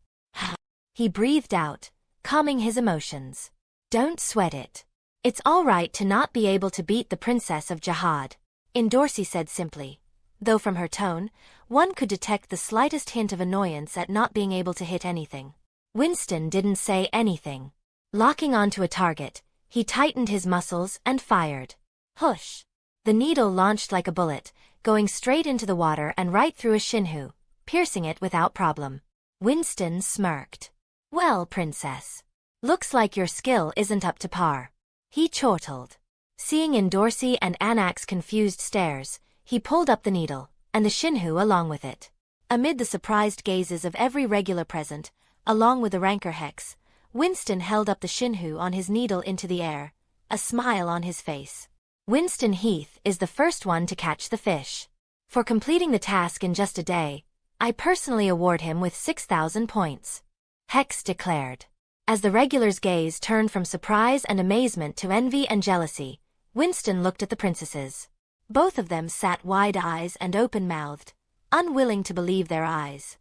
He breathed out, calming his emotions. Don't sweat it. It's all right to not be able to beat the Princess of Jihad, Dorsey said simply, though from her tone, one could detect the slightest hint of annoyance at not being able to hit anything. Winston didn't say anything. Locking onto a target, he tightened his muscles and fired. Hush! The needle launched like a bullet, going straight into the water and right through a shinhu, piercing it without problem. Winston smirked. Well, princess. Looks like your skill isn't up to par. He chortled. Seeing Dorsey and Anak's confused stares, he pulled up the needle, and the shinhu along with it. Amid the surprised gazes of every regular present, along with the ranker hex, Winston held up the shinhu on his needle into the air, a smile on his face. Winston Heath is the first one to catch the fish. For completing the task in just a day, I personally award him with 6,000 points. Hex declared. As the regulars' gaze turned from surprise and amazement to envy and jealousy, Winston looked at the princesses. Both of them sat wide-eyed and open-mouthed, unwilling to believe their eyes.